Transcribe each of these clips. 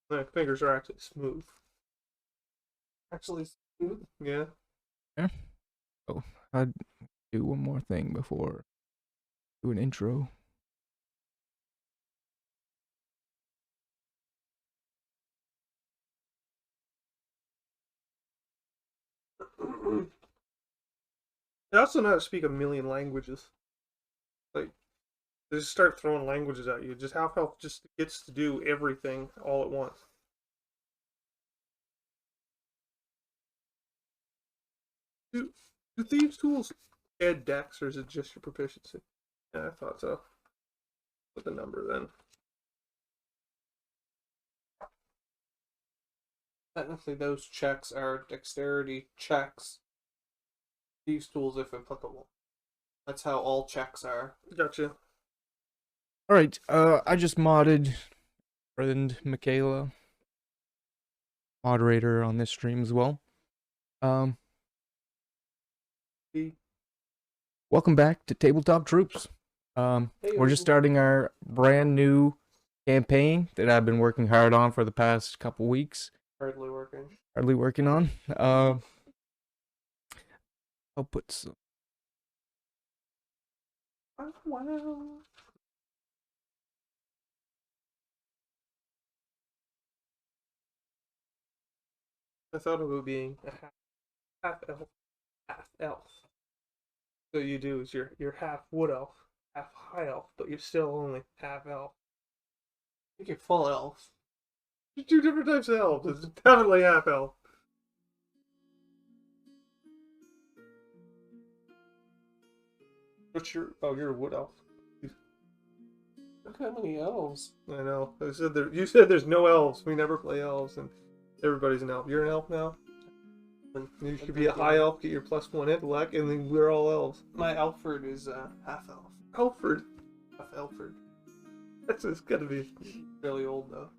My fingers are actually smooth. Actually smooth. Yeah. Yeah. Oh, I'd do one more thing before do an intro. I also know how to speak a million languages. Like, they just start throwing languages at you. Just half health just gets to do everything all at once. Do thieves' tools add dex, or is it just your proficiency? Yeah, I thought so. Put the number then. Technically, those checks are dexterity checks. These tools, if applicable. That's how all checks are. Gotcha. Alright, I just modded friend Michaela, moderator on this stream as well. Welcome back to Tabletop Troops. We're just starting our brand new campaign that I've been working hard on for the past couple weeks. Hardly working. Hardly working on. I'll put some. Oh, wow. I thought of it being a half elf, half elf. So you do is you're half wood elf, half high elf, but you're still only half elf. I think you're full elf. There's two different types of elves. It's definitely half elf. What's your? Oh, you're a wood elf. Look how many elves. I know. I said there. You said there's no elves. We never play elves, and everybody's an elf. You're an elf now. And you should be a high elf, get your +1 intellect, and then we're all elves. My Alfred is half elf. Alfred. Half Alfred. That's just gotta be. Really old though.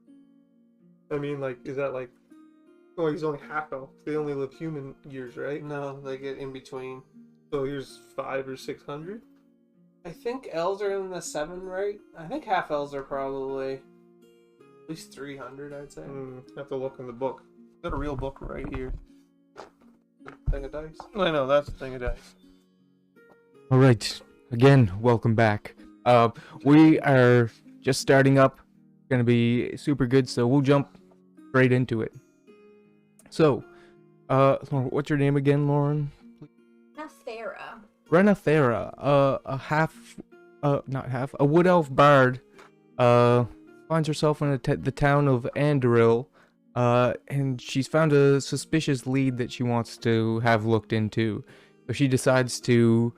I mean, like, is that like? Oh, he's only half elf. They only live human years, right? No, they get in between. So here's 500 or 600. I think elves are in the 7, right? I think half elves are probably at least 300, I'd say. Have to look in the book. Got a real book right here. Thing of dice. I know, that's the thing of dice. Alright, again, welcome back. We are just starting up. Gonna be super good, so we'll jump straight into it. So, Lauren, what's your name again, Lauren? Nathera. Renathera, a wood elf bard, finds herself in the town of Andoril, and she's found a suspicious lead that she wants to have looked into. So she decides to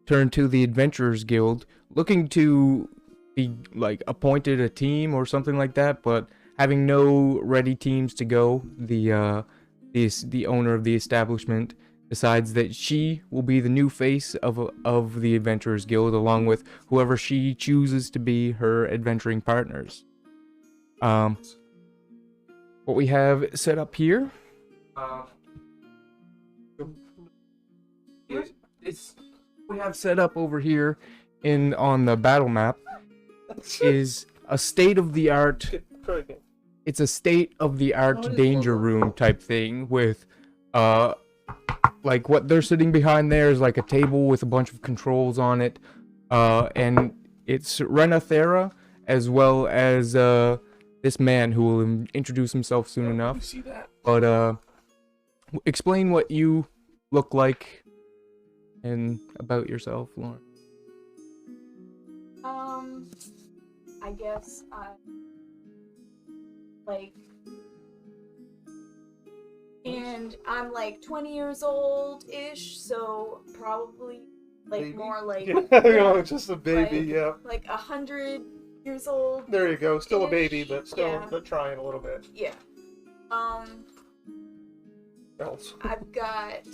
turn to the Adventurers Guild, looking to be, like, appointed a team or something like that, but having no ready teams to go, the owner of the establishment decides that she will be the new face of the Adventurers Guild, along with whoever she chooses to be her adventuring partners. What we have set up here, we have set up over here on the battle map is a state-of-the-art. It's a state-of-the-art danger room type thing with like what they're sitting behind there is like a table with a bunch of controls on it, and it's Renathera as well as this man who will introduce himself soon enough. See that? But explain what you look like and about yourself, Lauren. I guess and I'm like 20 years old-ish, so probably like Baby? more like Yeah, just a baby, yeah. like 100 years old. There you go. Still a baby, Ish, but still yeah. but trying a little bit. Yeah. Elves. I've got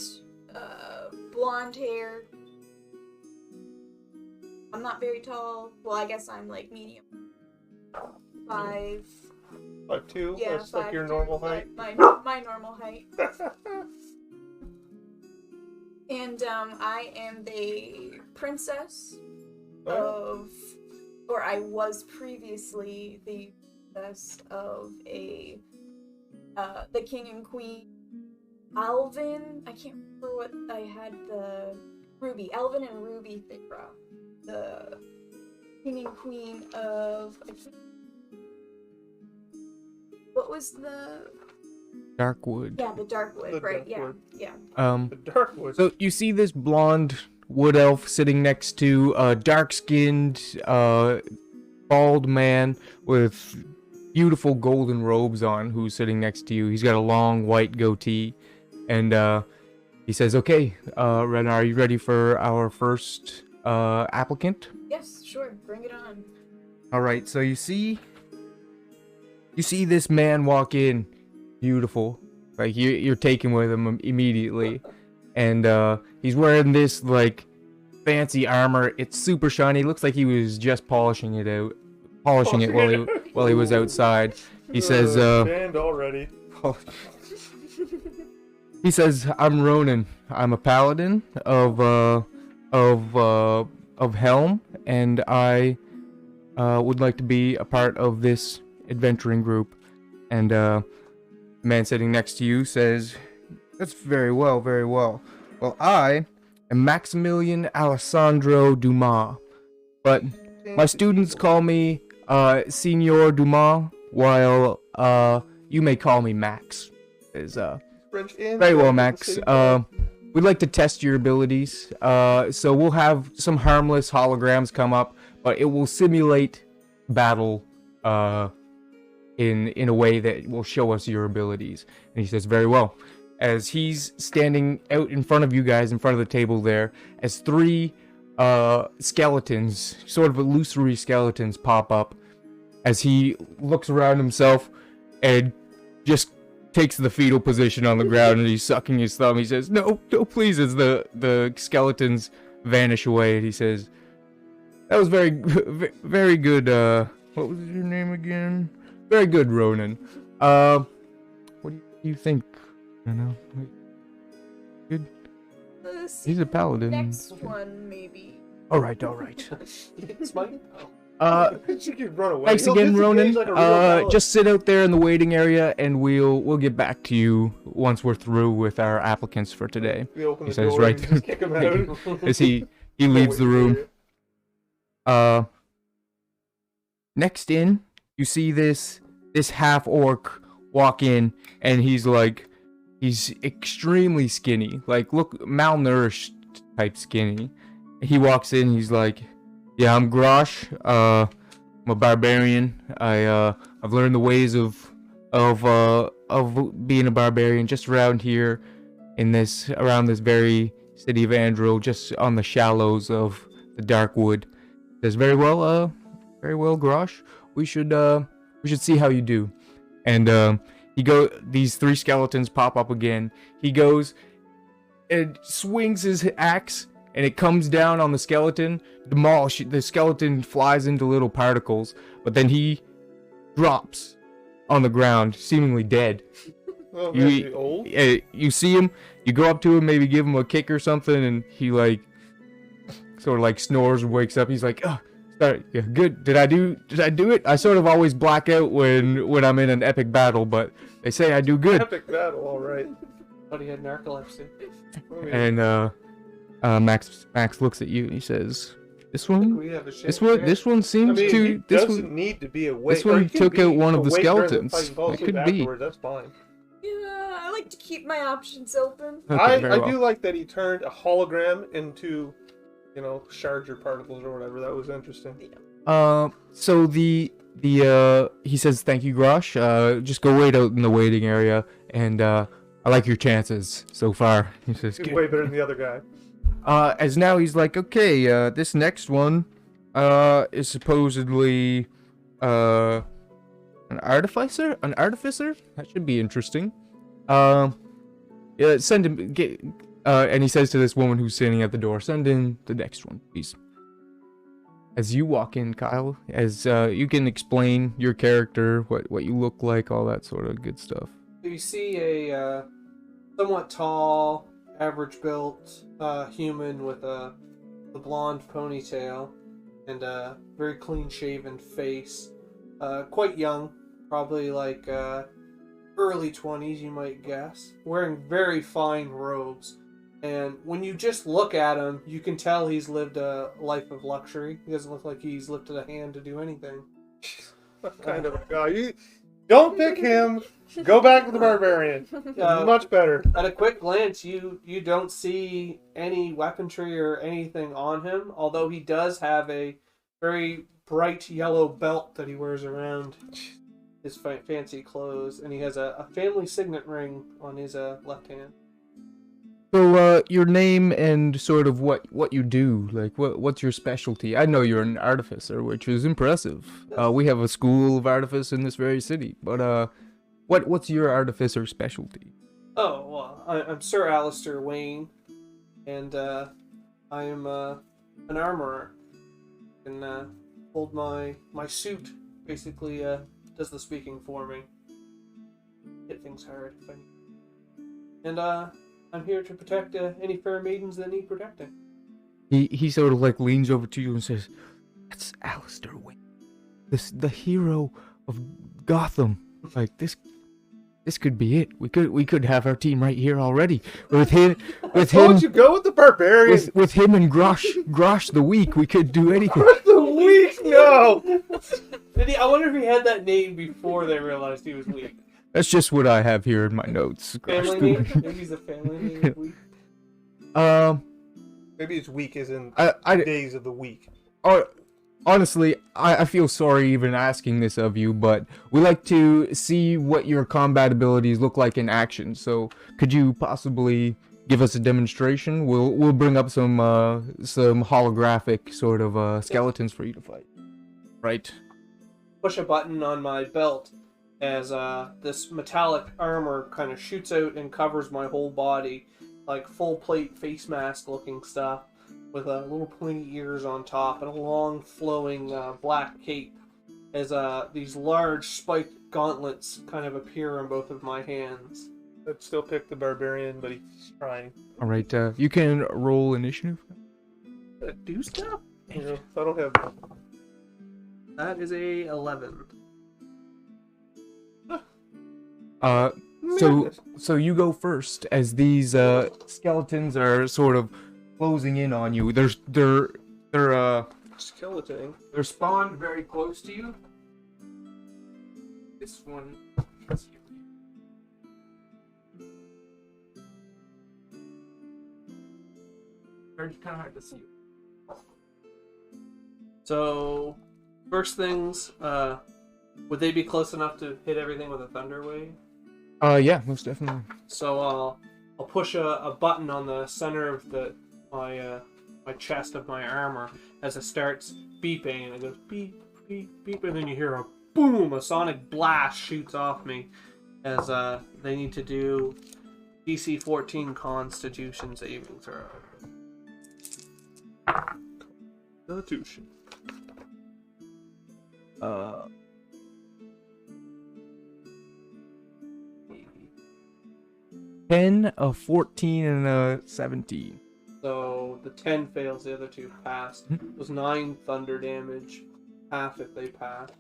blonde hair. I'm not very tall. Well, I guess I'm like medium. 5. 5'2"? Yeah, That's like your 5'2", normal height. My normal height. And I am the princess of, or I was previously the best of the king and queen Alvin. I can't remember what I had the Ruby. Alvin and Ruby Thicra. The king and queen of what was the Darkwood. yeah, the Darkwood, The right? Darkwood. Yeah. The Darkwood. So you see this blonde wood elf sitting next to a dark-skinned, bald man with beautiful golden robes on, who's sitting next to you. He's got a long white goatee, and he says, "Okay, Ren, are you ready for our first applicant?" Yes, sure. Bring it on. All right. So you see this man walk in, beautiful, like you're taken with him immediately. And he's wearing this like fancy armor. It's super shiny. Looks like he was just polishing it while he was outside. He says, Banned already. he says, "I'm Ronan. I'm a paladin of Helm, and I would like to be a part of this adventuring group." And the man sitting next to you says, "That's very well, very well. Well, I am Maximilian Alessandro Dumas, but my students call me Signor Dumas, while you may call me Max." Is French and very well, French at Max. the same time. We'd like to test your abilities. So we'll have some harmless holograms come up, but it will simulate battle in a way that will show us your abilities. And he says, "Very well." As he's standing out in front of you guys, in front of the table there, as three skeletons, sort of illusory skeletons, pop up, as he looks around himself and just takes the fetal position on the ground, and he's sucking his thumb. He says, "No, no, please," as the skeletons vanish away, and he says, "That was very, very good, what was your name again? Very good, Ronan. What do you think? You know, good. He's a paladin." Next one, maybe. All right. It's mine. She could run away. Thanks No, again, this Ronan. game's like a real ballad. Just sit out there in the waiting area, and we'll get back to you once we're through with our applicants for today. We open He the says, door right. and just kick him out. As he leaves the room. Next in, you see this half orc walk in, and he's extremely skinny, like look malnourished type skinny. He walks in, he's like, "Yeah, I'm Grosh. I'm a barbarian. I've learned the ways of being a barbarian just around here around this very city of Andril, just on the shallows of the Darkwood." Says, very well, Grosh. We should see how you do." And these three skeletons pop up again. He goes and swings his axe, and it comes down on the skeleton. The skeleton flies into little particles, but then he drops on the ground, seemingly dead. Oh, man, is he old? You see him, you go up to him, maybe give him a kick or something, and he like sort of like snores and wakes up. He's like, "Oh, sorry, yeah, good. Did I do it? I sort of always black out when I'm in an epic battle, but they say I do good." Epic battle, all right. But he had narcolepsy. And Max looks at you and he says, "This one, We have a shit this one I seems mean, he to this doesn't one." need to be awake. this one or he can took be out one of the awake during skeletons. fight and fall It asleep could be. afterwards, that's fine. Yeah, I like to keep my options open. Okay, I very well. do like that he turned a hologram into, shards or particles or whatever. That was interesting. So he says, "Thank you, Grosh. Just go wait out in the waiting area, and I like your chances so far." He says, He's "Good." way better than the other guy. As now he's like, "Okay, this next one, is supposedly, an artificer? That should be interesting. Yeah, send him, and he says to this woman who's standing at the door, "Send in the next one, please." As you walk in, Kyle, as you can explain your character, what you look like, all that sort of good stuff. So you see a somewhat tall, average-built human with a blonde ponytail and a very clean-shaven face. Quite young, probably like early 20s, you might guess, wearing very fine robes. And when you just look at him, you can tell he's lived a life of luxury. He doesn't look like he's lifted a hand to do anything. What kind of a guy? You don't pick him. Go back to the barbarian. Much better. At a quick glance, you don't see any weaponry or anything on him, although he does have a very bright yellow belt that he wears around his fancy clothes, and he has a family signet ring on his left hand. So, your name and sort of what you do, like what's your specialty? I know you're an artificer, which is impressive. We have a school of artifice in this very city, but what's your artificer specialty? Oh, well, I'm Sir Alistair Wayne, and I am an armorer. And hold my suit, basically does the speaking for me. Hit things hard if I need. And I'm here to protect any fair maidens that need protecting. He sort of like leans over to you and says, "That's Alistair Wayne, the hero of Gotham. Like this could be it. We could have our team right here already. With him, Don't you go with the barbarian? with him and Grosh the Weak, we could do anything." The weak? No. I wonder if he had that name before they realized he was weak. That's just what I have here in my notes. Family name? Maybe he's a family name. Weak. Maybe it's weak as in I days of the week. honestly, I feel sorry even asking this of you, but we like to see what your combat abilities look like in action. So, could you possibly give us a demonstration? We'll bring up some holographic sort of skeletons for you to fight. Right. Push a button on my belt as this metallic armor kind of shoots out and covers my whole body, like full plate face mask looking stuff, with little pointy ears on top and a long flowing black cape, as these large spiked gauntlets kind of appear on both of my hands. I'd still pick the barbarian, but he's trying. All right. You can roll initiative. Do stuff? You know, I don't have. That is a 11. So you go first as these skeletons are sort of closing in on you. They're Skeleton. they're spawned very close to you. This one. Very kind of hard to see. So, first things, would they be close enough to hit everything with a thunder wave? Yeah, most definitely. So I'll push a button on the center of my chest of my armor as it starts beeping, and it goes beep, beep, beep, and then you hear a boom, a sonic blast shoots off me as they need to do DC 14 Constitution saving throw. Constitution. 10, a 14, and a 17. So the 10 fails, the other two passed. It was 9 thunder damage, half if they passed.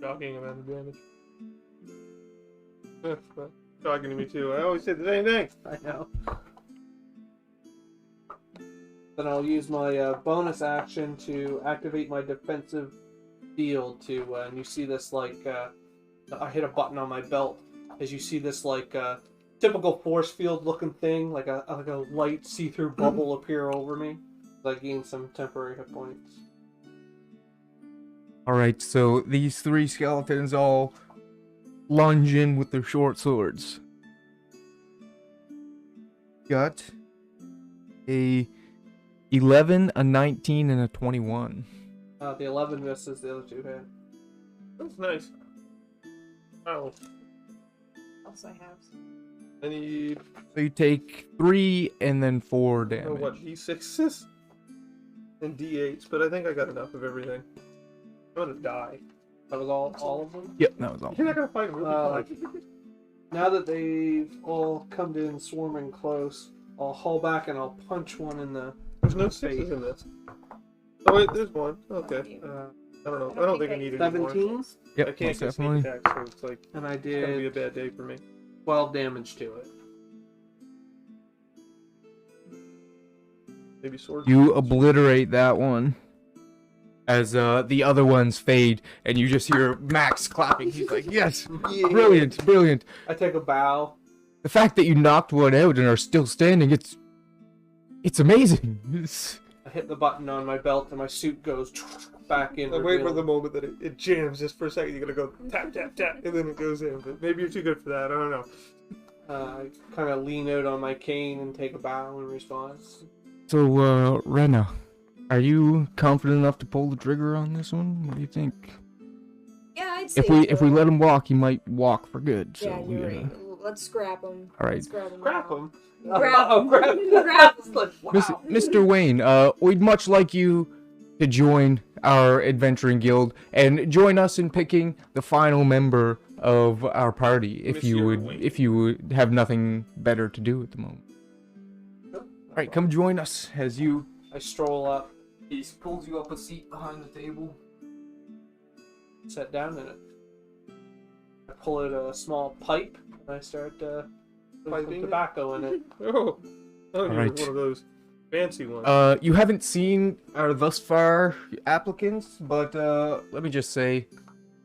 Shocking amount of damage. Shocking to me too. I always say the same thing. I know. Then I'll use my bonus action to activate my defensive field to, and you see this like, I hit a button on my belt as you see this like typical force field looking thing, like a light see-through bubble appear over me. I gain some temporary hit points. Alright, so these three skeletons all lunge in with their short swords. Got a 11, a 19, and a 21. The 11 misses, the other two hit. That's nice. Oh. Also, I have. I need. So you take 3 and then 4 damage. Oh, what, D6s? And D8s, but I think I got enough of everything. I'm gonna die. That was all of them? Yep, that was all. You're not gonna fight really hard. Now that they've all come in swarming close, I'll haul back and I'll punch one in the... There's no sixes in this. Oh wait, there's one. Okay. I don't know. I don't think I need it anymore. 17, Yep, I can't most get sneak definitely. attack, so it's like and I it's gonna be a did bad day for me. 12 damage to it. Maybe sword. You obliterate that one. As the other ones fade, and you just hear Max clapping. He's like, yes, brilliant, brilliant. I take a bow. The fact that you knocked one out and are still standing, it's amazing. I hit the button on my belt, and my suit goes back in. I wait for revealed. the moment that it jams just for a second. You're gonna go tap tap tap, and then it goes in. But maybe you're too good for that. I don't know. I kind of lean out on my cane and take a bow in response. So, Rena, are you confident enough to pull the trigger on this one? What do you think? Yeah, I'd say If we so. let him walk, he might walk for good. So Yeah, you're right. Let's scrap him. All right. Let's grab him. Grab now. him. Grab Oh, him. grab him. Grab him. Like, wow. Mr. Wayne, we'd much like you to join our adventuring guild and join us in picking the final member of our party. If you would have nothing better to do at the moment. All right, come join us as you. I stroll up, He pulls you up a seat behind the table. sit down in it. I pull out a small pipe, and I start putting Piping some it? tobacco in it. Oh, you're Alright. one of those fancy ones. You haven't seen our thus far applicants, but let me just say,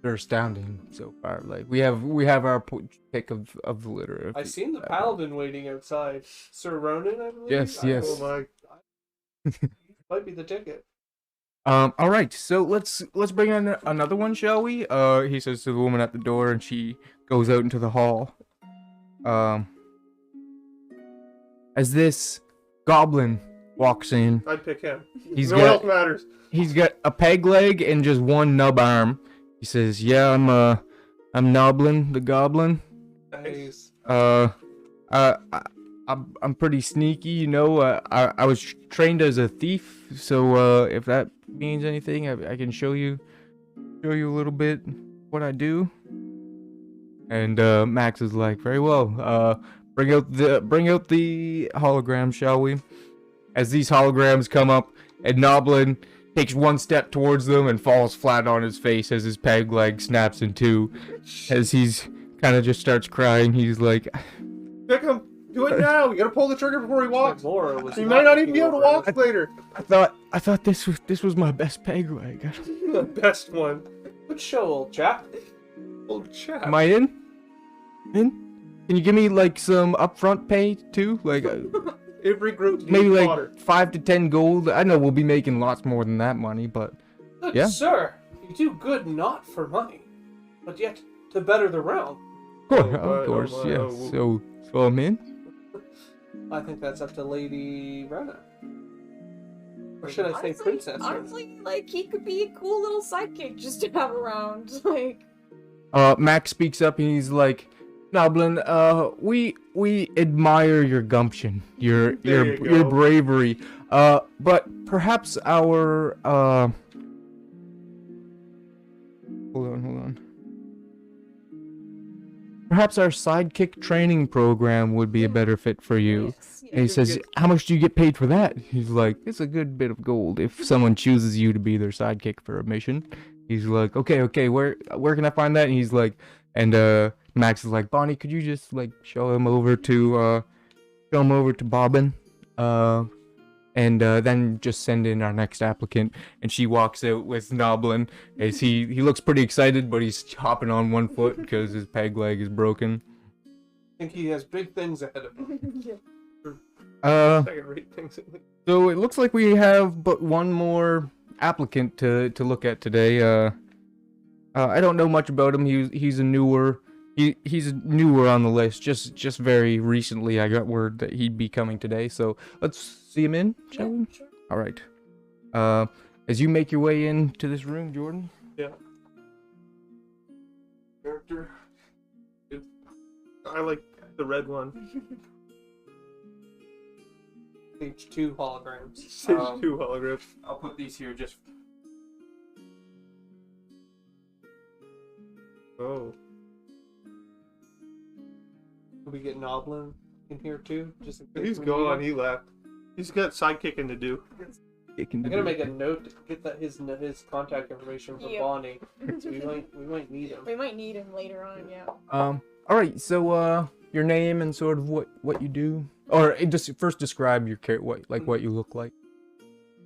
they're astounding so far. Like we have our pick of the litter. I seen the paladin waiting outside, Sir Ronan, I believe. Yes, yes. Oh my! Might be the ticket. All right, so let's bring in another one, shall we? He says to the woman at the door, and she goes out into the hall. As this goblin walks in, I'd pick him. he's No one else got matters. he's got a peg leg and just one nub arm. He says, "Yeah, I'm Noblin the Goblin. Nice. I'm pretty sneaky, you know. I was trained as a thief, so if that means anything, I can show you a little bit what I do." And Max is like, "Very well. Bring out the hologram, shall we?" As these holograms come up, and Noblin takes one step towards them and falls flat on his face as his peg leg snaps in two. As he's kind of just starts crying, he's like, Pick him. Do it now. You gotta pull the trigger before he walks. Laura was He might not even be able to walk later. I thought this was my best peg leg. The best one. Good show, old chap. Old chap. Am I in? In? Can you give me like some upfront pay too? Like Every group needs maybe like water. 5 to 10 gold. I know we'll be making lots more than that money, but Good Yeah. sir, you do good not for money, but yet to better the realm. of course, oh my, yeah. oh. So I'm in. I think that's up to Lady Rena. Or should I say Princess Rena? Honestly, like, he could be a cool little sidekick just to have around. Like, Max speaks up and he's like, "Noblin, we admire your gumption, your There you your go. bravery. But perhaps our hold on. Perhaps our sidekick training program would be a better fit for you." yes, And he says, "How much do you get paid for that?" He's like, "It's a good bit of gold if someone chooses you to be their sidekick for a mission." He's like, okay, where can I find that?" And he's like, and Max is like, "Bonnie, could you just like show him over to Bobbin, and then just send in our next applicant." And she walks out with Noblin as he looks pretty excited, but he's hopping on one foot because his peg leg is broken. I think he has big things ahead of him. yeah. Second-rate things. So it looks like we have but one more applicant to look at today. I don't know much about him. He's a newer on the list. Just very recently I got word that he'd be coming today. So let's see him in, shall we? Sure. All right. As you make your way into this room, Jordan. Yeah. Character. I like the red one. Stage 2 holograms. Stage 2 holograms. I'll put these here just. Oh. Could we get Noblin in here too? Just in case He's we gone. need He him? left. He's got sidekicking to do. kicking I'm to gonna do. make a note to get that his contact information from Yep. Bonnie. So we might need him. We might need him later on, yeah. All right. So, your name and sort of what you do, or just first describe your what you look like.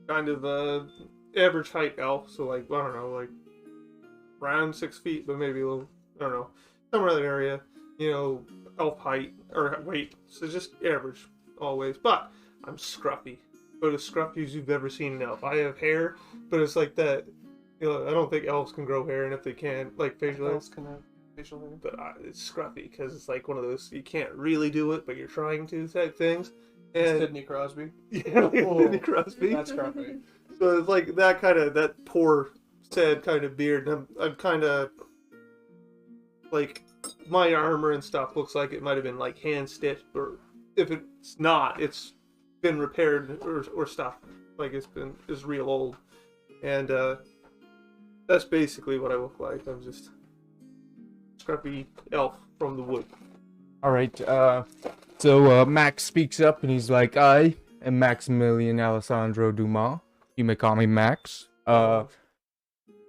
Kind of average height elf, so like I don't know, like around 6 feet, but maybe a little, I don't know, somewhere in that area. You know, elf height or weight, so just average always. But I'm scruffy, but as scruffy as you've ever seen an elf. I have hair, but it's like that. You know, I don't think elves can grow hair, and if they can, like facial hair, Else can have facial hair. but it's scruffy because it's like one of those you can't really do it, but you're trying to type things. And Sidney Crosby. yeah, like Oh, Sidney Crosby. That's scruffy. So it's like that poor, sad kind of beard. And I'm kind of like my armor and stuff looks like it might have been like hand stitched, or if it's not, it's been repaired or stuff. Like it's real old, and that's basically what I look like. I'm just scruffy elf from the wood. All right. So Max speaks up and he's like, "I am Maximilian Alessandro Dumas. You may call me Max.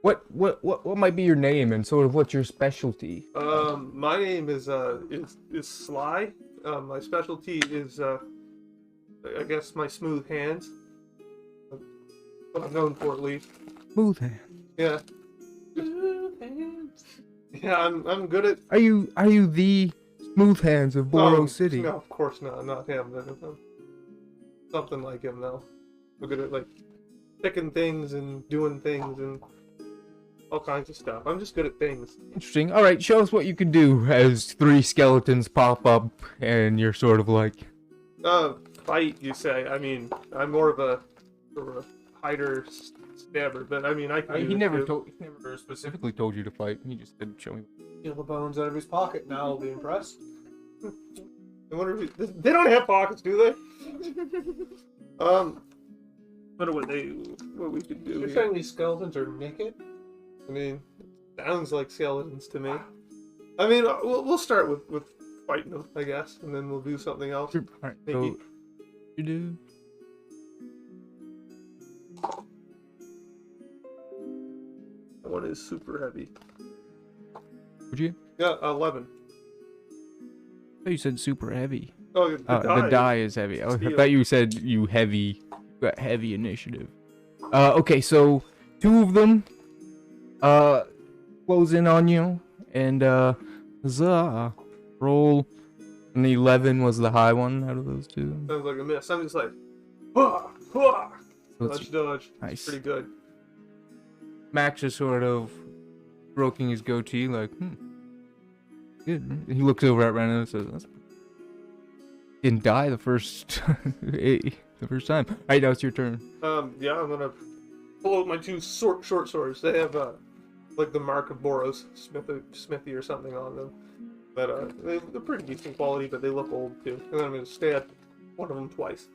What might be your name and sort of what's your specialty?" My name is Sly. My specialty is I guess my smooth hands. What I'm known for, at least. Smooth hand. Yeah. Yeah, I'm good at. Are you the smooth hands of Boros City? No, of course not. Not him. Something like him, though. I'm good at like picking things and doing things and all kinds of stuff. I'm just good at things. Interesting. All right, show us what you can do as 3 skeletons pop up and you're sort of like, Fight, you say? I mean, I'm more of a sort of hider, stabber, but I mean, I can. he never specifically told you to fight. He just said, "Show me." Steal the bones out of his pocket. Now I'll be impressed. I wonder if they don't have pockets, do they? Wonder what we could do. You're Here. saying these skeletons are naked? I mean, sounds like skeletons to me. I mean, we'll start with fighting them, I guess, and then we'll do something else. All right. Maybe. So you do. That one is super heavy. Would you? Yeah, 11. Oh, you said super heavy. Oh, The die is heavy. Oh, I Steel. thought you said you got heavy initiative. Okay, so 2 of them close in on you, and roll. And the 11 was the high one out of those 2. Sounds like a miss. I'm just like, hua, hua. So it's- Dodge. Nice. Pretty good. Max is sort of stroking his goatee, like, good. He looks over at Renan and says, "That's didn't die the first the first time." All right, now it's your turn. Yeah, I'm gonna pull out my 2 short swords. They have like the mark of Boros, smithy or something on them. But they're pretty decent quality, but they look old too. And then I'm gonna stab one of them twice.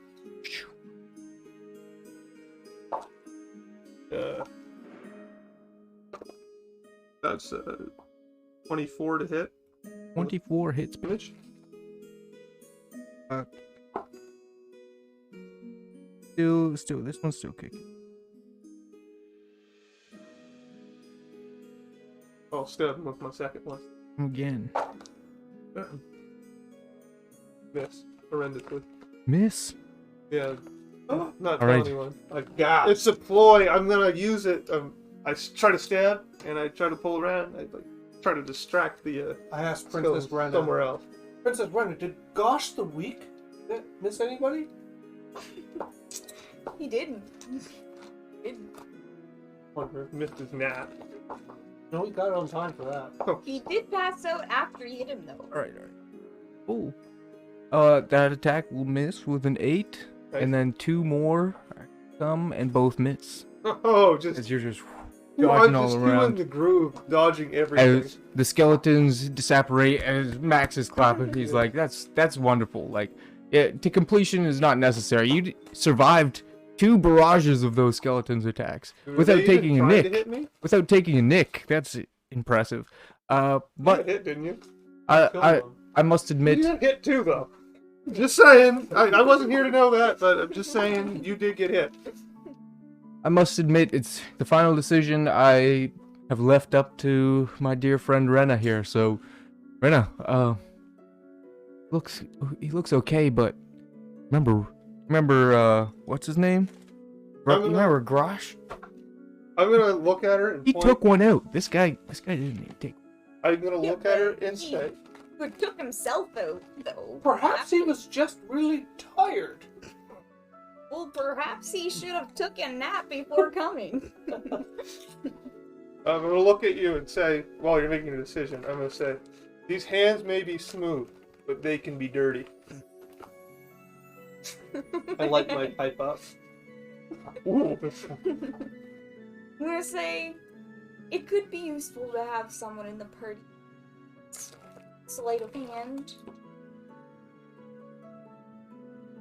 That's 24 to hit. 24 hits, bitch. Still, this one's still kicking. I'll stab him with my second one. Again. Miss. Horrendously. Miss. Yeah. Not All tell right. anyone. God. It's a ploy. I'm gonna use it. I try to stab, and I try to pull around. I try to distract the I asked skills Princess Brenda. somewhere else. Princess Brenda, did Gosh the Week miss anybody? He didn't. He didn't. Wonder, missed his nap. No, we got it on time for that. He did pass out after you hit him, though. Alright. Oh. That attack will miss with an 8, Okay. and then 2 more come and both miss. Oh, just As you're just I'm dodging just all doing around. the groove, dodging everything. As the skeletons disapparate, as Max is clapping, he's like, "That's wonderful. Like, to completion is not necessary. You survived 2 barrages of those skeletons' attacks Were without they even taking a trying to nick. hit me? Without taking a nick. That's impressive. You got But hit, didn't you? I must You admit, got hit too, though. Just saying. I wasn't here to know that, but I'm just saying you did get hit. I must admit, it's the final decision I have left up to my dear friend Rena here. So, Rena, he looks okay, but remember, what's his name? Remember Grosh? I'm gonna look at her and He point. took one out. This guy didn't even take. I'm gonna look at her and say, Who took himself out, though. Perhaps he was just really tired. Well, perhaps he should have took a nap before coming. I'm gonna look at you and say, while you're making a decision, I'm gonna say, these hands may be smooth, but they can be dirty. I light my pipe up. Ooh. I'm gonna say it could be useful to have someone in the party. Sleight of hand.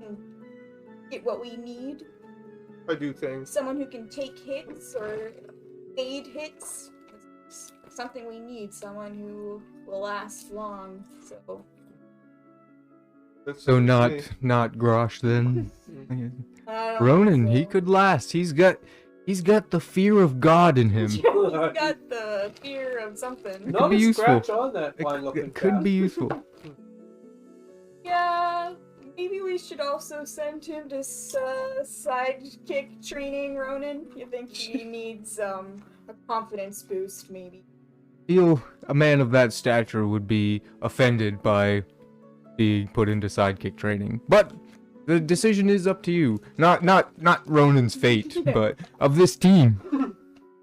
And get what we need. I do things. Someone who can take hits or fade hits. It's something we need. Someone who will last long. So. That's So me. not Grosh then. I don't Ronan, think he so. could last. He's got the fear of God in him. He's got the fear of something. Not be a useful. scratch on that fine looking It could be useful. Yeah, maybe we should also send him to sidekick training, Ronan. You think he needs a confidence boost, maybe? Feel a man of that stature would be offended by being put into sidekick training. But the decision is up to you. Not Ronan's fate, but of this team.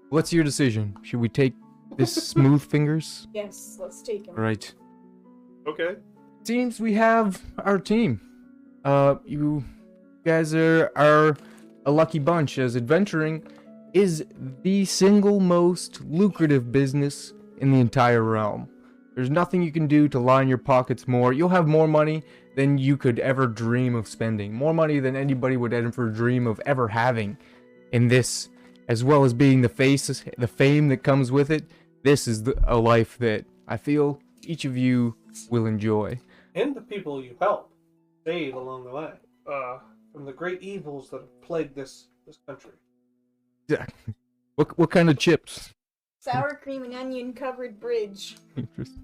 What's your decision? Should we take this smooth fingers? Yes, let's take him. Right. Okay. Seems we have our team. You guys are a lucky bunch, as adventuring is the single most lucrative business in the entire realm. There's nothing you can do to line your pockets more. You'll have more money than you could ever dream of spending. More money than anybody would ever dream of ever having in this, as well as being the fame that comes with it. This is a life that I feel each of you will enjoy. And the people you help save along the way. From the great evils that have plagued this country. Exactly. What kind of chips? Sour cream and onion covered bridge. Interesting.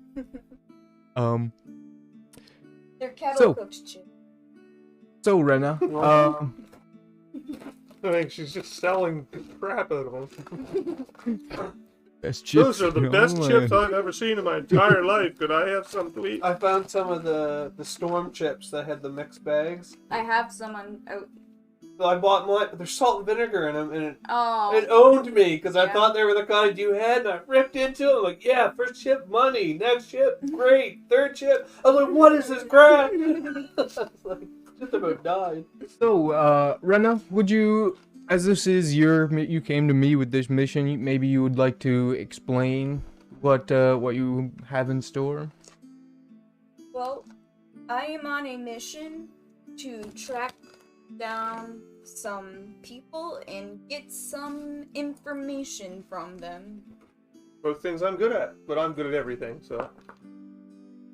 They're kettle So- cooked chips. So Rena, I think she's just selling the crap out of them. best chips. Those are the in best all chips land. I've ever seen in my entire life. Could I have some to eat? I found some of the storm chips that had the mixed bags. I have some on out. So I bought one, but there's salt and vinegar in them, and it Oh. owned me because I Yeah. thought they were the kind you had, and I ripped into it. I'm like, yeah, first chip, money. Next chip, great. Third chip, I was like, what is this crap? I was like, just about died. So, Rena, would you, as this is you came to me with this mission, maybe you would like to explain what you have in store? Well, I am on a mission to track down some people and get some information from them. Both things I'm good at, but I'm good at everything, so.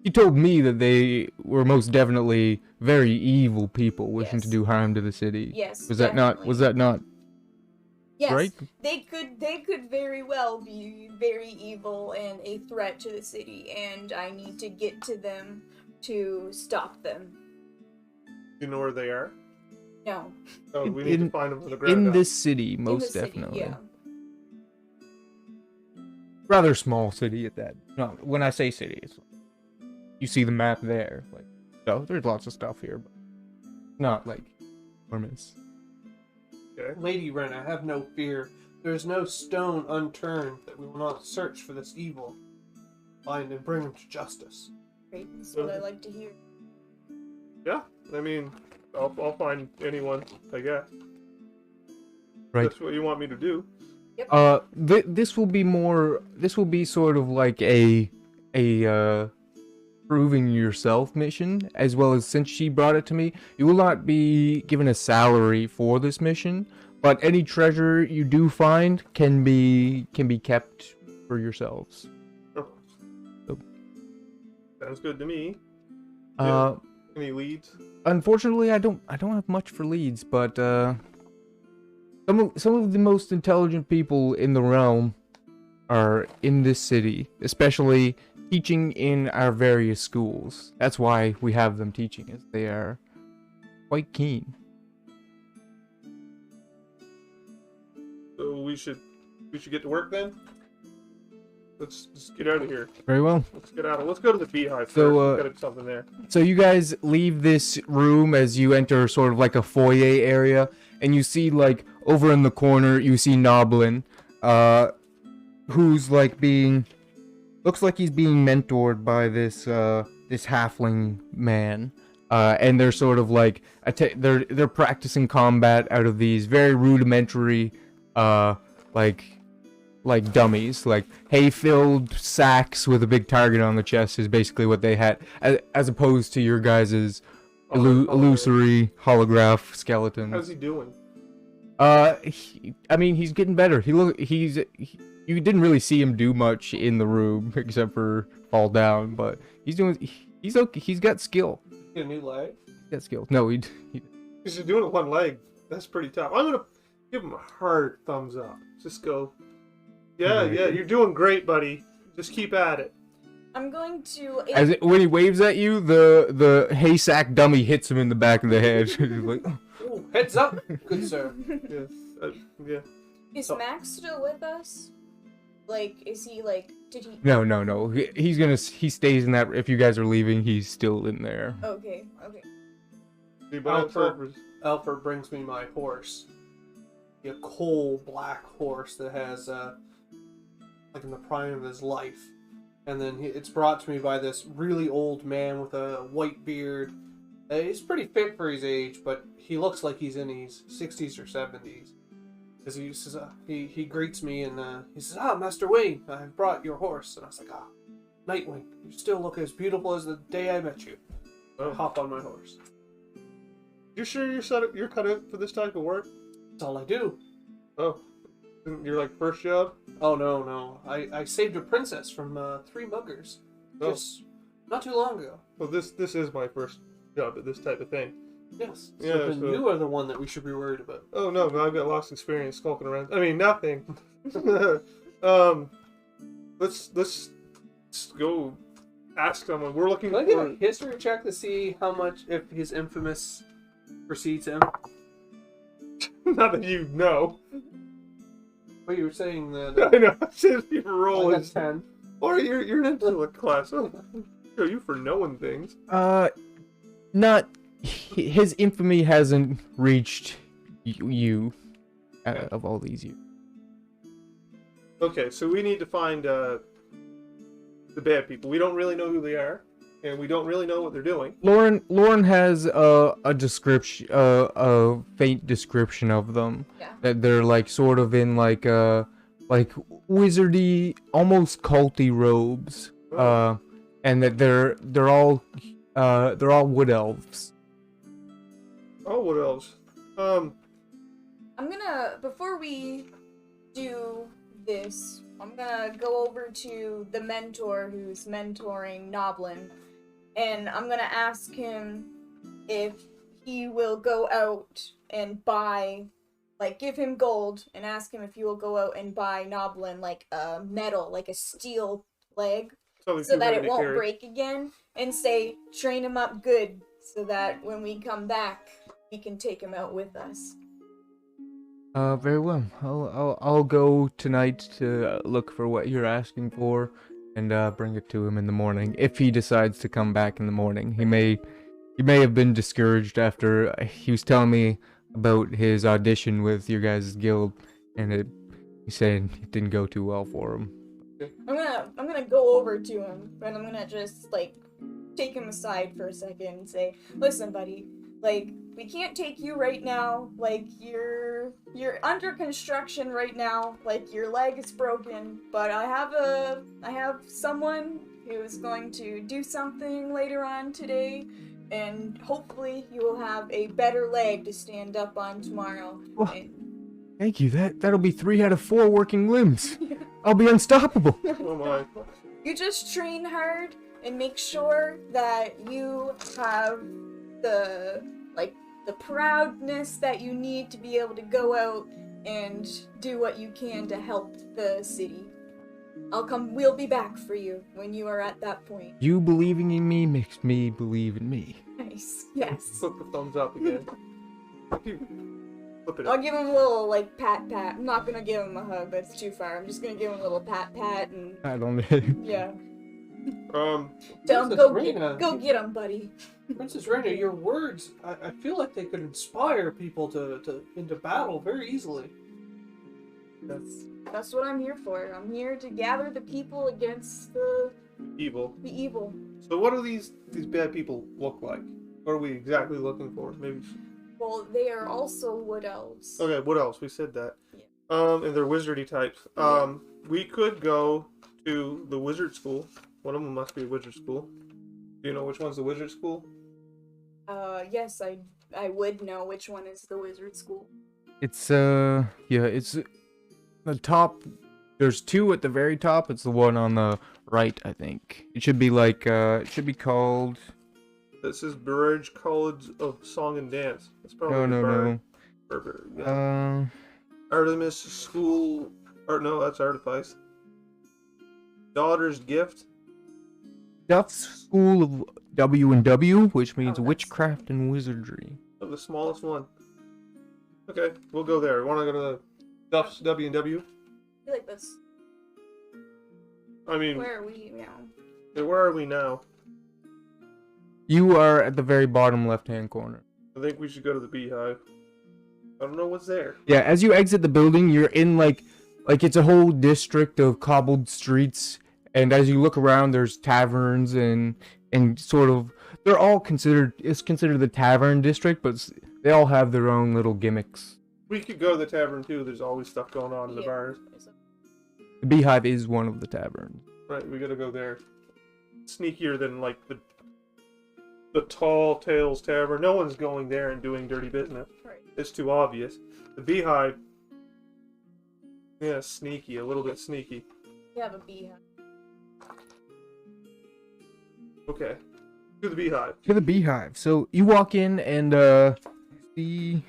You told me that they were most definitely very evil people wishing Yes. to do harm to the city. Yes. Was that not? definitely. Was that not Yes, right? they could very well be very evil and a threat to the city, and I need to get to them to stop them. You know where they are? No. Oh, we need to find them from the ground In up. this city, in most the city, definitely. yeah. Rather small city at that. No, when I say city, it's you see the map there. Like, so there's lots of stuff here, but not like enormous. Okay. Lady Wren, I have no fear. There is no stone unturned that we will not search for this evil, find and bring him to justice. Great, that's what I like to hear. Yeah, I mean, I'll find anyone, I guess. Right. That's what you want me to do. This will be more. This will be sort of like a proving yourself mission, as well as since she brought it to me, you will not be given a salary for this mission, but any treasure you do find can be kept for yourselves. Oh. So- Sounds good to me. Uh, Any leads? unfortunately, I don't have much for leads, but some of the most intelligent people in the realm are in this city, especially teaching in our various schools. That's why we have them teaching us. They are quite keen. So we should get to work then. Let's get out of here. Very well. Let's go to the Beehive So, first. We've got something there. So you guys leave this room as you enter sort of like a foyer area, and you see like over in the corner you see Noblin, who's like looks like he's being mentored by this halfling man, and they're sort of like they're practicing combat out of these very rudimentary like dummies, like hay-filled sacks with a big target on the chest is basically what they had, as opposed to your guys' illusory holograph skeletons. How's he doing? I mean, he's getting better. You didn't really see him do much in the room except for fall down, but he's okay. He's got skill. Get a new leg. He's got skill. No, he He's just doing it one leg. That's pretty tough. I'm gonna give him a hard thumbs up. Just go. Yeah, you're doing great, buddy. Just keep at it. I'm going to. When he waves at you, the hay sack dummy hits him in the back of the head. He's like, Ooh, heads up, good sir. Yes. Yeah. Is Max still with us? Like, is he like? Did he? No. He stays in that. If you guys are leaving, he's still in there. Okay. Alfred brings me my horse. A coal black horse that has like in the prime of his life, and then it's brought to me by this really old man with a white beard. He's pretty fit for his age, but he looks like he's in his 60s or 70s. Because he says, he greets me and he says, Master Wayne, I've brought your horse. And I was like, Nightwing, you still look as beautiful as the day I met you. I hop on my horse. You sure you're cut out for this type of work? That's all I do. Oh, your like first job? Oh no! I saved a princess from 3 muggers just not too long ago. Well, this is my first job at this type of thing. Yes. Yeah. So you are the one that we should be worried about. Oh no, I've got lots of experience skulking around. I mean, nothing. Let's go ask someone. We're looking Can I for. get a history check to see how much if his infamous precedes him? Not that you know. But you were saying that. I know. I said you roll I got is 10. or you're an intellect class. Oh, show you for knowing things. Not his infamy hasn't reached you of all these years. Okay, so we need to find the bad people. We don't really know who they are, and we don't really know what they're doing. Lauren has a description, a faint description of them. Yeah. That they're like sort of in like wizardy, almost culty robes. Oh. And that they're all wood elves. Oh, what else? I'm gonna, before we do this, I'm gonna go over to the mentor who's mentoring Noblin, and I'm gonna ask him if he will go out and buy, like, give him gold, and ask him if he will go out and buy Noblin, like, a metal, like a steel leg, so that it won't break again, and say, train him up good, so that when we come back, we can take him out with us. Very well. I'll go tonight to look for what you're asking for, and bring it to him in the morning. If he decides to come back in the morning, he may have been discouraged after he was telling me about his audition with your guys' guild, and he said it didn't go too well for him. I'm gonna go over to him, and I'm gonna just, like, take him aside for a second and say, listen, buddy, like, we can't take you right now, like, you're under construction right now, like, your leg is broken, but I have someone who is going to do something later on today, and hopefully you will have a better leg to stand up on tomorrow. Well, thank you, that'll be 3 out of 4 working limbs. I'll be unstoppable. Oh my. You just train hard and make sure that you have the proudness that you need to be able to go out and do what you can to help the city. We'll be back for you when you are at that point. You believing in me makes me believe in me. Nice. Yes. Flip the thumbs up again. Flip it I'll up. give him a little, like, pat. I'm not gonna give him a hug, that's too far. I'm just gonna give him a little pat, and, I don't know. yeah. Tell him, Princess go get him, buddy. Princess Raina, your words, I feel like they could inspire people into battle very easily. That's what I'm here for. I'm here to gather the people against the Evil. evil. So what do these bad people look like? What are we exactly looking for? Maybe. Well, they are also wood elves. Okay, what else? We said that. Yeah. And they're wizardy types. We could go to the wizard school. One of them must be a wizard school. Do you know which one's the wizard school? Yes, I would know which one is the wizard school. It's it's the top. There's two at the very top. It's the one on the right, I think. It should be like it should be called. This is Burridge College of Song and Dance. It's probably No. yeah. Artemis School. Or no, that's Artifice. Daughter's Gift. Duff's School of W&W, which means that's- witchcraft and wizardry. Oh, the smallest one. Okay, we'll go there. Want to go to Duff's W&W? I feel like that's I mean, where are we now? where are we now? You are at the very bottom left-hand corner. I think we should go to the Beehive. I don't know what's there. Yeah, as you exit the building, you're in like it's a whole district of cobbled streets, and as you look around, there's taverns and sort of they're all considered the tavern district, but they all have their own little gimmicks. We could go to the tavern too. There's always stuff going on in the bars. The Beehive is one of the taverns. Right, we gotta go there. Sneakier than like the Tall Tales Tavern. No one's going there and doing dirty business. Right. It's too obvious. The Beehive, yeah, sneaky, a little bit sneaky. We have a beehive. Okay, to the Beehive. To the Beehive. So you walk in and see.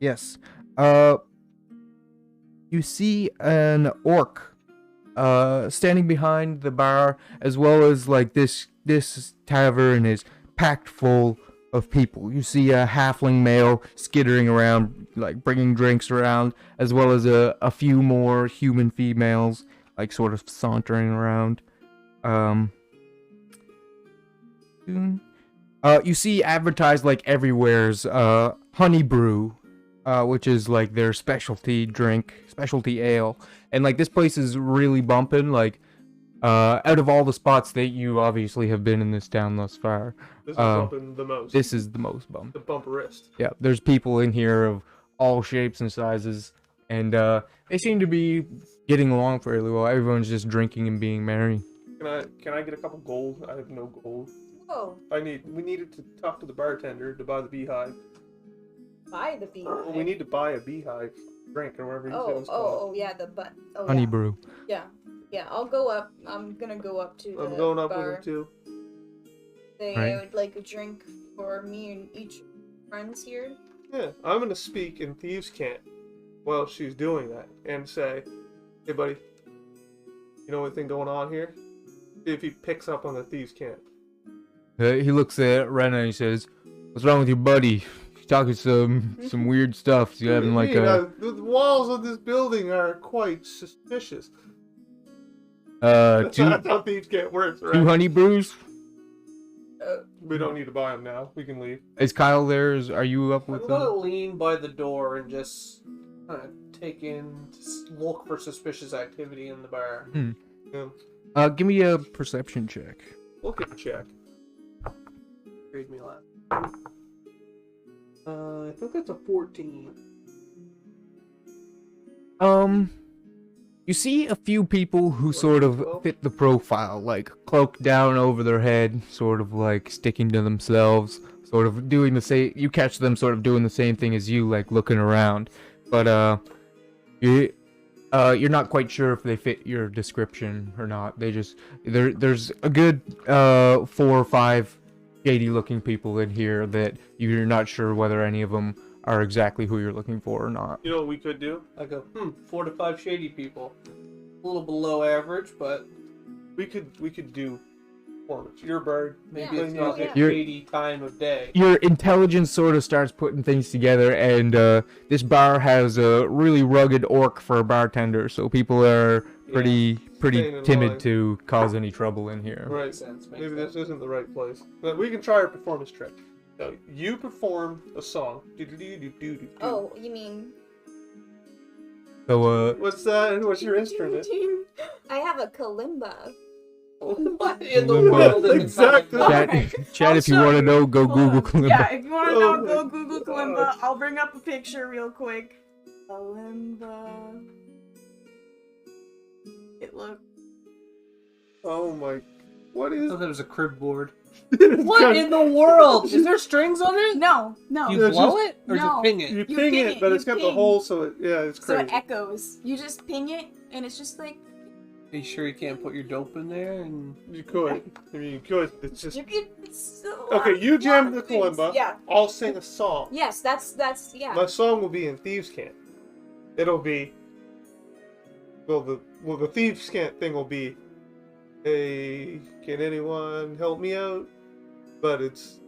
Yes. You see an orc standing behind the bar, as well as like this tavern is packed full of people. You see a halfling male skittering around, like bringing drinks around, as well as a few more human females, like sort of sauntering around. You see advertised like everywhere's honey brew, which is like their specialty ale, and like this place is really bumping. Like out of all the spots that you obviously have been in this town thus far, This is bumping the most. this is the most bump. The bumperist. Yeah, there's people in here of all shapes and sizes, and they seem to be getting along fairly well. Everyone's just drinking and being merry. Can I get a couple gold? I have no gold. Whoa, We needed to talk to the bartender to buy the Beehive. buy the beehive. Well, we need to buy a Beehive drink or whatever you said it was called. Yeah, the butt. Oh, Honey yeah. brew. Yeah, I'll go up. I'm gonna go up to I'm the going up bar. with him too. Say Right. I would like a drink for me and each friends here. Yeah, I'm gonna speak in Thieves' Cant while she's doing that and say, "Hey, buddy, you know anything going on here?" See if he picks up on the Thieves' Cant. He looks at Rena and he says, "What's wrong with your buddy? He's talking some weird stuff. He's having like a The walls of this building are quite suspicious. two That's how Thieves' Cant works, right? two honey brews." We don't need to buy them now. We can leave. Is Kyle there? Are you up I'm with gonna them? lean by the door and just kind of look for suspicious activity in the bar. Yeah. Give me a perception check. Look at the check. Read me last. I think that's a 14. You see a few people who sort of fit the profile, like cloaked down over their head, sort of like sticking to themselves, sort of doing the same. You catch them sort of doing the same thing as you, like looking around, but you're not quite sure if they fit your description or not. They just there's a good 4 or 5 shady-looking people in here that you're not sure whether any of them are exactly who you're looking for or not. You know what we could do? I go, 4 to 5 shady people. A little below average, but We could do performance. You're a bird. maybe Yeah. it's not Yeah. a shady time of day. Your intelligence sort of starts putting things together, and this bar has a really rugged orc for a bartender, so people are pretty Staying in timid line. to cause any trouble in here. Right. Makes sense. Makes Maybe sense. this isn't the right place. But we can try our performance trick. Now, you perform a song. Do-do-do-do-do-do. Oh, you mean? So, What's that? What's your instrument? I have a kalimba. What in the Kalimba. world is Exactly. Chad, if you want to know, go Google Kalimba. Yeah, if you want to Oh know, my go Google Kalimba. gosh. I'll bring up a picture real quick. Kalimba. It looks. Oh my! What I is? thought that was a crib board. It's What got- in the world? Is there strings on it? No, no. You Yeah, blow just- it or No. just ping it? You You ping ping it, it, but you it's got the ping. hole, so it it's So crazy. it echoes. You just ping it, and it's just like Are you sure you can't put your dope in there? And You could. I mean, you could. It's just you could. It's a lot- okay. You jam the lot of things. kalimba. Yeah. I'll sing a song. Yes, that's yeah. My song will be in Thieves' Cant. It'll be. Well, the Thieves' Cant thing will be. Hey, can anyone help me out? But it's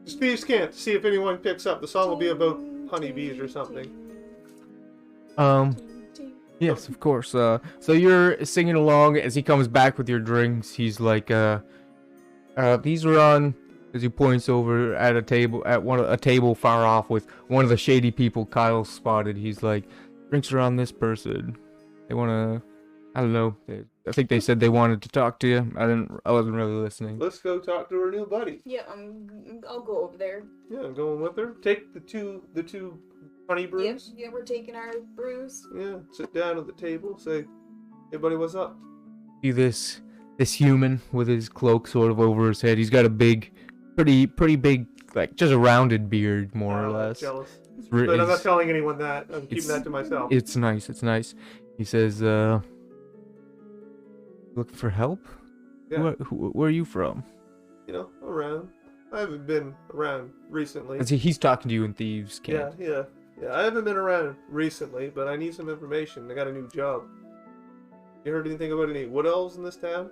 just Thieves' Cant to see if anyone picks up. The song will be about honeybees or something. Yes, of course. So you're singing along as he comes back with your drinks. He's like, these are on, as he points over at a table, a table far off with one of the shady people Kyle spotted. He's like, drinks are on this person. They wanna, I don't know. I think they said they wanted to talk to you. I wasn't really listening. Let's go talk to our new buddy. Yeah, I'll go over there. Yeah, I'm going with her. Take the two honey Yep, brews. yeah, we're taking our brews. Yeah, sit down at the table. Say, hey buddy, what's up? See this human with his cloak sort of over his head. He's got a big, pretty big, like just a rounded beard, more or Oh, less. Jealous. It's re- But I'm not it's- telling anyone that. I'm keeping it's- that to myself. It's nice. It's nice. He says, looking for help? Yeah. Where are you from? You know, around. I haven't been around recently. And see, he's talking to you in Thieves' Camp. Yeah. I haven't been around recently, but I need some information. I got a new job. You heard anything about any wood elves in this town?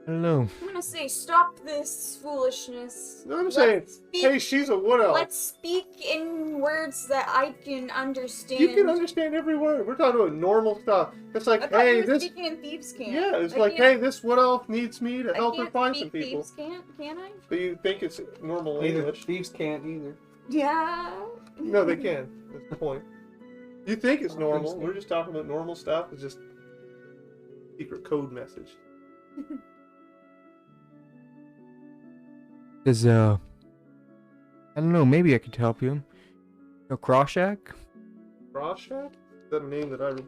I don't know. I'm gonna say, stop this foolishness. No, I'm Let's saying, speak- hey, she's a wood elf. Let's speak in words that I can understand. You can understand every word. We're talking about normal stuff. It's like, I thought hey, you were this. speaking in Thieves' Camp. Yeah, it's I like, can't- hey, this wood elf needs me to I help her can't find speak some people. Thieves' Camp, can I? But you think it's normal Neither English? thieves can't either. Yeah. No, they can. That's the point. You think it's I don't think normal? so. We're just talking about normal stuff. It's just secret code message. Says, I don't know. Maybe I could help you. Croshack? Rorschach? Is that a name that I? don't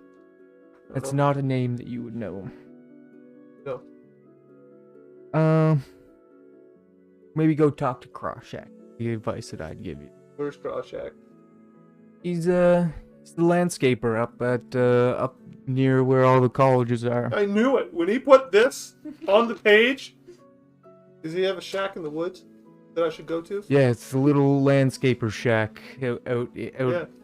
That's know? not a name that you would know. No. Maybe go talk to Croshack. The advice that I'd give you. Where's Rorschach? He's the landscaper up near where all the colleges are. I knew it. When he put this on the page, does he have a shack in the woods that I should go to? Yeah, it's a little landscaper shack out they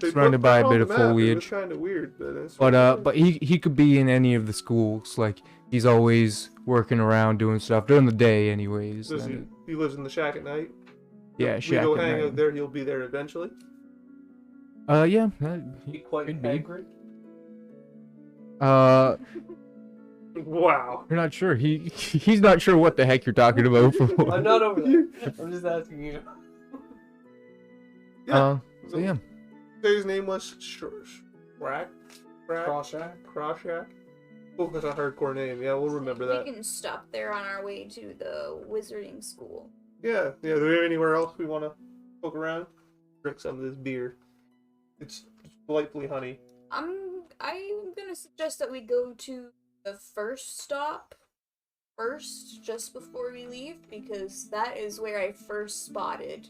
surrounded put by that a on bit the of map. It was foliage. kind of weird, but it's But he could be in any of the schools. Like he's always working around doing stuff during the day, anyways. Does and- he lives in the shack at night. Yeah, we shack go at hang night. out there. He'll be there eventually. Yeah. Be quite Could be. angry. Wow. You're not sure. He's not sure what the heck you're talking about. I'm not over that. I'm just asking you. Yeah. So yeah. Say his name was Shrack. Croshack. Croshack. Oh, that's a hardcore name. Yeah, we'll remember that. We can stop there on our way to the wizarding school. Yeah. Do we have anywhere else we want to poke around? Drink some of this beer. It's delightfully honey. I'm gonna suggest that we go to the first stop first, just before we leave, because that is where I first spotted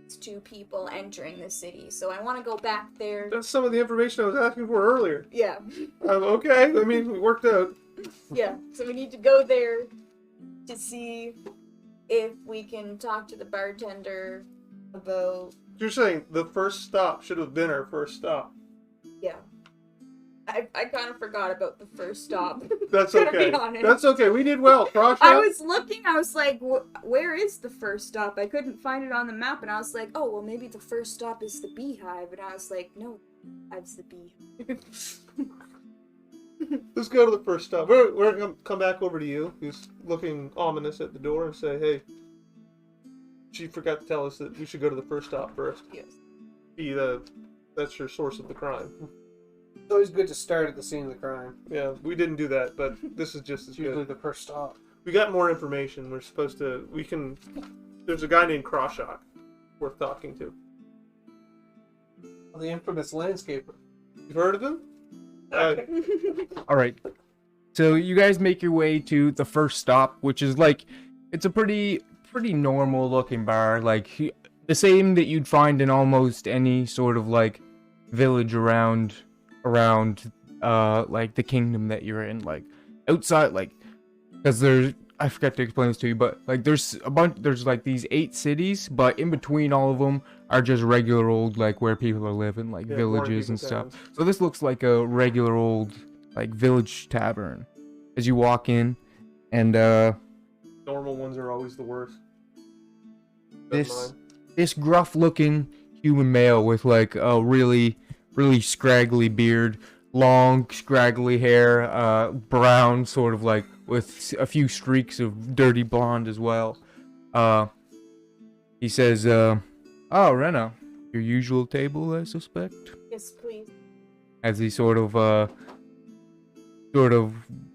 these two people entering the city. So I want to go back there. That's some of the information I was asking for earlier. Yeah, Okay. I mean, it worked out. yeah. So we need to go there to see if we can talk to the bartender about... You're saying the first stop should have been our first stop. Yeah. I kind of forgot about the first stop. That's Gonna okay. be honest. That's okay. We did well. Cross I out. was looking, I was like, where is the first stop? I couldn't find it on the map, and I was like, Oh, well, maybe the first stop is the Beehive. And I was like, no, that's the Beehive. Let's go to the first stop. We're gonna come back over to you, who's looking ominous at the door, and say, "Hey, she forgot to tell us that we should go to the first stop first. Yes. That's your source of the crime." It's always good to start at the scene of the crime. Yeah, we didn't do that, but this is just as It's usually good. the first stop. We got more information. There's a guy named Crawshock worth talking to. The infamous landscaper. You've heard of him? All right. So you guys make your way to the first stop, which is like, it's a pretty normal looking bar, like the same that you'd find in almost any sort of like village around like the kingdom that you're in, like outside, like, because I forgot to explain this to you, but like there's like these 8 cities, but in between all of them are just regular old, like, where people are living, like, Yeah, villages boring and people stuff. towns. So this looks like a regular old, like, village tavern as you walk in, and Normal ones are always the worst. this gruff looking human male with like a really scraggly beard, long scraggly hair, brown, sort of like with a few streaks of dirty blonde as well. He says, "Oh, Rena, your usual table, I suspect." Yes, please. As he sort of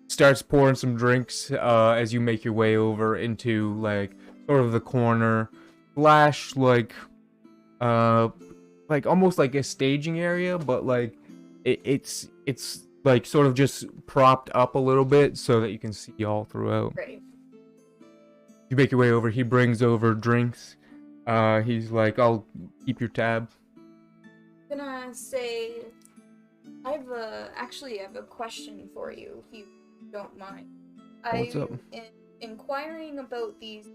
starts pouring some drinks, as you make your way over into like sort of the corner slash like almost like a staging area, but like it's like sort of just propped up a little bit so that you can see all throughout. Great. You make your way over. He brings over drinks. He's like, "I'll keep your tab." I'm gonna say, I have a question for you, if you don't mind. What's up? I'm inquiring about these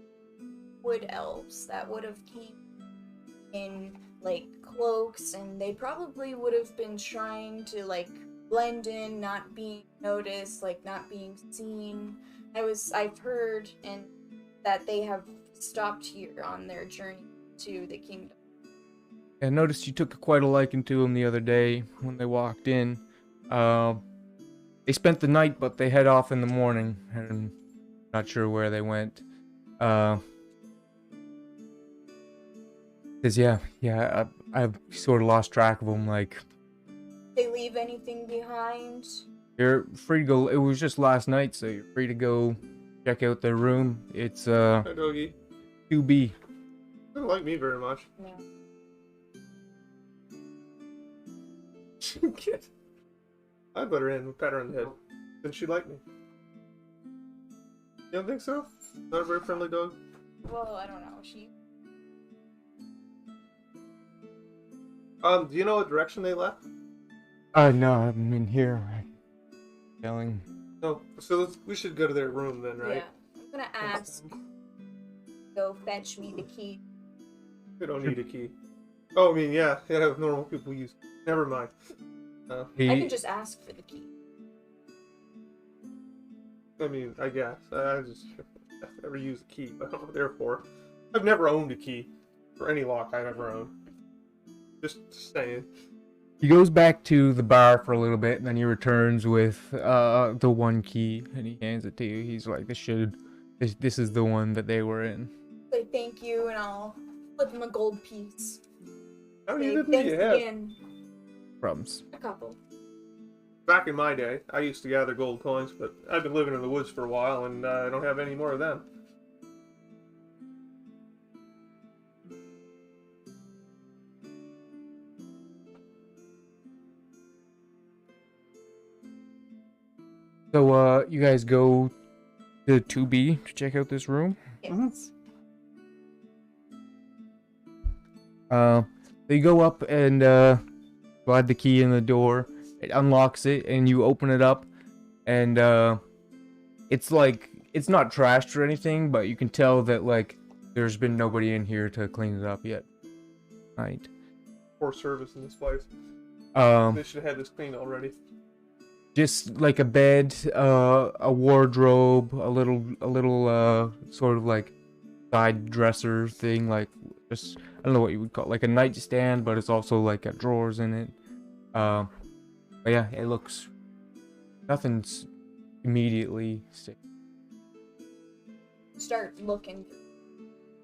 wood elves that would have came in like cloaks, and they probably would have been trying to like blend in, not being noticed, like not being seen. I've heard and that they have stopped here on their journey to the kingdom. I noticed you took quite a liking to him the other day when they walked in. They spent the night, but they head off in the morning, and not sure where they went. Cause I've sort of lost track of them. Like, They leave anything behind? you're free to go. It was just last night, so you're free to go check out their room. It's Hi, doggy. 2B. Doesn't like me very much. No. Kid. I'd let her in with pat her on the head. Then she'd like me. You don't think so? Not a very friendly dog? Well, I don't know. She. Do you know what direction they left? No, I'm in here. Telling. No. So we should go to their room then, right? Yeah. I'm gonna ask. Go fetch me the key. We don't need a key. Oh, I mean, yeah. Normal people use. Never mind. I He can just ask for the key. I mean, I guess. I've never used a key, but therefore, I've never owned a key for any lock I've ever owned. Just saying. He goes back to the bar for a little bit, and then he returns with the one key, and he hands it to you. He's like, "This is the one that they were in." Say thank you, and I'll flip him a gold piece. How Say many of them do thanks you have? again. Crumbs. A couple. Back in my day, I used to gather gold coins, but I've been living in the woods for a while, and I don't have any more of them. So, you guys go to 2B to check out this room. Yes. They go up and slide the key in the door. It unlocks it, and you open it up, and it's it's not trashed or anything, but you can tell that like there's been nobody in here to clean it up yet. Right. Poor service in this place. Um, They should have had this cleaned already. just like a bed, a wardrobe, a little sort of like side dresser thing, like just I don't know what you would call it, like a nightstand, but it's also like got drawers in it. But yeah, it looks nothing's immediately sick. Start looking.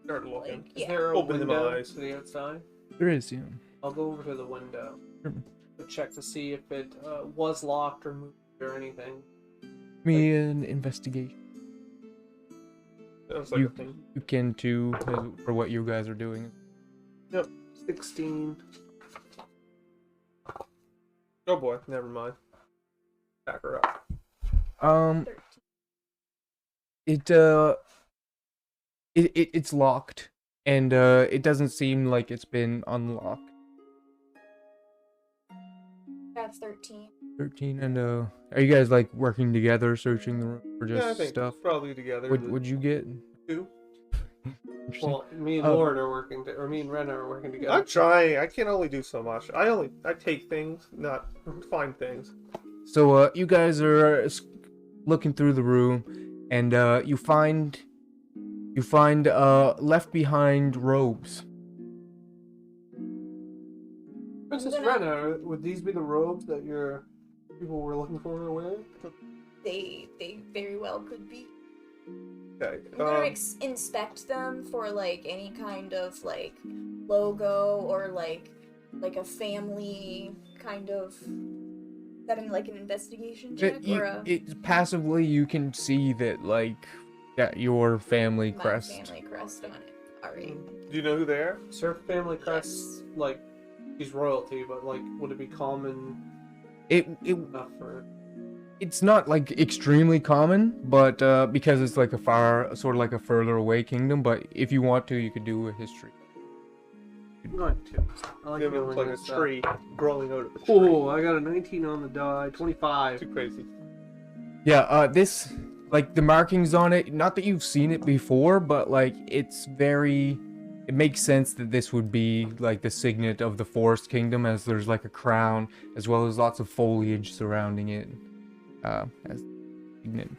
Start looking. Like, Is yeah. there a Open them window eyes. to the outside? There is, yeah. I'll go over to the window. Sure. To check to see if it was locked or moved or anything. Give me an investigation. Sounds like You- a thing. You can too, for what you guys are doing. 16. Oh boy, never mind. Back her up. 13. It's locked, and it doesn't seem like it's been unlocked. That's 13. 13, and are you guys like working together, searching the room for Yeah, I just think stuff? probably together. Would you get? Two? Interesting. Well, me and Oh. Lauren are working, or me and Ren are working together. I'm trying. I can only do so much. I take things, not find things. So you guys are looking through the room, and you find left behind robes. Princess I'm gonna- Renna, would these be the robes that your people were looking for or wearing? They very well could be. Okay. I'm gonna inspect them for like any kind of like logo or like a family kind of. Is that like an investigation check or a Passively you can see that like your family my crest. family crest on it? Alright. Do you know who they are? Is her family crest, like, she's royalty, but, like, would it be common It enough for... it's not like extremely common, but because it's like a sort of like a further away kingdom. But if you want to, you could do a history. Not too. I like Give knowing them like a this stuff. tree growing out of a tree. Oh, I got a 19 on the die, 25. Too crazy. Yeah, this like the markings on it. Not that you've seen it before, but like it's very. It makes sense that this would be like the signet of the Forest Kingdom, as there's like a crown as well as lots of foliage surrounding it. As signet.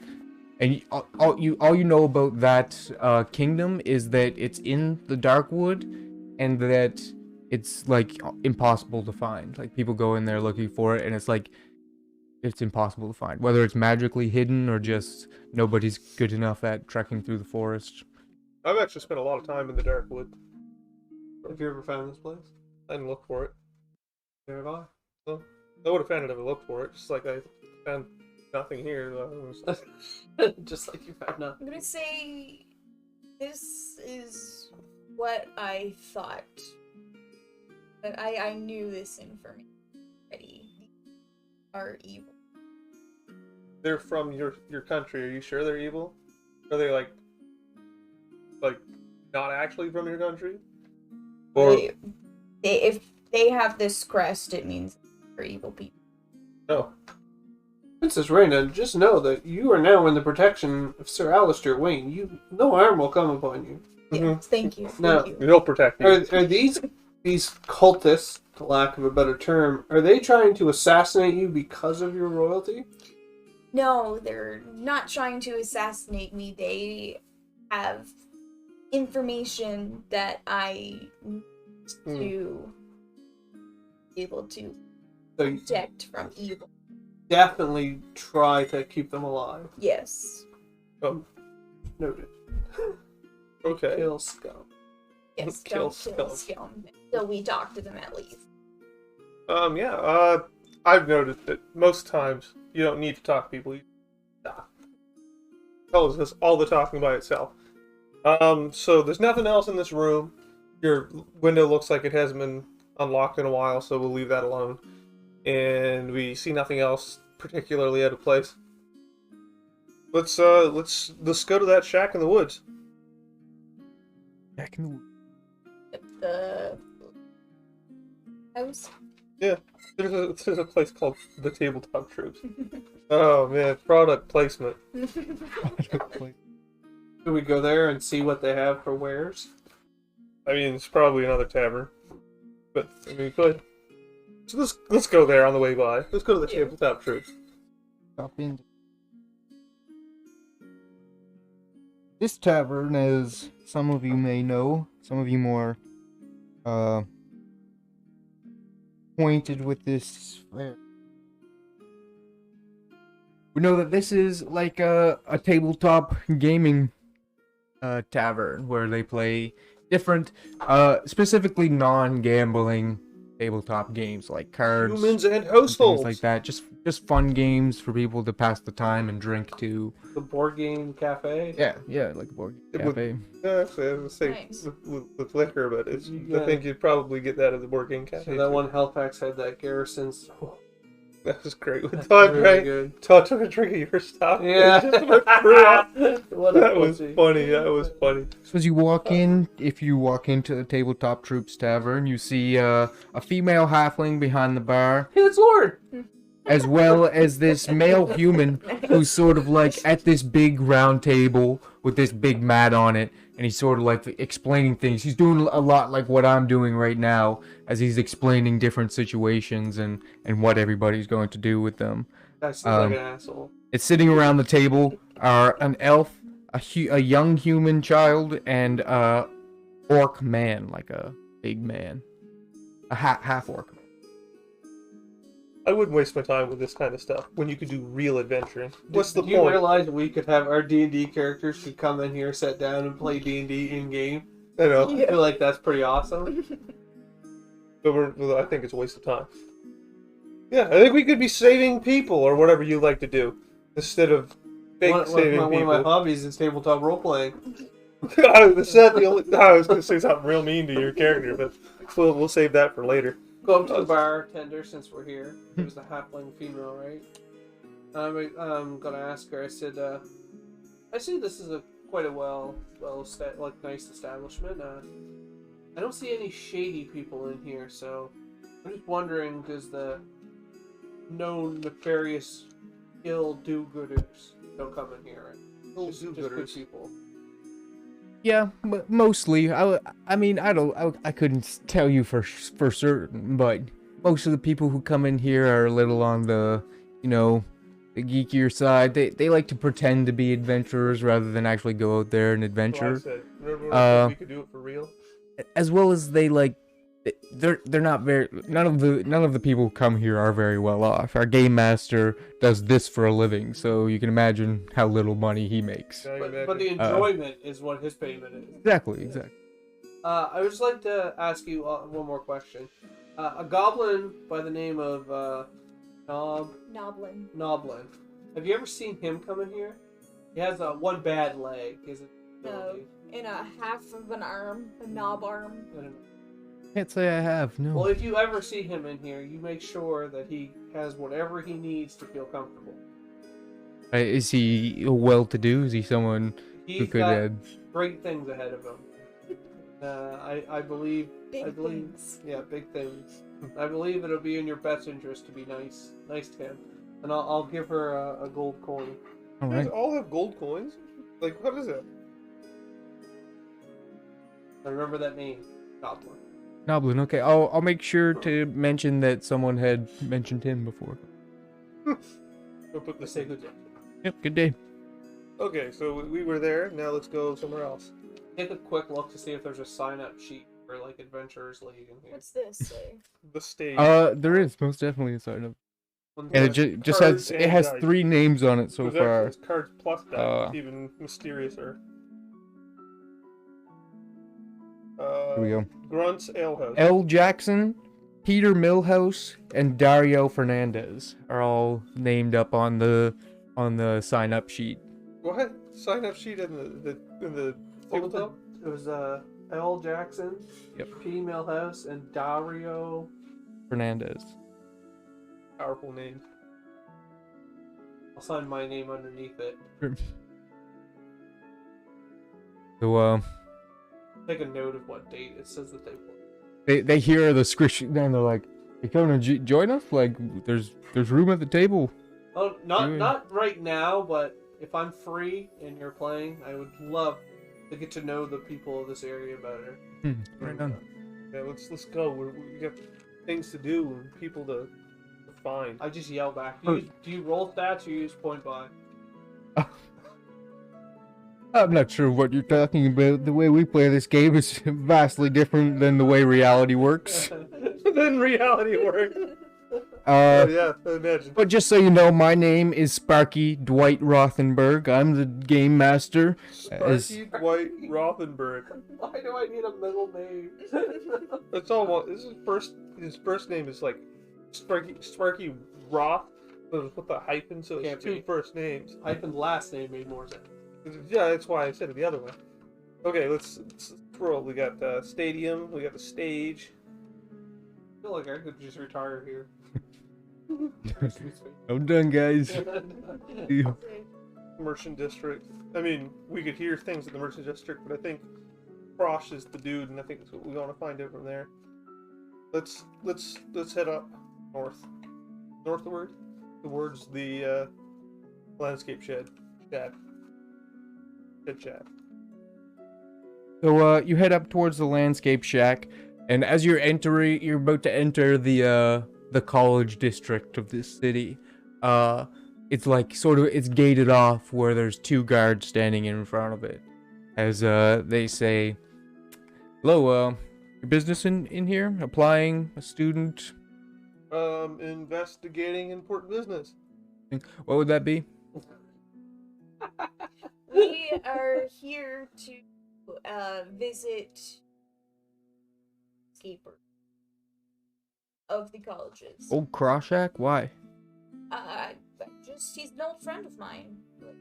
And all you know about that kingdom is that it's in the Darkwood, and that it's like impossible to find. Like people go in there looking for it, and it's like it's impossible to find. Whether it's magically hidden or just nobody's good enough at trekking through the forest. I've actually spent a lot of time in the Darkwood. Have you ever found this place? I didn't look for it. There have I. I would have found it if I looked for it. Just like I found nothing here. I was- Just like you found nothing. I'm gonna say this is what I thought. But I knew this information already. These are evil. They're from your country. Are you sure they're evil? Are they like not actually from your country? Or If they have this crest, it means they're evil people. no? Princess Reina, just know that you are now in the protection of Sir Alistair Wayne. No harm will come upon you. Yes, thank you. No. Thank you. He'll protect you. Are these cultists, for lack of a better term, are they trying to assassinate you because of your royalty? No, they're not trying to assassinate me. They have information that I need to be able to So you protect from evil. definitely try to keep them alive. Yes. Oh, Noted. okay. Kill scum. Yes, Kill don't kill scum. scum. Till we talk to them at least. Yeah. I've noticed that most times you don't need to talk to people. You talk. Tells us all the talking by itself. So there's nothing else in this room. Your window looks like it hasn't been unlocked in a while, so we'll leave that alone. And we see nothing else particularly out of place. Let's go to that shack in the woods. Back in the At the house. There's a place called the Tabletop Troops. Oh man, product placement. woods. Do we go there and see what they have for wares? I mean, it's probably another tavern, but I mean, we could. So let's go there on the way by. Let's go to the tabletop troops. Stop in. This tavern, as some of you may know, some of you more acquainted with this fair. We know that this is like a tabletop gaming tavern where they play different, specifically non-gambling tabletop games like cards, Humans and and households. things like that. Just fun games for people to pass the time and drink to. The board game cafe? Yeah, like a board It game would- cafe. Yeah, actually, I would say Nice. with liquor, but it's. Yeah. I think you'd probably get that at the board game cafe. So that too. one Halifax had that Garrison's. That was great. When That's Todd really drank, good. Todd took a drink of your stuff. Yeah. and just went through it. What a That was pussy. funny. That was funny. So as you walk in, if you walk into the Tabletop Troops Tavern, you see a female halfling behind the bar, Hey, that's Lord! as well as this male human who's sort of like at this big round table with this big mat on it, and he's sort of like explaining things. He's doing a lot like what I'm doing right now, as he's explaining different situations and what everybody's going to do with them. That seems like an asshole. It's sitting around the table are an elf, a young human child, and a orc man, like a big man, a half orc. I wouldn't waste my time with this kind of stuff when you could do real adventuring. What's the Do you point? realize we could have our D&D characters could come in here, sit down, and play D&D in-game? I know, I feel like that's pretty awesome. but I think it's a waste of time. Yeah, I think we could be saving people or whatever you like to do instead of fake saving one of my people. hobbies is tabletop role-playing. I was going to say something real mean to your character, but we'll save that for later. Go up to the bartender since we're here. It was the halfling female, right? I'm gonna ask her. I said, I see this is quite a nice establishment. I don't see any shady people in here, so I'm just wondering, does the known nefarious ill do-gooders don't come in here? Ill Just good do-gooders. people. Yeah, mostly. I mean, I couldn't tell you for certain, but most of the people who come in here are a little on the, the geekier side. They like to pretend to be adventurers rather than actually go out there and So I adventure. said, remember when I said we could do it for real? As well as they're not very. None of the people who come here are very well off. Our game master does this for a living, so you can imagine how little money he makes. Can I But the imagine? enjoyment is what his payment is. Exactly. I would just like to ask you one more question. A goblin by the name of Noblin. Noblin. Have you ever seen him come in here? He has one bad leg. Is it? No. In a half of an arm, a knob arm. I don't know. Can't say I have. No. Well, if you ever see him in here, you make sure that he has whatever he needs to feel comfortable. Is he well-to-do? Is he someone who He's could? got great things ahead of him. I believe. Big I believe. things. Yeah, big things. I believe it'll be in your best interest to be nice to him, and I'll give her a gold coin. All You guys right. all have gold coins? Like, what is it? I remember that name, Goblin. Noblin. Okay. I'll make sure to mention that someone had mentioned him before. We'll put the Say same. good day. Yep. Good day. Okay, so we were there. Now let's go somewhere else. Take a quick look to see if there's a sign-up sheet for like Adventurers League in here. What's this say? The stage. There is most definitely a sign up, One and it thing- just cards has it and has dice. 3 names on it so There's actually far. this cards plus dice. Uh, It's even mysteriouser. Here we go. Grunt's Alehouse. L. Jackson, Peter Millhouse, and Dario Fernandez are all named up on the sign up sheet. What? Sign up sheet in the tabletop? It was L. Jackson, Yep. P. Millhouse, and Dario. Fernandez. Powerful name. I'll sign my name underneath it. So Take a note of what date it says that they won. they hear the squish and they're like, "You coming to join us? Like, there's room at the table." Oh, Yeah. not right now, but if I'm free and you're playing, I would love to get to know the people of this area better. Right on. Yeah, let's go. We got things to do and people to find. I just yell back. Do you roll stats or you use point buy? I'm not sure what you're talking about. The way we play this game is vastly different than the way reality works. Then reality works. Yeah, I imagine. But just so you know, my name is Sparky Dwight Rothenberg. I'm the game master. Sparky Dwight Rothenberg. Why do I need a middle name? That's all. This is his first name is like Sparky Roth, but with the hyphen, so it's Can't two be. first names. Hyphen last name made more sense. Yeah, that's why I said it the other way. Okay, let's roll. We got the stadium. We got the stage. I feel like I could just retire here. I'm done, guys. Merchant district. I mean, we could hear things in the merchant district, but I think Frosh is the dude, and I think that's what we want to find out from there. Let's head up northward towards the landscape shed. So you head up towards the landscape shack, and as you're about to enter the college district of this city. It's like it's gated off where there's two guards standing in front of it, as they say, "Hello, your business in here? Applying a student? Investigating important business." What would that be?" We are here to visit Scaper of the colleges. Old Crawshack? Why? He's an old friend of mine.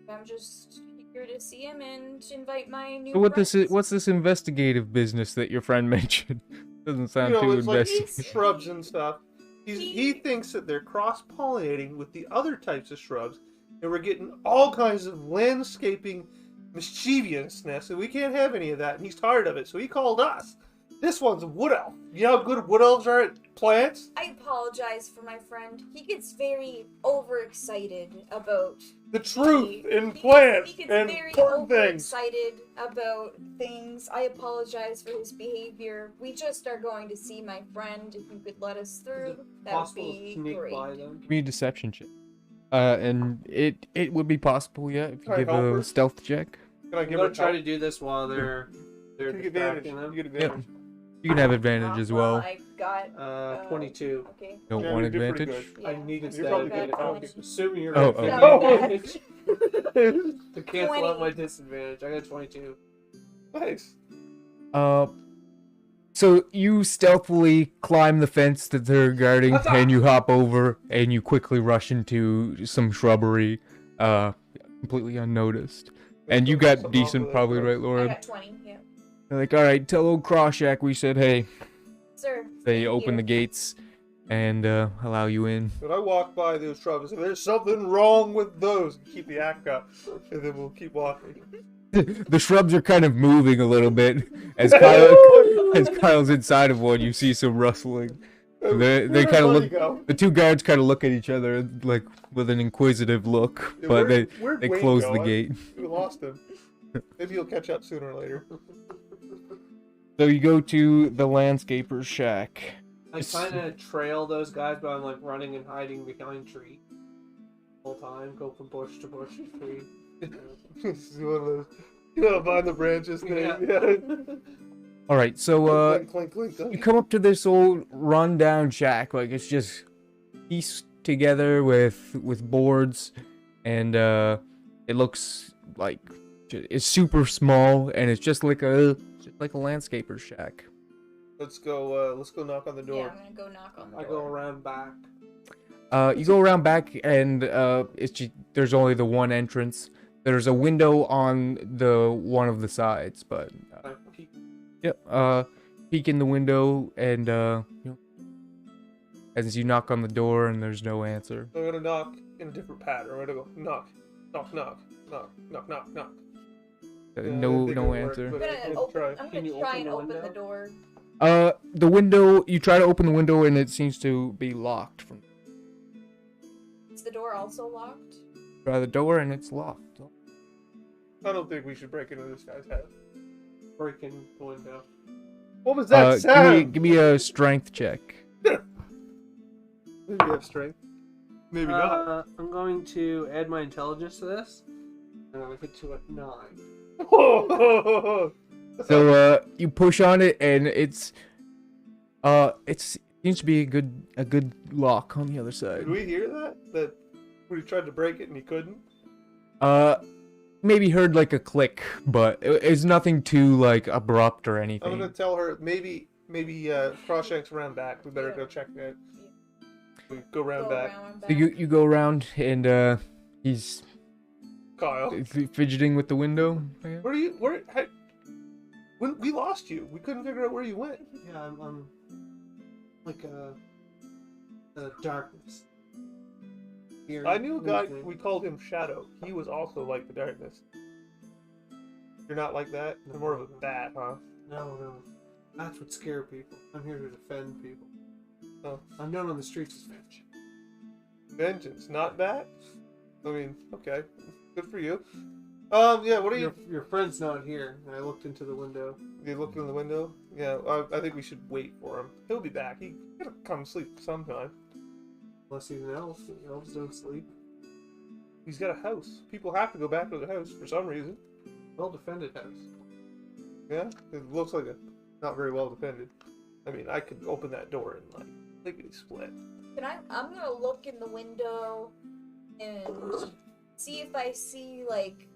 I'm just here to see him and invite my new So friends. what's this investigative business that your friend mentioned? Doesn't sound too it's like investigative. shrubs and stuff. He thinks that they're cross-pollinating with the other types of shrubs, and we're getting all kinds of landscaping mischievousness, and we can't have any of that, and he's tired of it, so he called us. This one's a wood elf. You know how good wood elves are at plants? I apologize for my friend. He gets very overexcited about The truth in plants He gets and very important things. overexcited about things. I apologize for his behavior. We just are going to see my friend. If you could let us through, that would Possible to be sneak great. by them. Give me a deception check. And it would be possible, yeah, if you Can I give help a her? stealth check. Can I I'm give gonna her try help? to do this while they're You get advantage. distracting them. You get advantage. You can have advantage as well. I got 22. okay. Don't Yeah, want you did pretty advantage? good. I needed You're probably that. good at I'm talking. assuming you're Oh, gonna give okay. me advantage to cancel out 20. my disadvantage. I got 22. Nice. So you stealthily climb the fence that they're guarding, and you hop over, and you quickly rush into some shrubbery, completely unnoticed. And you got decent, probably, right, I Laura? got 20. Yeah, They're like, all right, tell old Crawshack we said hey. sir. They thank open you. the gates and allow you in. When I walk by those shrubs, and there's something wrong with those, keep the act up, and then we'll keep walking. The shrubs are kind of moving a little bit as Kyle's inside of one. You see some rustling. They Where'd kind of our look. buddy go? The two guards kind of look at each other like with an inquisitive look, Yeah, but where'd they Wayne close go? the gate. We lost him. Maybe he'll catch up sooner or later. So you go to the landscaper's shack. I kind of trail those guys, but I'm like running and hiding behind trees the whole time. Go from bush to bush to tree. This is one of those, behind the branches thing. Yeah. Yeah. All right, so Clink, clink, clink, you clink. come up to this old rundown shack, like it's just pieced together with boards, and it looks like it's super small, and it's just like a landscaper's shack. Let's go knock on the Yeah, door. I'm gonna go knock on the I door. go around back. You go around back, and there's only the one entrance. There's a window on the one of the sides, but I peek. yep. Peek in the window, and as you knock on the door, and there's no answer. I'm gonna knock in a different pattern. I'm gonna go knock, knock, knock, knock, knock, knock, knock. No I didn't think it would work, answer. but I'm I'll try. gonna Can you try open and the open the window? door. The window. You try to open the window, and it seems to be locked. Is the door also locked? Try the door and it's locked. I don't think we should break into this guy's house. Breaking the window. What was that sound? Give me a strength check. Maybe you have strength. Maybe not. I'm going to add my intelligence to this. And I'm going to hit you at 9. So you push on it and it seems to be a good lock on the other side. Did we hear that? That when he tried to break it and he couldn't? Maybe heard like a click, but it's nothing too like abrupt or anything. I'm gonna tell her maybe Crawshank's around back. We better go check it. We go round back. So you go around and he's Kyle, fidgeting with the window. When we lost you, we couldn't figure out where you went. Yeah, I'm like the darkness. Here, I knew a guy, we called him Shadow. He was also like the darkness. You're not like that? You're more of a bat, huh? No. That's what scare people. I'm here to defend people. Oh. I'm known on the streets as vengeance. Vengeance, not bat? I mean, okay. Good for you. Yeah, what are you... Your friend's not here. I looked into the window. You looked in the window? Yeah, I think we should wait for him. He'll be back. He's gotta come sleep sometime. Unless he's an elf. Elves don't sleep. He's got a house. People have to go back to the house for some reason. Well-defended house. Yeah? It looks like a not very well defended. I mean, I could open that door and, like, lickety split. I'm gonna look in the window and see if I see, like,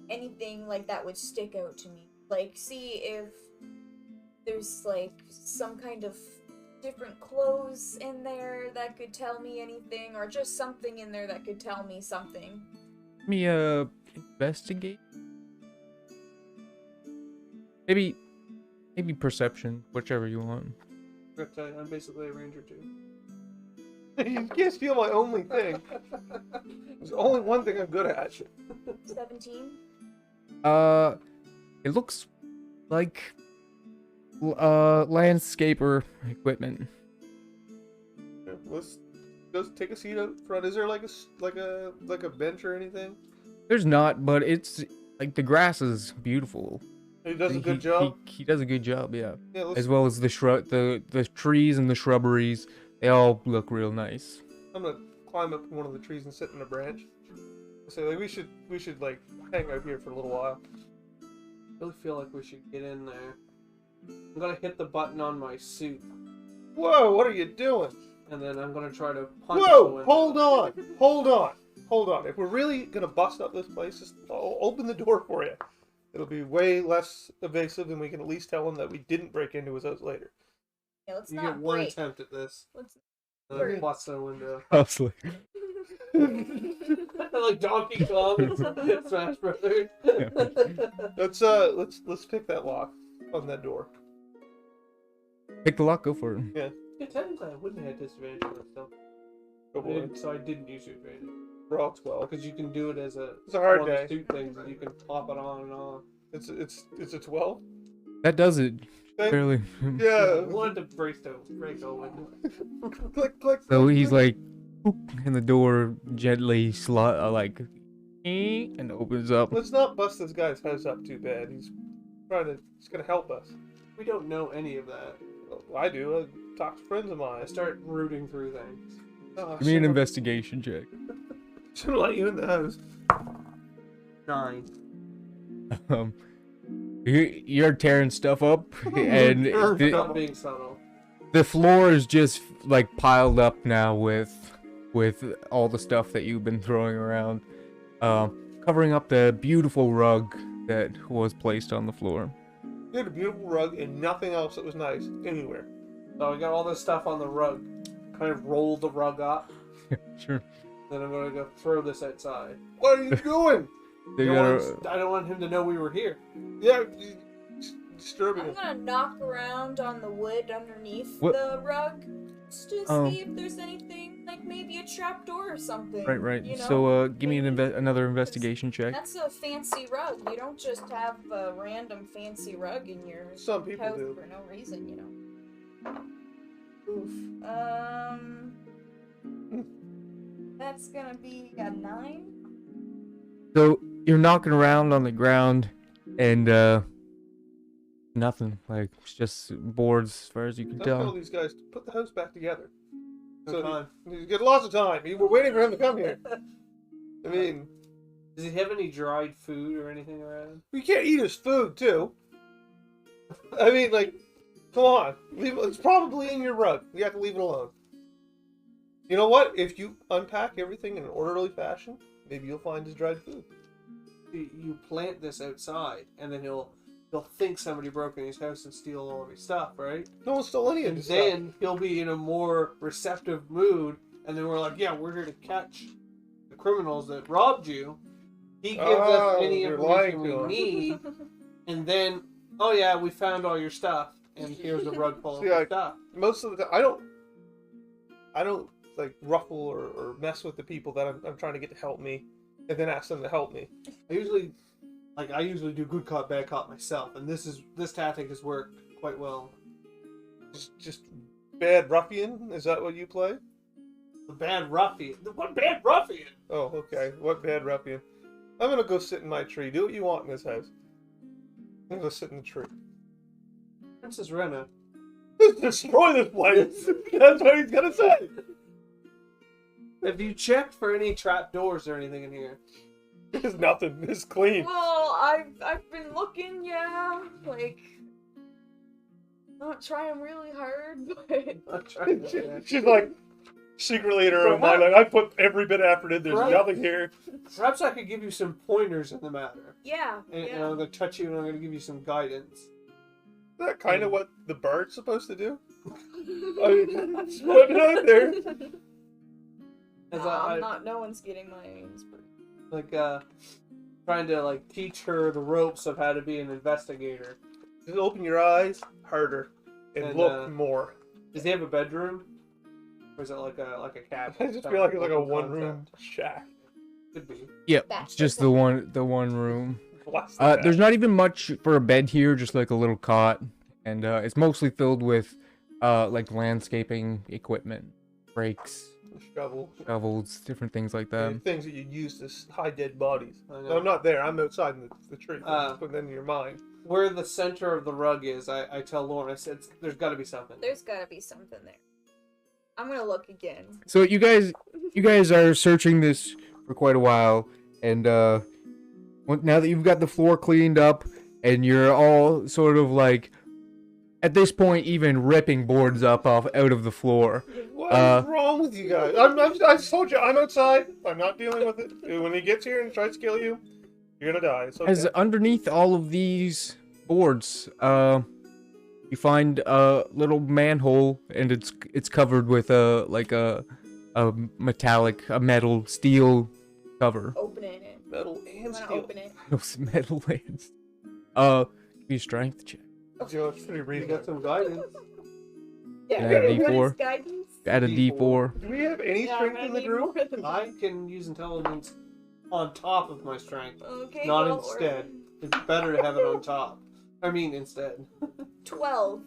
anything, like, that would stick out to me. Like, see if there's, like, some kind of different clothes in there that could tell me anything, or just something in there that could tell me something. Let me investigate. Maybe perception, whichever you want. I'm basically a ranger too. You can't steal my only thing. There's only one thing I'm good at. 17? It looks like landscaper equipment. Yeah, let's just take a seat out front. Is there like a bench or anything? There's not, but it's like the grass is beautiful. He does a good job. He does a good job, yeah. Yeah, as well as the trees and the shrubberies, they all look real nice. I'm gonna climb up one of the trees and sit in a branch. So like we should like hang out here for a little while. I really feel like we should get in there. I'm gonna hit the button on my suit. Whoa! What are you doing? And then I'm gonna try to punch the Whoa! window. Hold on! If we're really gonna bust up this place, just open the door for you. It'll be way less evasive, and we can at least tell him that we didn't break into his house later. Yeah, let's You not get one break. attempt at this. Let's Then bust the window. Absolutely. Like Donkey Kong and Smash Brothers. Let's pick that lock on that door. Pick the lock, go for it. Yeah. Yeah, technically I wouldn't have disadvantage on this stuff. Go for it. So I didn't use your advantage. We're all 12. Because you can do it as It's a hard one of day. the suit things that you can pop it on and off. It's a 12. That does it. Fairly. Yeah. I wanted to break the window. click. So he's like, boop, and the door gently and opens up. Let's not bust this guy's house up too bad. He's gonna help us. We don't know any of that. Well, I do. I talk to friends of mine. I start rooting through things. Oh, Give me an investigation check. Should have let you in the house. 9. You're tearing stuff up, and Not being subtle. the floor is just like piled up now with all the stuff that you've been throwing around, covering up the beautiful rug that was placed on the floor. You had a beautiful rug and nothing else that was nice anywhere. So I got all this stuff on the rug. Kind of roll the rug up. Sure. Then I'm gonna go throw this outside. What are you doing? They I don't want him to know we were here. Yeah, disturbing I'm him. gonna knock around on the wood underneath What? the rug just to Oh. see if there's anything, like maybe a trapdoor or something. Right. You know? So give me another investigation check. That's a fancy rug. You don't just have a random fancy rug in your Some people house do. for no reason, you know. Oof. That's that's gonna be a 9. So you're knocking around on the ground, and nothing. Like it's just boards, as far as you can I'll tell tell. these guys to put the house back together. No time. You get lots of time. You were waiting for him to come here. I mean, Does he have any dried food or anything around? we can't eat his food too. I mean, like, come on. It's probably in your rug. You have to leave it alone. You know what? If you unpack everything in an orderly fashion, maybe you'll find his dried food. You plant this outside, and then he'll think somebody broke in his house and steal all of his stuff, right? No one stole any of And his then he'll be in a more receptive mood, and then we're like, yeah, we're here to catch the criminals that robbed you. He gives us any you're information lying we to him. need, and then, oh yeah, we found all your stuff, and here's a rug full of See, your stuff. Most of the time, I don't like ruffle or mess with the people that I'm trying to get to help me, and then ask them to help me. I usually do good cop, bad cop myself, and this tactic has worked quite well. Just bad ruffian? Is that what you play? The bad ruffian. What bad ruffian? Oh, okay. What bad ruffian? I'm gonna go sit in my tree. Do what you want in this house. I'm gonna go sit in the tree. Princess Rena. Destroy this place! That's what he's gonna say! Have you checked for any trapdoors or anything in here? There's nothing. It's clean. Well, I've been looking, yeah, like not trying really hard, but I'm trying to- She's like, secretly in her own mind, like, I put every bit of effort in. There's Right. nothing here. Perhaps I could give you some pointers in the matter. yeah, And yeah. I'm going to touch you and I'm going to give you some guidance. Is that kind of what the bird's supposed to do? I mean, just putting it out there. As No one's getting my inspiration. trying to teach her the ropes of how to be an investigator. Just open your eyes harder and look more. Does he have a bedroom? Or is it like a cabin? I just feel like it's like a one-room shack. Could be. Yep, That's it's just the one room. Bless the There's cat. not even much for a bed here, just like a little cot, and it's mostly filled with like landscaping equipment, rakes, shovel. shovels, different things like that. And things that you use to hide dead bodies. I know. No, I'm not there. I'm outside in the tree. Uh, Put that in your mind. Where the center of the rug is, I tell Lauren, I said, there's got to be something. There's gotta be something there. I'm gonna look again. So you guys are searching this for quite a while, and now that you've got the floor cleaned up, and you're all sort of like, at this point, even ripping boards out of the floor. What is wrong with you guys? I told you, I'm outside. I'm not dealing with it. When he gets here and tries to kill you, you're gonna die. It's okay. As underneath all of these boards, you find a little manhole, and it's covered with a metal steel cover. Opening it. Metal I'm and gonna steel. open it. Those metal hands. Give me a strength check. You know, it's pretty You reasonable. got some guidance. Yeah, Yeah, what is D4. guidance? Add a D4. D4. Do we have any Yeah, strength I in the need group? more than I can use intelligence on top of my strength, Okay, not well, instead. It's better to have it on top. I mean, instead. 12.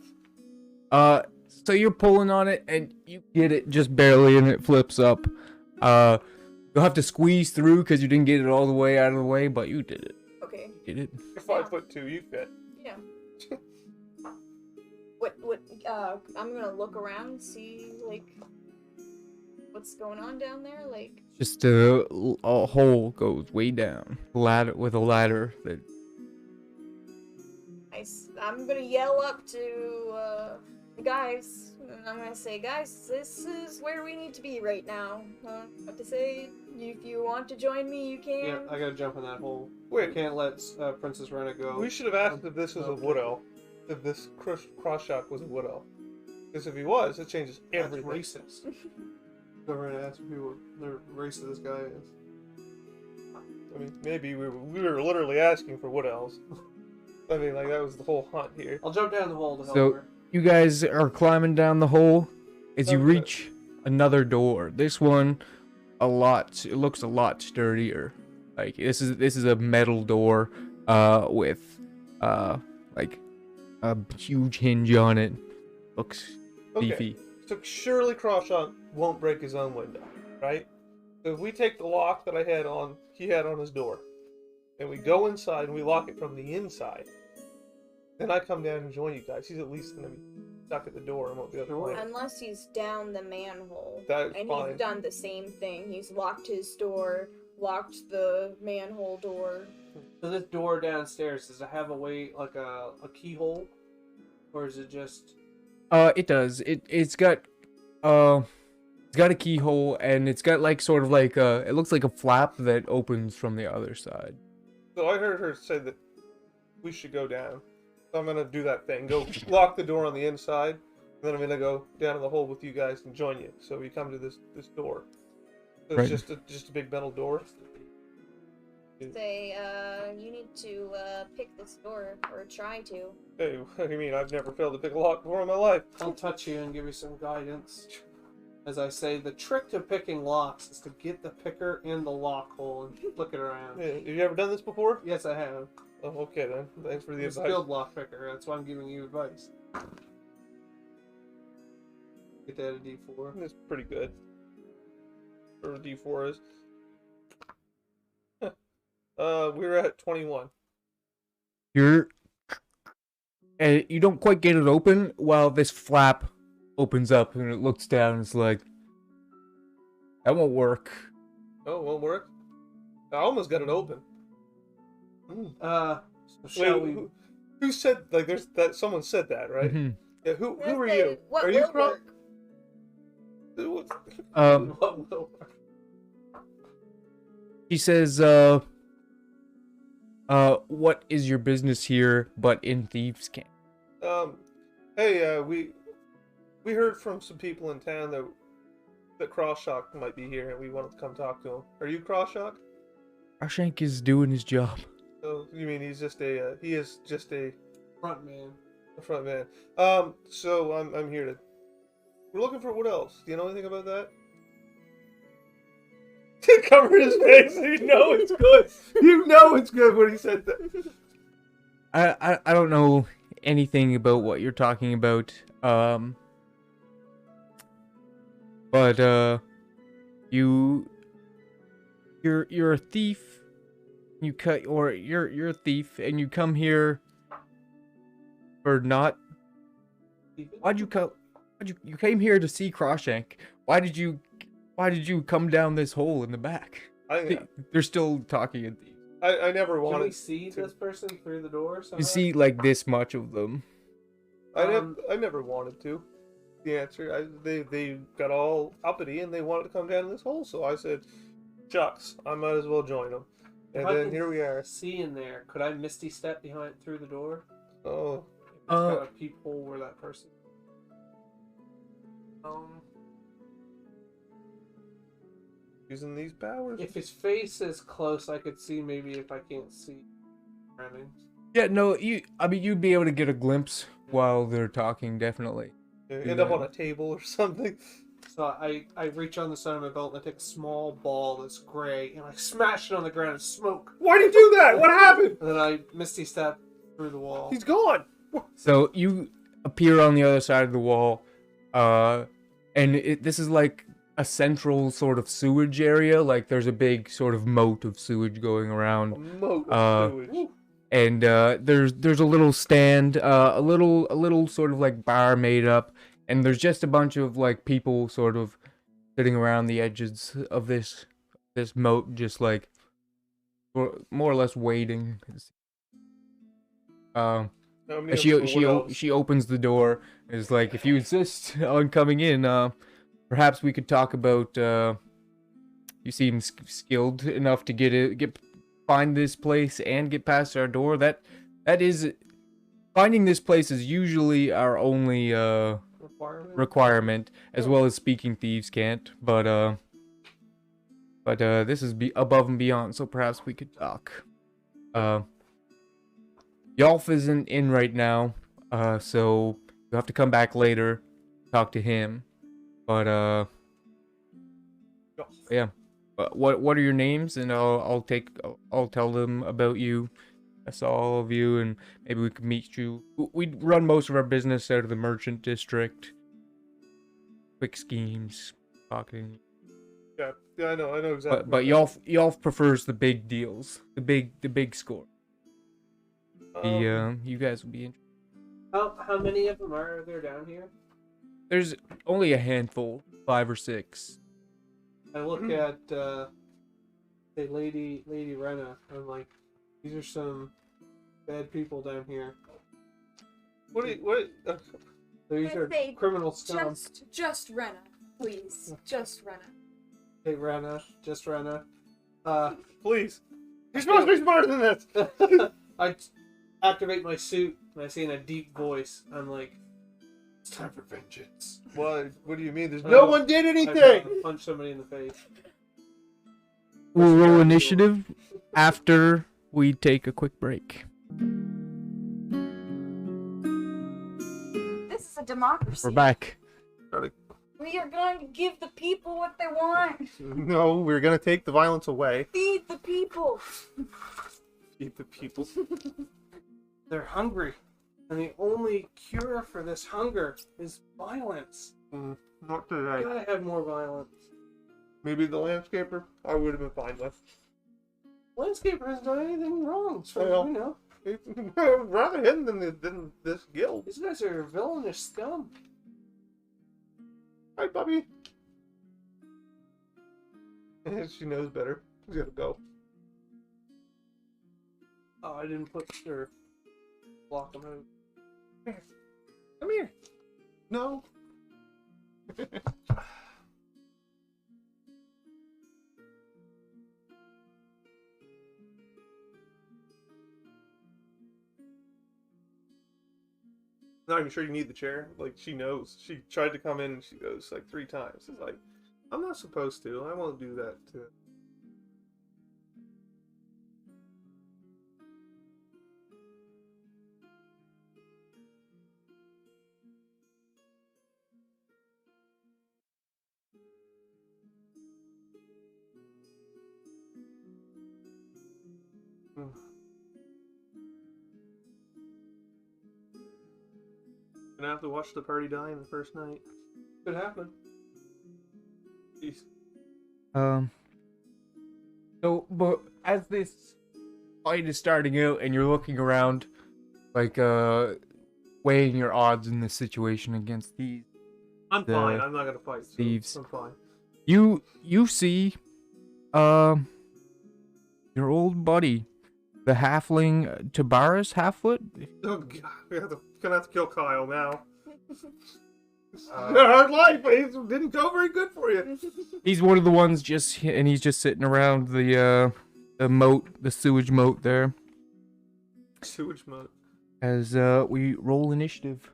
So you're pulling on it, and you get it just barely, and it flips up. You'll have to squeeze through because you didn't get it all the way out of the way, but you did it. Okay. You did it. You're 5'2", you fit. Yeah. I'm gonna look around, see, like, what's going on down there, like... Just a hole goes way down. Ladder with a ladder that. I'm gonna yell up to, the guys, and I'm gonna say, guys, this is where we need to be right now. What to say, if you want to join me, you can. Yeah, I gotta jump in that hole. I Wait, can't let Princess Rena go. we should have asked if this was a wood elf. If this cross-shock was a wood elf. Because if he was, it changes That's everything. racist. Go around and ask people the race of this guy is. I mean, maybe we were literally asking for wood elves. I mean, like, that was the whole hunt here. I'll jump down the hole to help So- her. You guys are climbing down the hole as you Okay. reach another door. This one, it looks a lot sturdier. Like this is a metal door, with like a huge hinge on it. Looks Okay, beefy. so surely Crossshot won't break his own window, right? So if we take the lock that he had on his door, and we go inside and we lock it from the inside, then I come down and join you guys. He's at least gonna be stuck at the door and won't be able to find it. Unless he's down the manhole. That's and fine. he's done the same thing. He's locked his door, locked the manhole door. So this door downstairs, does it have a way, like a keyhole? Or is it just... It does. It's got a keyhole, and it's got like sort of like it looks like a flap that opens from the other side. So I heard her say that we should go down. So I'm gonna do that thing. Go lock the door on the inside, and then I'm gonna go down in the hole with you guys and join you. So we come to this door. So Right. It's just a big metal door. Say, you need to pick this door, or try to. Hey, what do you mean? I've never failed to pick a lock before in my life. I'll touch you and give you some guidance. As I say, the trick to picking locks is to get the picker in the lock hole and flick it around. Yeah, have you ever done this before? Yes, I have. Oh, okay then. Thanks for the I'm a advice. skilled lock picker. That's why I'm giving you advice. Get that a D4. It's pretty good. For a D4 is. We're at 21. You don't quite get it open while this flap opens up, and it looks down and it's like, that won't work. Oh, it won't work? I almost got it open. Shall Wait, we... who said, like, there's that, someone said that, right? Mhm. Yeah, who Let's are say, you? what Are you will work? What will work? He says, what is your business here but in Thieves' Camp? Hey, we heard from some people in town that Crossshock might be here, and we wanted to come talk to him. Are you Crossshock? Arshank is doing his job. Oh, you mean he is just a Front man. front man. So I'm here to. We're looking for what else? Do you know anything about that? To cover his face, you know it's good. You know it's good when he said that. I don't know anything about what you're talking about. But you're a thief. You're a thief, and you come here for not. Why'd you come? You came here to see Crossshank. Why did you come down this hole in the back? They're still talking in thieves. I never Can wanted. we see this person through the door somehow? You see like this much of them. I never wanted to. The answer, they got all uppity and they wanted to come down this hole, so I said, "Shucks, I might as well join them." And then here we are. See in there. Could I misty step behind through the door? Oh, It's got a peephole where that person. using these powers. If his face is close, I could see maybe if I can't see. Yeah, no, you'd be able to get a glimpse while they're talking, definitely. End up on a table or something. So I reach on the side of my belt and I take a small ball that's gray and I smash it on the ground and smoke. Why'd you do that? What happened? And then I misty step through the wall. He's gone. So you appear on the other side of the wall, and this is like a central sort of sewage area. Like there's a big sort of moat of sewage going around. Moat of sewage. And there's a little stand, a little sort of like bar made up, and there's just a bunch of like people sort of sitting around the edges of this moat, just like more or less waiting. She opens the door. And is like, if you insist on coming in, perhaps we could talk about. You seem skilled enough to find this place and get past our door. That is, finding this place is usually our only requirement, as well as speaking thieves can't. But this is above and beyond, so perhaps we could talk. Yolf isn't in right now, so you'll have to come back later, talk to him. But yeah. What are your names? And I'll tell them about you. I saw all of you, and maybe we could meet you. We run most of our business out of the merchant district. Quick schemes, talking. Yeah, I know exactly. But Yolf prefers the big deals, the big score. You guys will be interested. How many of them are there down here? There's only a handful, 5 or 6. I look at say Lady Renna. I'm like, these are some bad people down here. What? These are Say criminal scum. Just Renna, please. Just Renna. Hey Renna, just Renna. Please. You're supposed to be smarter than this. I activate my suit and I say in a deep voice, I'm like, it's time for vengeance. What do you mean? There's I no know. one did I anything. punch somebody in the face. We'll roll initiative after we take a quick break. This is a democracy. We're back. We are going to give the people what they want. No, we're gonna take the violence away. Feed the people. Feed the people. They're hungry. And the only cure for this hunger is violence. Not You today. gotta have more violence. Maybe the landscaper. I would have been fine with. Landscaper hasn't done anything wrong, as far as Well. we know. Rather him than this guild. These guys are villainous scum. Hi, Bubby. She knows better. She's gotta go. Oh, I didn't put or block them out. Come here. No. Not even sure you need the chair. Like, she knows. She tried to come in and she goes like 3 times. It's like, I'm not supposed to. I won't do that to. Gonna have to watch the party die in the first night. Could happen. Jeez. So, but as this fight is starting out and you're looking around, like, weighing your odds in this situation against these I'm The fine. I'm not gonna fight. So thieves. I'm fine. You see, your old buddy, the halfling Tabaris Halffoot. Oh god, gonna have to kill Kyle now. Hard life. It didn't go very good for you. He's one of the ones he's just sitting around the moat, the sewage moat there. Sewage mode. As we roll initiative.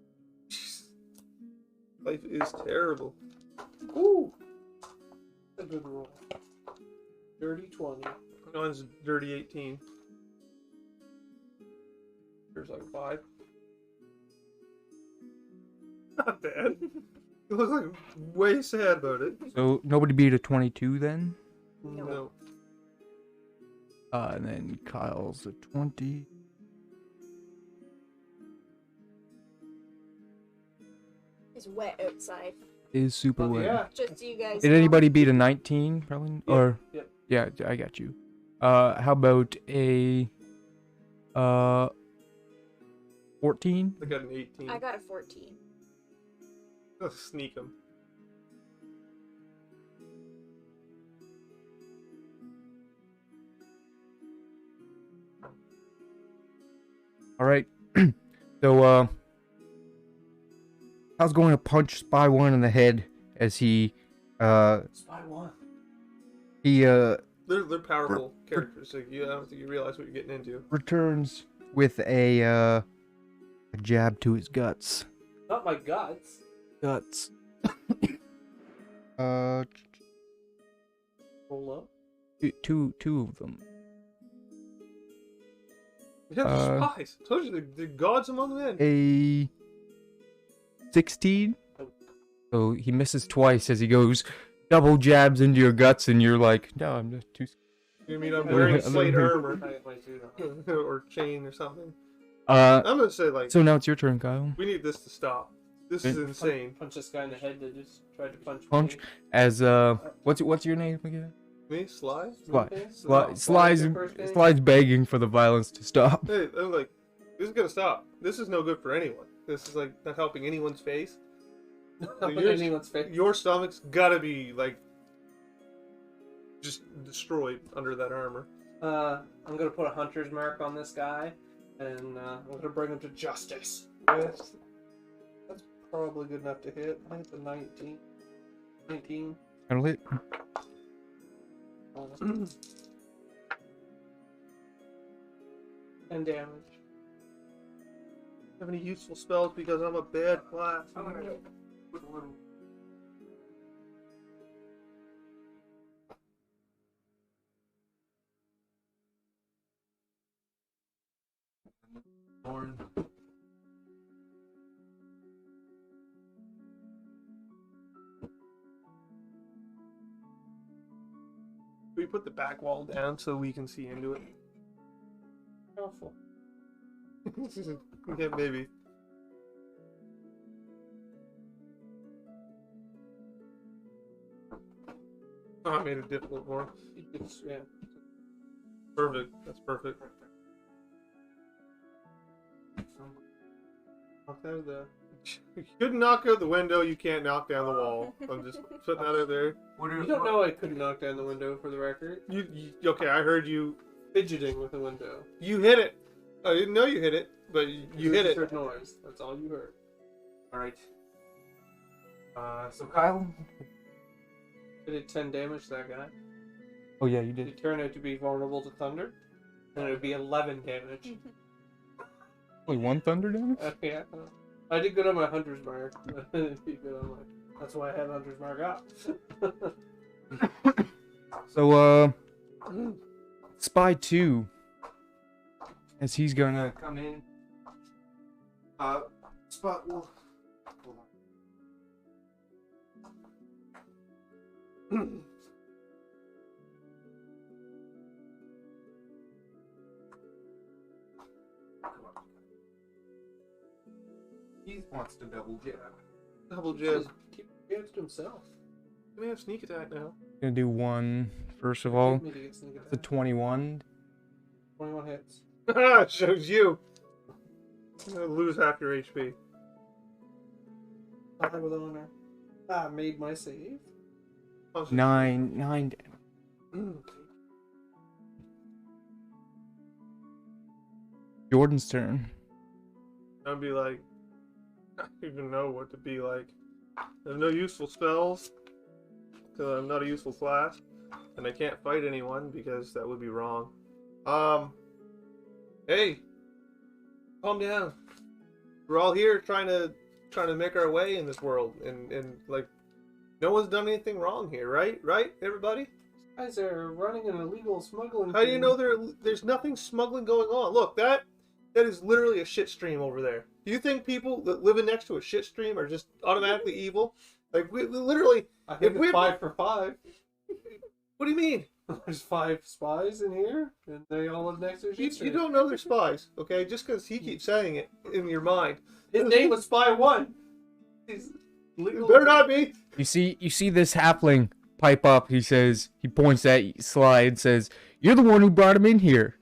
Life is terrible. Ooh! A good roll. Dirty 20. Mine's dirty 18. Here's like 5. Not bad. It looks like way sad about it. So nobody beat a 22 then. No. And then Kyle's a 20. It's wet outside. Is super Oh, wet. yeah. Just so you guys Did know. anybody beat a 19? Probably. Yeah, Or yeah. yeah, I got you. How about a 14? I got an 18. I got a 14. Let's sneak him. All right. So I was going to punch Spy One in the head as he Spy 1. They're powerful characters. So I don't think you realize what you're getting into. returns with a jab to his guts. Not my guts. Guts. Roll up. Two of them. Yeah, they're spies. I told you, they're gods among men. A 16. So he misses twice as he goes double jabs into your guts, and you're like, no, I'm just too. You mean I'm wearing slate armor I might do that. or chain or something? Uh, I'm gonna say like so now it's your turn, Kyle. we need this to stop. This is insane. Punch this guy in the head that just tried to punch Punch me. as what's your name again? Me? Sly? Sly's begging for the violence to stop. Hey, I'm like, this is gonna stop. This is no good for anyone. This is like not helping anyone's face. Anyone's face. Your stomach's gotta be like just destroyed under that armor. I'm gonna put a hunter's mark on this guy, and I'm gonna bring him to justice. Yes. That's probably good enough to hit. I think it's a 19. 19. That'll hit. 10 damage. Have any useful spells because I'm a bad class. We put the back wall down so we can see into it. Careful. Yeah, maybe. Oh, I made it difficult for him. Yeah. Perfect. That's perfect. Knock out the... You couldn't knock out the window, you can't knock down the wall. I'm just putting that out there. You don't know I couldn't knock down the window, for the record. Okay, I heard you... Fidgeting with the window. You hit it. I didn't know you hit it, but you hit it. Heard noise. That's all you heard. Alright. So Kyle? I did 10 damage to that guy. Oh yeah, you He did. turned out to be vulnerable to thunder. And it would be 11 damage. Only one thunder damage? Yeah. I did good on my hunter's mark. I didn't do good on my... That's why I had hunter's mark up. So Spy 2. As he's gonna come in. Spot will. He wants to double jab. Double jab. Keep it to himself. We have sneak attack now. Gonna do one first of all. Get me to get sneak attack. The 21. 21 hits. Shows you. You're gonna lose half your HP. I with honor. I made my save. 9 damage. Jordan's turn. I'd be like, I don't even know what to be like. There's no useful spells, because I'm not a useful class, and I can't fight anyone because that would be wrong. Hey, calm down. We're all here trying to make our way in this world, and like, no one's done anything wrong here, right? Right, everybody? Guys are running an illegal smuggling. How do you know there's nothing smuggling going on? Look, that is literally a shit stream over there. Do you think people that living next to a shit stream are just automatically evil? Like, we literally... I think it's 5 for 5. What do you mean? There's 5 spies in here, and they all live next to a shit You stream. don't know they're spies, okay? Just because he keeps saying it in your mind. His name was Spy 1. He's legal. Better not be. You see this halfling pipe up. He points at Sly and says, "You're the one who brought him in here.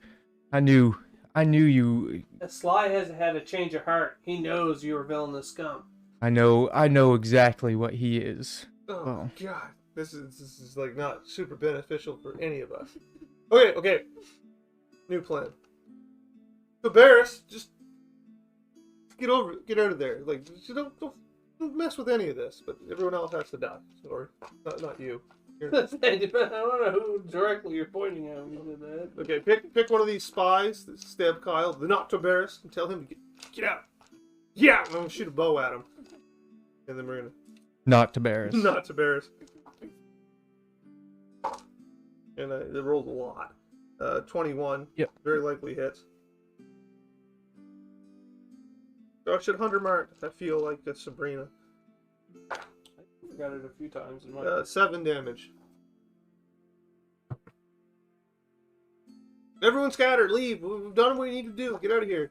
I knew you. Sly has had a change of heart. He knows you are villainous scum. I know exactly what he is." Oh, God. This is like not super beneficial for any of us. Okay. New plan. So Barris, just get out of there. Like, just don't mess with any of this. But everyone else has to die, or not you. I don't know who directly you're pointing at when you did that. Okay, pick one of these spies that stab Kyle, the not to Barris, and tell him to get out. Yeah, I'm gonna shoot a bow at him, and then we're gonna Not to Barris. not to Barris. And it rolled a lot. 21. Yep. Very likely hits. So I should Hunter Mark. I feel like it's Sabrina. I got it a few times in my 7 damage. Everyone scatter. Leave. We've done what we need to do. Get out of here.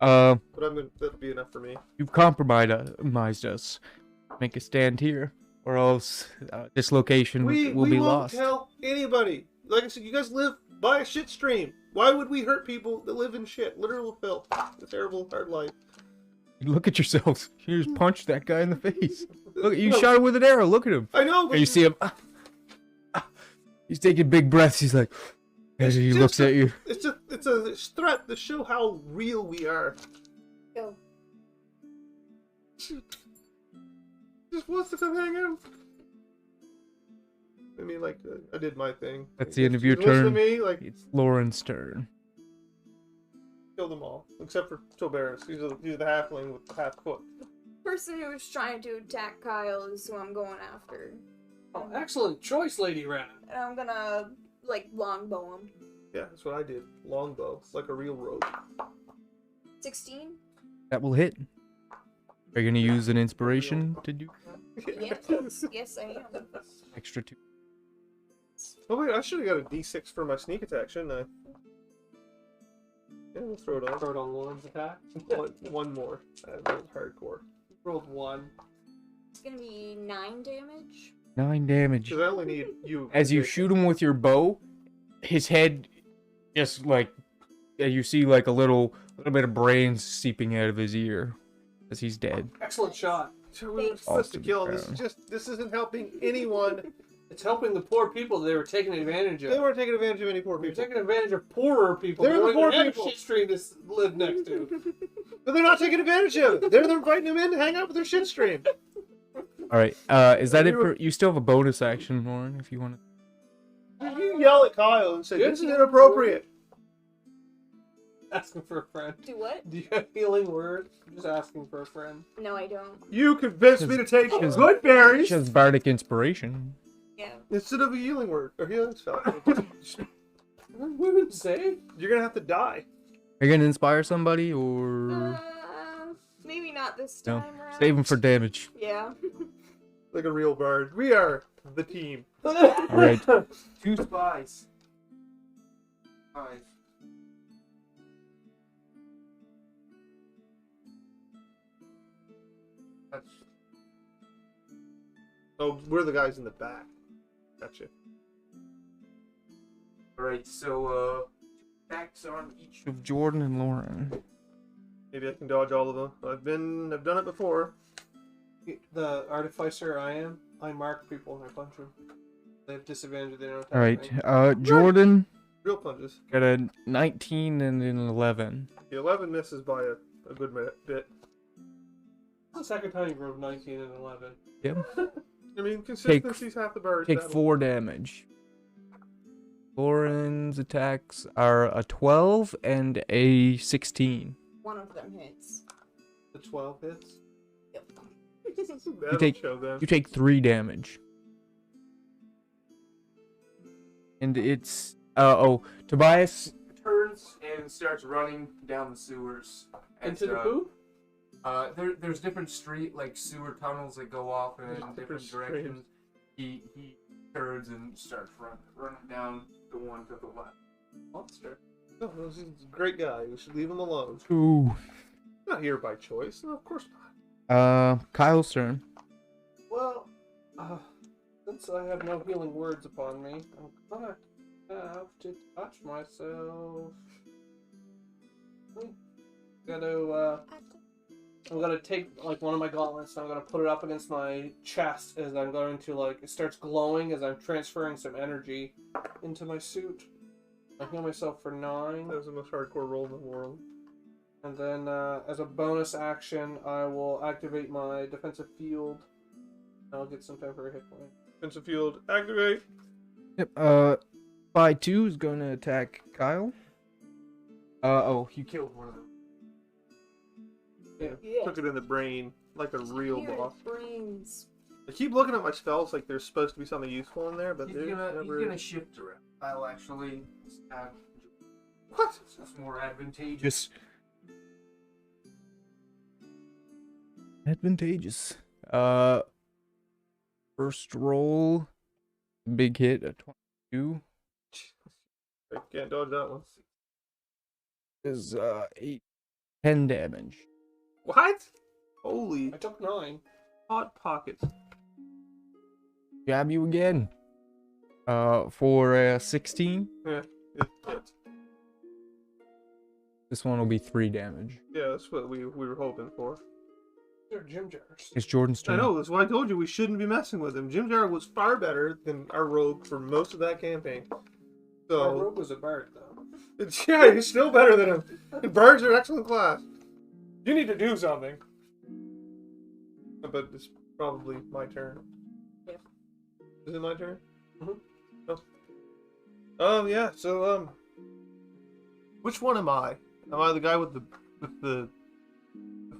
Uh, But that'll be enough for me. you've compromised us. Make a stand here, or else this location will We be won't lost. tell anybody. Like I said, you guys live by a shit stream. Why would we hurt people that live in shit? Literal filth. A terrible, hard life. Look at yourselves. You just punched that guy in the face. Look, you No, shot him with an arrow. Look at him. I know, but And you see him. He's taking big breaths. He's like, as he looks at you. It's a threat to show how real we are. Go. Just wants to come hang out. I mean, like, I did my thing. That's the end of your Listen to turn. me, like, It's Lauren's turn. kill them all. Except for Toberis. He's the halfling with half foot. Person who was trying to attack Kyle is who I'm going after. Oh, excellent choice, Lady Rat. And I'm gonna, like, longbow him. Yeah, that's what I did. Longbow. Like a real rogue. 16? That will hit. Are you going to use an inspiration to do Yes, yes, I am. extra 2? Oh wait, I should have got a D6 for my sneak attack, shouldn't I? Yeah, we'll throw it on. Throw it on Lauren's attack. One more. I rolled hardcore. Rolled 1. It's gonna be 9 damage. 9 damage. Because I only need you. As you shoot him with your bow, his head just like you see like a little bit of brains seeping out of his ear as he's dead. Excellent shot. So we were Thanks. supposed to Awesome kill. crown. This isn't helping anyone. It's helping the poor people they were taking advantage of. They weren't taking advantage of any poor They were people. taking advantage of poorer people. They're the who poor didn't have people. shit stream to live next to. But they're not taking advantage of it. They're inviting them in to hang out with their shit stream. All right. Is that it for you? Still have a bonus action, Lauren, if you want to. You yell at Kyle and say, "This is inappropriate." Asking for a friend. Do what? Do you have healing word? I'm just asking for a friend. No, I don't. You convinced me to take She's- good berries She has bardic inspiration. Yeah. instead of a healing word or healing spell. Women say. You're gonna have to die. Are you gonna inspire somebody or Maybe not this no? time around. Save him for damage. Yeah. Like a real bard. We are the team. All right. 2 spies. 5. That's Oh, we're the guys in the back. Gotcha. Alright, so attacks on each of Jordan and Lauren. Maybe I can dodge all of them. I've done it before. the artificer I mark people and I punch them. They have disadvantage if they don't attack Alright, me. Jordan Real punches. got a 19 and an 11. The 11 misses by a good bit. The second time you rolled 19 and 11. Yep. I mean, consistency's half the bird. Take 4 damage. Lauren's attacks are a 12 and a 16. One of them hits. The 12 hits. Yep. That'll take- show them. You take 3 damage. And it's Tobias turns and starts running down the sewers. Into the poop? There's different sewer tunnels that go off in different Different directions. He turns and starts running down the one to the left. Monster. No, he's a great guy. We should leave him alone. Ooh. Not here by choice. No, of course not. Kyle's turn. Well, since I have no healing words upon me, I'm gonna have to touch myself. I'm gonna take like one of my gauntlets and I'm gonna put it up against my chest as I'm going to it starts glowing as I'm transferring some energy into my suit. I heal myself for 9. That was the most hardcore roll in the world. And then, as a bonus action, I will activate my defensive field. I'll get some temporary hit point. Defensive field, activate. Yep. By 2 is going to attack Kyle. You killed one of them. Yeah. Took it in the brain like a real Weird boss. brains. I keep looking at my spells like there's supposed to be something useful in there, but He's there's never... gonna shift around. I'll actually stab. What? That's more advantageous. Advantageous. First roll, big hit at 22 I can't dodge that one. is 8 10 damage. What? Holy I took 9. hot pockets. Jab you again. For 16. Yeah, it hits. This one will be 3 damage. Yeah, that's what we were hoping for. They're Jim Jars. It's Jordan's turn. I know, that's why I told you we shouldn't be messing with him. Jim Jar was far better than our rogue for most of that campaign. Our So, rogue was a bard, though. yeah, he's still better than him. And birds are an excellent class. You need to do something. But it's probably my turn. Yeah. Is it my turn? Mhm. Oh. Yeah, so, which one am I? Am I the guy with the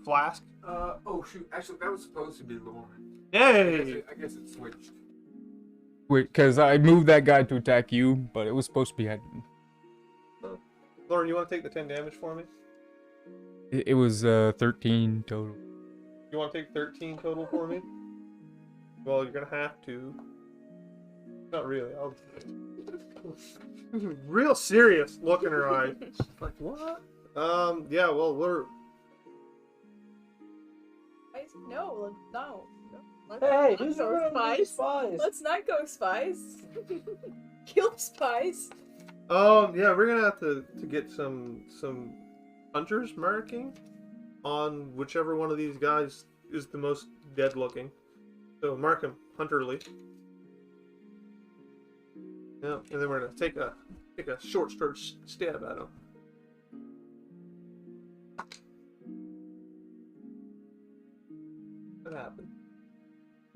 flask? Oh shoot, actually that was supposed to be Lauren. Yay! I guess it switched. Wait, because I moved that guy to attack you, but it was supposed to be Hedman. Lauren, you want to take the 10 damage for me? It was 13 total. You want to take 13 total for me? Well, you're gonna have to. Not really. I'll. Real serious look in her eye. Like what? Yeah. Well, we're. No. Hey, Let's who's not go spies. spies? Let's not go spies. Kill spies. Yeah, we're gonna have to get some hunters marking on whichever one of these guys is the most dead looking. So mark him hunterly. Yeah, and then we're gonna take a short stab at him. That happened.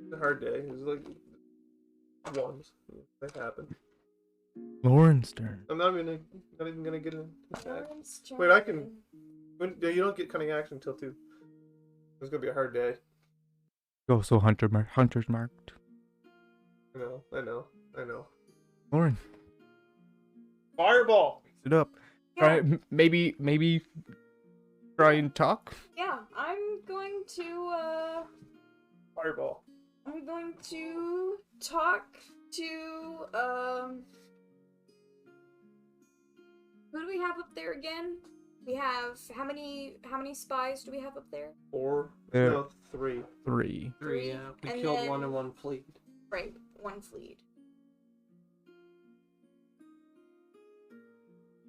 It's a hard day. It was like ones. That happened. Lauren's turn. I'm not even gonna get an attack. Lauren's Wait, I turn. can. You don't get cunning action until 2. It's gonna be a hard day. Oh, so hunter's marked. I know. Lauren, Fireball. mix it up. Yeah. Try maybe try and talk. Yeah, I'm going to Fireball. talk to who do we have up there again? We have how many spies do we have up there? 4. There. No, 3. 3. 3, yeah. We And killed then- 1 and 1 fleet. Right, 1 fleet.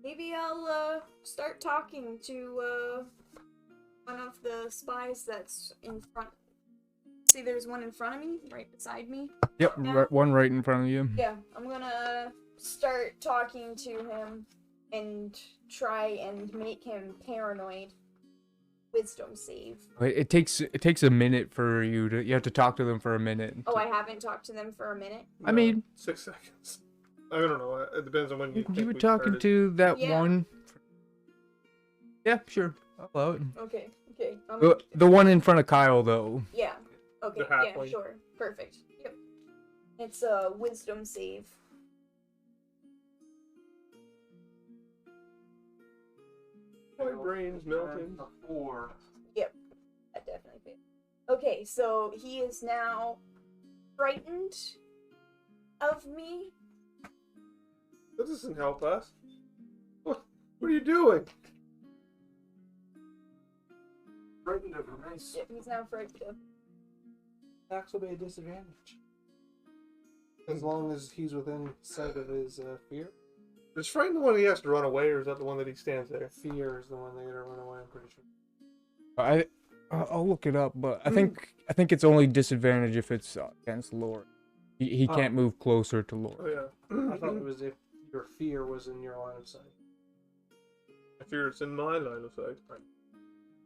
Maybe I'll start talking to one of the spies that's in front. See, there's one in front of me, right beside me. Yep, Yeah. one right in front of you. Yeah, I'm gonna start talking to him and try and make him paranoid. Wisdom save. It takes a minute for you have to talk to them for a minute. Oh, I haven't talked to them for a minute. I mean, 6 seconds. I don't know. It depends on when you. you think were we talking started. to that Yeah. one. Yeah, sure. I'll allow it. Okay. The one in front of Kyle though. Yeah. Okay. The Yeah. halfling. Sure. Perfect. Yep. It's a wisdom save. My brain's melting. 4. That definitely fits. Okay, so he is now frightened of me. That doesn't help us. What are you doing? Frightened of a nice. Yep, he's now frightened of. Attacks will be a disadvantage. As long as he's within sight of his fear. Is frightened the one he has to run away, or is that the one that he stands there? Fear is the one they gotta run away, I'm pretty sure. I'll look it up, but I think it's only disadvantage if it's against Lore. He can't move closer to Lore. Oh yeah. I thought it was if your fear was in your line of sight. I fear it's in my line of sight.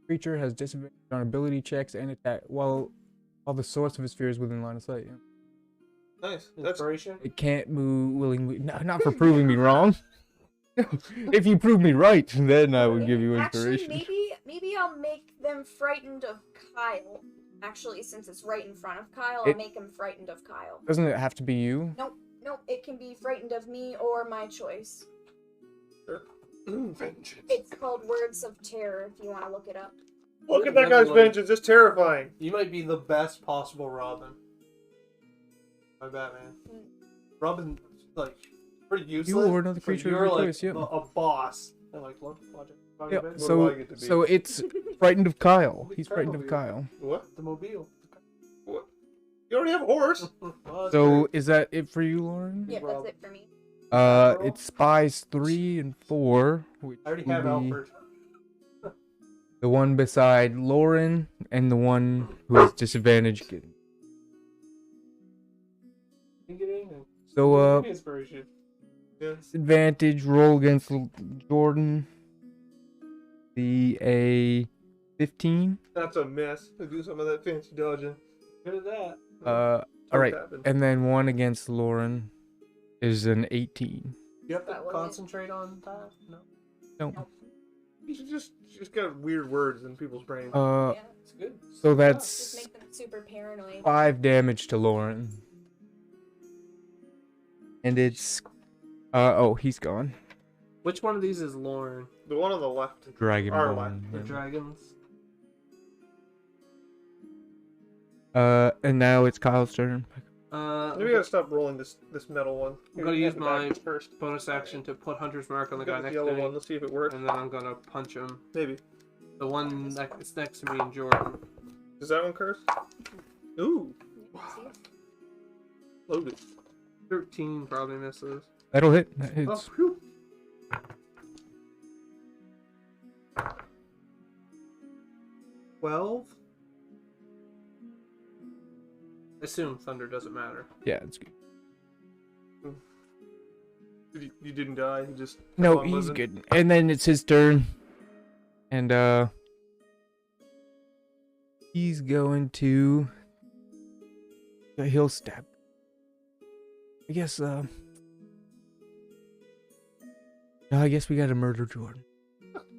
Creature has disadvantage on ability checks and attack while the source of his fear is within line of sight. Yeah. Nice. That's Inspiration? It can't move willingly. Not for proving me wrong. If you prove me right, then I would give you inspiration. Actually, maybe I'll make them frightened of Kyle. Actually, since it's right in front of Kyle, I'll make him frightened of Kyle. Doesn't it have to be you? Nope, it can be frightened of me or my choice. Vengeance. It's called Words of Terror if you want to look it up. Look at that guy's vengeance. It's terrifying. You might be the best possible Robin. My Batman. Robin, like, pretty useless. You or another but creature of you're your like choice, yep. a boss I like logic. Yeah, What do so I get to be? so it's frightened of Kyle. Big He's frightened of turtle Kyle. What? The mobile. What? You already have a horse. So is that it for you, Lauren? Yeah, that's it for me. It's spies 3 and 4, which I already will have be Alfred. the one beside Lauren and the one who has disadvantage. So Inspiration. Yes. disadvantage roll against Jordan. The a 15. That's a mess. I do some of that fancy dodging. Good at that. All right, Happened. and then one against Lauren is an 18. You have to That was it. concentrate on that? No. No. You just got weird words in people's brains. Yeah. It's good. So Just that's make them super paranoid. 5 damage to Lauren. And it's oh, he's gone. Which one of these is Lauren? The one on the left. Dragon Our Bone. The dragons? And now it's Kyle's turn. Maybe we gotta stop rolling this metal one. I'm gonna use my first. bonus action to put Hunter's Mark on the guy Got this next yellow to me, one. Let's see if it works. and then I'm gonna punch him. Maybe. The one that's next to me and Jordan. Does that one curse? Ooh, See? loaded. 13 probably misses. That'll hit. That hits. Oh, whew. 12? Assume thunder doesn't matter. Yeah, it's good. You didn't die. You just No, on he's living. good. And then it's his turn. And he's going to he'll stab. I guess no, I guess we gotta murder Jordan.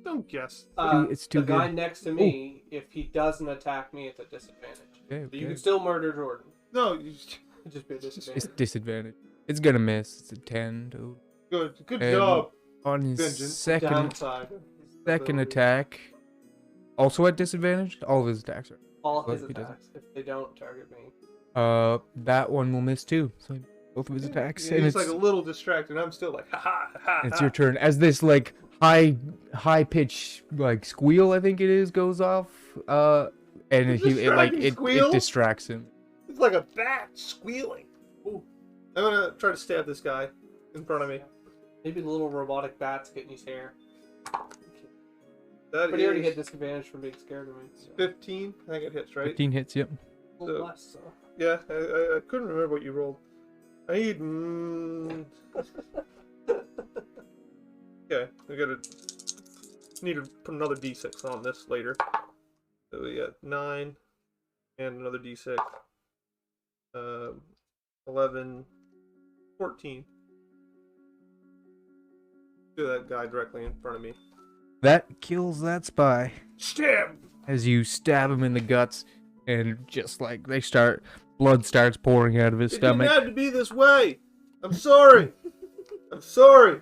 Don't guess. It's too the guy good. next to me, if he doesn't attack me, it's a disadvantage. Okay, But you okay. can still murder Jordan. No, It'd just be a It's disadvantage. disadvantage. It's gonna miss. It's a 10 to good And- job. on his Vengeance. second Downside. attack. Also at disadvantage. All of his attacks are. All Well, his if he doesn't. attacks, if they don't target me. That one will miss too. So both of his attacks. Yeah, And he's it's like a little distracted. I'm still like, ha ha ha. it's your turn. As this like high pitch like squeal, I think it is, goes off. And Distracting it squeal? distracts him. It's like a bat squealing. Ooh. I'm gonna try to stab this guy in front of me. Maybe the little robotic bat's getting his hair. That But he already is hit disadvantage from being scared of me. So. 15. I think it hits, right? 15 hits. Yep. A little less, so. Yeah, I couldn't remember what you rolled. I need. Okay, we gotta need to put another d6 on this later. So we got 9 and another d6. 11, 14. Do that guy directly in front of me. That kills that spy. Stab! As you stab him in the guts, and just like blood starts pouring out of his It stomach. didn't have to be this way. I'm sorry. I'm sorry.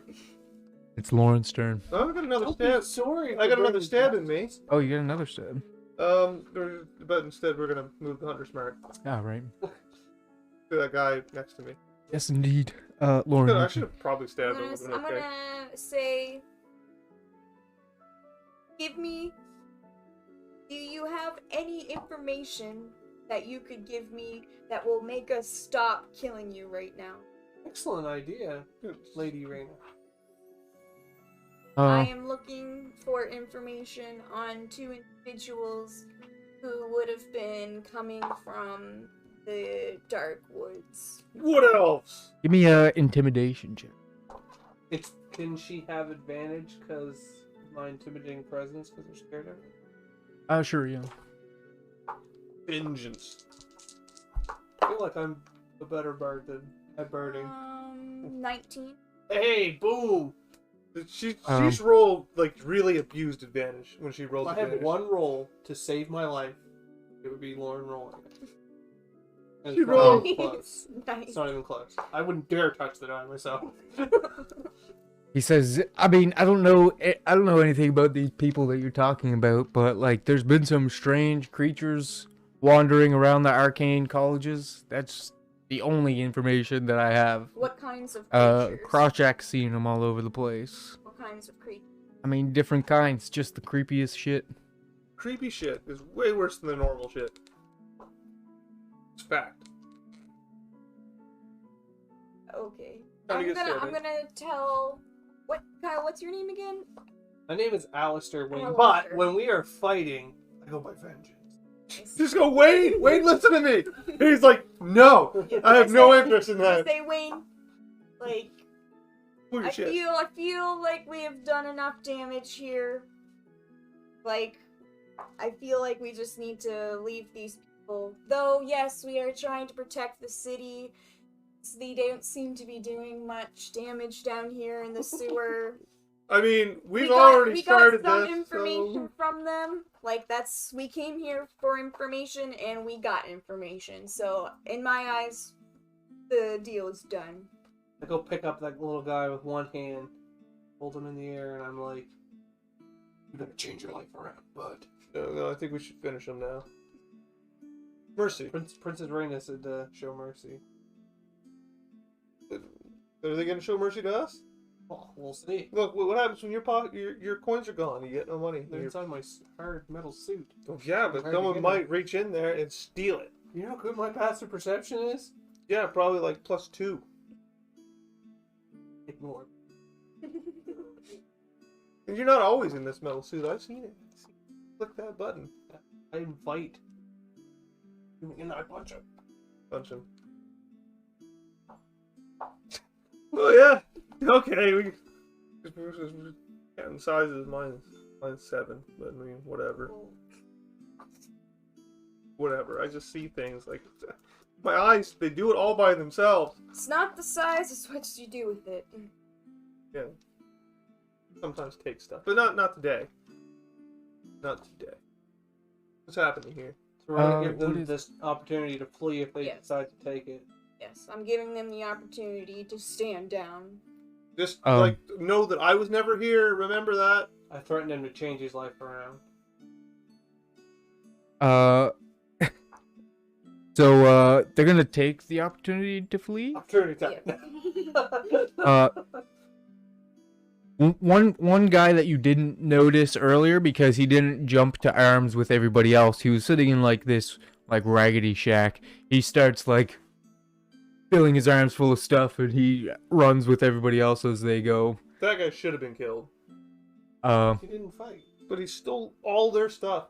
It's Lauren's turn. Oh, I got another Don't be stab. sorry. I got for another burning stab in justice. me. Oh, you got another stab. But instead we're gonna move the hunter's mark Ah, right. to that guy next to me. Yes, indeed. Lauren. I your should turn. have probably stabbed him. I'm Would've been okay. gonna say, do you have any information that you could give me that will make us stop killing you right now? Excellent idea, Lady Raina. I am looking for information on 2 individuals who would have been coming from the Dark Woods. What else? Give me a intimidation check. Can she have advantage because my intimidating presence because they're scared of her? Sure, yeah. Vengeance. I feel like I'm a better bard than at birding. 19. Hey, boom! She's Um, rolled like really abused advantage when she If rolls I had advantage. one roll to save my life, it would be Lauren rolling it. And She it's not rolled- even close. Nice. It's not even close. I wouldn't dare touch the die myself. He says, I mean, I don't know anything about these people that you're talking about, but like, there's been some strange creatures wandering around the arcane colleges. That's the only information that I have. What kinds of creatures? Crotchak's seen them all over the place. What kinds of creatures? I mean, different kinds, just the creepiest shit. Creepy shit is way worse than the normal shit. It's fact. Okay. Trying to I'm get gonna started. tell. What, Kyle? What's your name again? My name is Alistair Wayne, Alistair. but when we are fighting, I go by vengeance. Just go, Wayne! Wayne, listen to me! And he's like, no! I have no interest in that. Say, Wayne. Like, Pull your I shit. feel like we have done enough damage here. Like, I feel like we just need to leave these people. Though, yes, we are trying to protect the city. They don't seem to be doing much damage down here in the sewer. I mean, we've already started we got some this, information so... from them. Like, we came here for information, and we got information. So, in my eyes, the deal is done. I go pick up that little guy with one hand, hold him in the air, and I'm like, "You're gonna change your life around, bud." No, I think we should finish him now. Mercy. Princess Raina said to show mercy. Are they gonna show mercy to us? Well, we'll see. Look, what happens when your coins are gone? You get no money. They're inside my hard metal suit. Oh, yeah, but Hard to someone get might reach in there and steal it. You know how good my passive perception is? Yeah, probably like +2. Ignore. And you're not always in this metal suit. I've seen it. Click that button. I invite. And I punch him. Punch him. Oh yeah. Okay. We counting sizes. Mine's 7. But I mean, whatever. Whatever. I just see things like my eyes. They do it all by themselves. It's not the size, it's what you do with it. Yeah. Sometimes take stuff, but not today. Not today. What's happening here? So we're gonna give what them is- this opportunity to flee if they Yes. decide to take it. Yes, I'm giving them the opportunity to stand down. Just Um, like know that I was never here. Remember that. I threatened him to change his life around. So they're gonna take the opportunity to flee. Opportunity time. One guy that you didn't notice earlier because he didn't jump to arms with everybody else. He was sitting in like this like raggedy shack. He starts like filling his arms full of stuff, and he runs with everybody else as they go. That guy should have been killed, He didn't fight. but he stole all their stuff.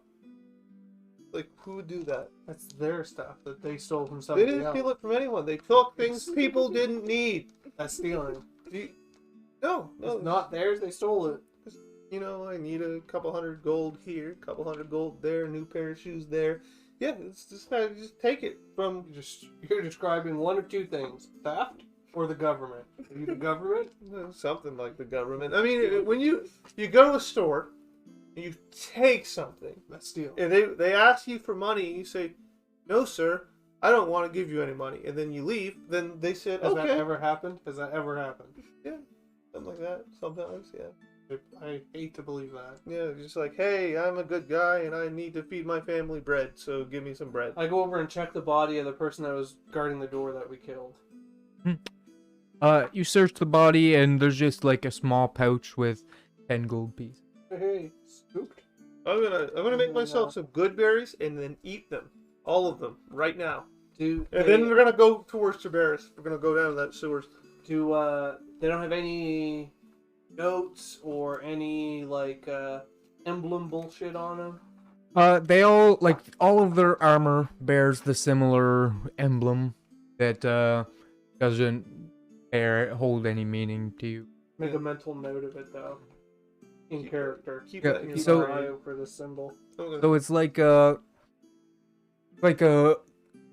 Like, who would do that? That's their stuff that they stole from They somebody didn't else. steal it from anyone. They took things people didn't need. That's stealing. No, It's not theirs. They stole it. You know, I need a couple hundred gold here, couple hundred gold there, new pair of shoes there. Yeah, it's just take it from. You're describing one of two things: theft or the government. Are you the government? Something like the government. I mean, when you go to a store and you take something, That's stealing. and they ask you for money, and you say, "No, sir, I don't want to give you any money," and then you leave. Then they said, Has "Okay." that ever happened? Has that ever happened? Yeah, something like that. Sometimes, yeah. I hate to believe that. Yeah, just like, hey, I'm a good guy and I need to feed my family bread, so give me some bread. I go over and check the body of the person that was guarding the door that we killed. You search the body, and there's just like a small pouch with 10 gold pieces. Hey, spooked. I'm gonna make myself some good berries and then eat them, all of them, right now. And then we're gonna go towards Tiberias. We're gonna go down to that sewers. they don't have any notes or any like emblem bullshit on them? They all of their armor bears the similar emblem that doesn't hold any meaning to you. Make a mental note of it though. In character. Keep Yeah, that. Keep Keep so- an eye that. out for this symbol. So it's like a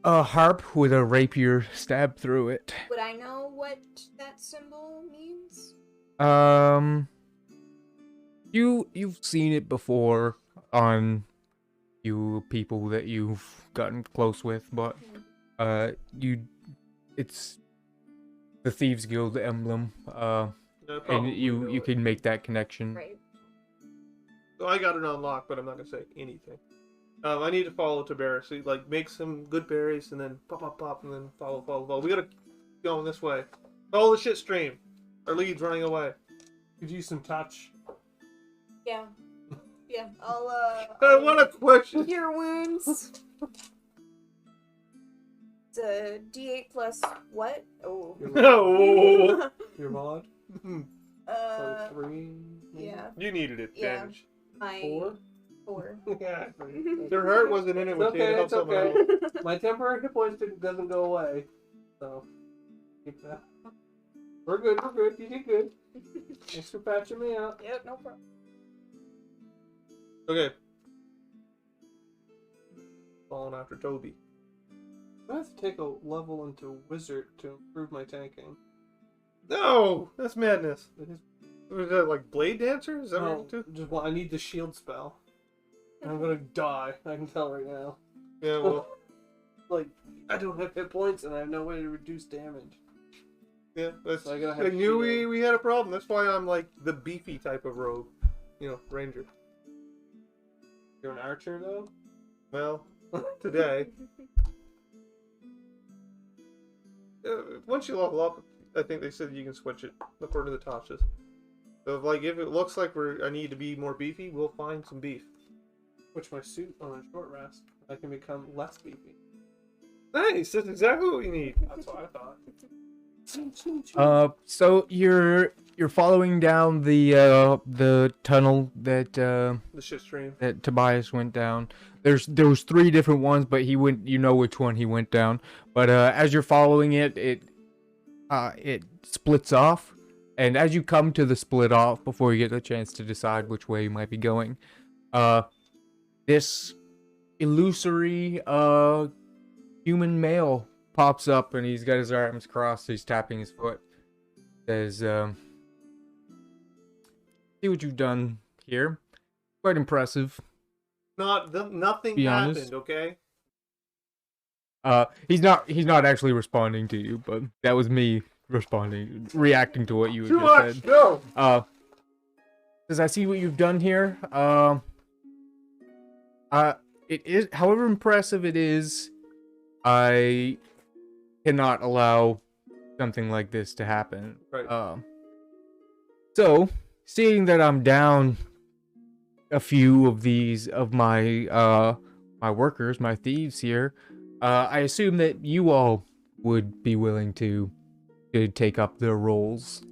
harp with a rapier stabbed through it. Would I know what that symbol means? You've seen it before on you people that you've gotten close with, but it's the Thieves Guild emblem. Yeah, And probably you know it. can make that connection. Right. So I got it unlocked, but I'm not gonna say anything. I need to follow Tiberias. So, like, make some good berries and then pop, and then follow. We gotta keep going this way. Follow the shit stream. Our lead's running away. Could use some touch. Yeah. Yeah. I'll What a question. Cure wounds. It's a D8 plus what? Oh. No. Your mod? So 3. Yeah. You needed it, Yeah. damage. My 4? 4. Yeah. Their heart wasn't in it when It's she had to okay, help it's someone okay. else. My temporary hit points doesn't go away. So, keep that. We're good, we're good. You did good. Thanks for patching me up. Yep, no problem. Okay. Falling after Toby. I have to take a level into Wizard to improve my tanking. No! That's madness. It is. Was that like Blade Dancer? Is that what No, you do? just I need the shield spell. I'm gonna die. I can tell right now. Yeah, well, Like, I don't have hit points and I have no way to reduce damage. yeah. That's, So I gotta I have knew shield. we had a problem. That's why I'm like the beefy type of rogue. You know, ranger. You're an archer though? Well, today. Once you level up, I think they said you can switch it according to the toshes. So if it looks like I need to be more beefy, we'll find some beef. Which my suit on a short rest, I can become less beefy. Nice, that's exactly what you need. That's what I thought. So you're following down the tunnel that The shit stream. that Tobias went down. There was 3 different ones, but he went. You know which one he went down. But as you're following it, it splits off, and as you come to the split off, before you get the chance to decide which way you might be going, this illusory human male pops up, and he's got his arms crossed. He's tapping his foot. Says, "See what you've done here. Quite impressive." Nothing Be happened, honest. okay? He's not actually responding to you, but that was me reacting to what you had Too just much, said. no! Says, "I see what you've done here. It is, however impressive it is, I cannot allow something like this to happen. Right. So, seeing that I'm down a few of these of my my workers, my thieves here, I assume that you all would be willing to take up their roles."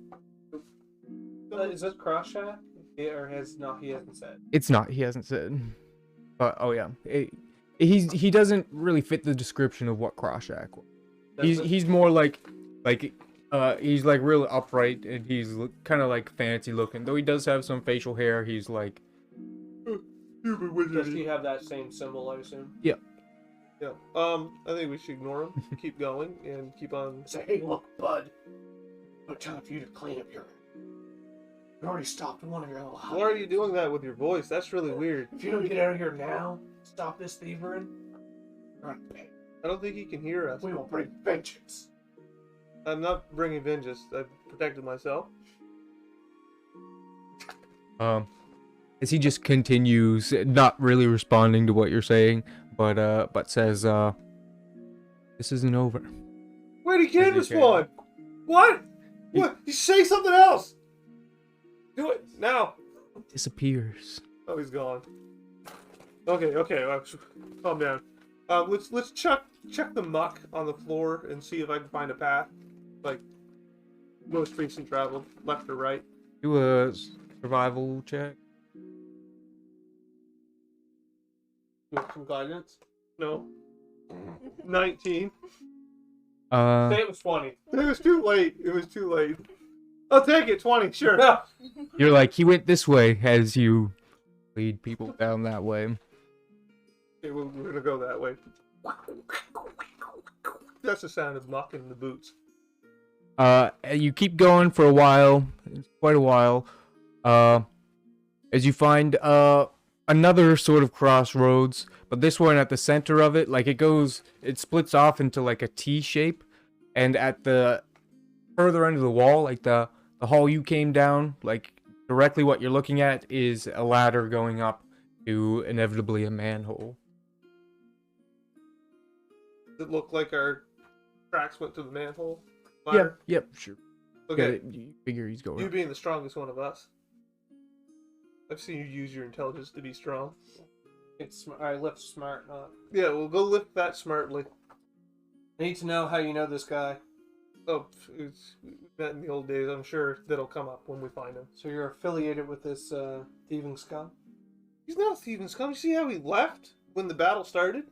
Is this Crossshack? Yeah, or he hasn't said. It's not. He hasn't said. But oh yeah, he doesn't really fit the description of what Crossshack was. He's more like he's like real upright, and he's kind of like fancy looking. Though he does have some facial hair, he's like Does he have that same symbol, I assume? Yeah. I think we should ignore him, keep going, and keep on. Say, hey, look, bud. No time for you to clean up your... You already stopped one of your little... Why are you doing that with your voice? That's really weird. If you don't get out of here now, stop this thievery, you're on pay. I don't think he can hear us. We will bring vengeance. I'm not bringing vengeance. I've protected myself. as he just continues, not really responding to what you're saying, but says, "This isn't over." Wait, he can't Is he respond. What? What? You say something else. Do it now. Disappears. Oh, he's gone. Okay. Calm down. Let's check the muck on the floor and see if I can find a path, like most recent travel, left or right. Do a survival check. You want some guidance? No. 19. Say it was 20. It was too late. I'll take it. 20. Sure. No. You're like, he went this way as you lead people down that way. Okay, we're gonna go that way. That's the sound of muck in the boots. You keep going for a while, quite a while, as you find another sort of crossroads, but this one at the center of it, like it splits off into like a T shape, and at the further end of the wall, like the hall you came down, like directly what you're looking at is a ladder going up to inevitably a manhole. Does it look like our tracks went to the manhole? Yep, sure. Okay. You figure he's going You up. being the strongest one of us. I've seen you use your intelligence to be strong. I lift smart, not. Yeah, we'll go lift that smartly. I need to know how you know this guy. Oh, we met in the old days. I'm sure that'll come up when we find him. So you're affiliated with this thieving scum? He's not a thieving scum. You see how he left when the battle started?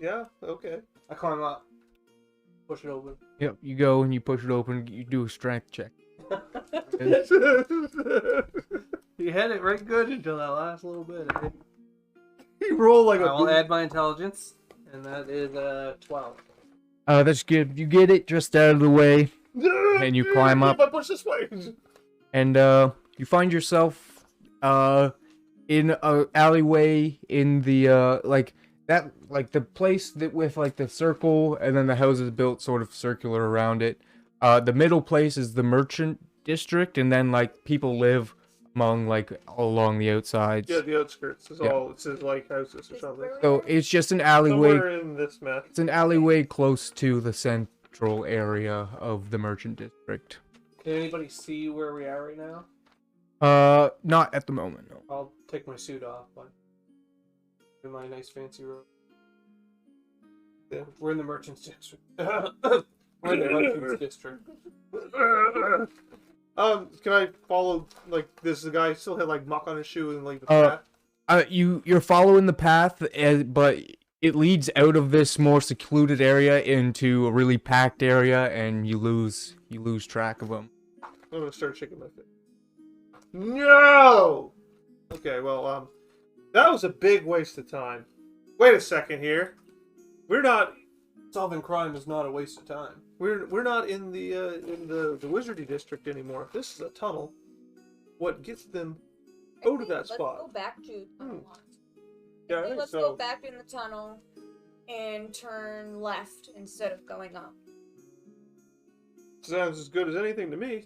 Yeah, okay. I climb up, push it open. Yep, you go and you push it open. You do a strength check. You had it right good until that last little bit. He rolled like I will add my intelligence, and that is 12. That's good. You get it just out of the way, and you climb up. If I push this way. And you find yourself in a alleyway in the like the place that with like the circle and then the houses built sort of circular around it. The middle place is the merchant district, and then like people live among like along the outsides. Yeah, the outskirts is Yeah. all. It says like houses or something. So it's just an alleyway. Somewhere in this map. It's an alleyway close to the central area of the merchant district. Can anybody see where we are right now? Not at the moment, no. I'll take my suit off, but in my nice fancy robe. Yeah. We're in the merchant's district. We're in the merchant's district. Can I follow like this? The guy still had like muck on his shoe and like the path. You're following the path, but it leads out of this more secluded area into a really packed area, and you lose track of them. I'm gonna start shaking my fist. No. Okay, well, that was a big waste of time. Wait a second here. We're not. Solving crime is not a waste of time. We're not in the wizardy district anymore. This is a tunnel. What gets them out of that spot? Let's go back to tunnel. Yeah, I I think think let's so. go back in the tunnel and turn left instead of going up. Sounds as good as anything to me.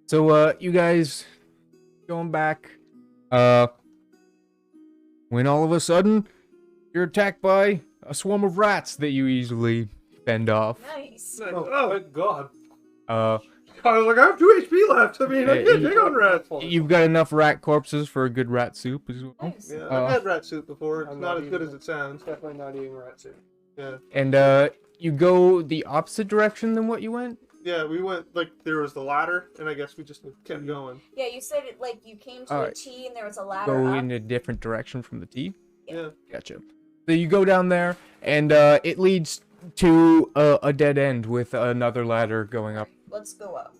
So, you guys going back, when all of a sudden you're attacked by a swarm of rats that you easily fend off. Nice. Oh, Thank God. Uh, I was like, I have 2 HP left. I mean, I can't take on rats. you've got enough rat corpses for a good rat soup as well. Nice. Yeah, Uh, I've had rat soup before. It's I'm not not as good eating as it sounds. Definitely not eating rat soup. Yeah. And, you go the opposite direction than what you went? Yeah, we went, like, there was the ladder, and I guess we just kept going. Yeah, you said it like you came to a Alright. T and there was a ladder Go up. in a different direction from the T? Yeah. Gotcha. So you go down there, and it leads to a dead end with another ladder going up. Let's go up.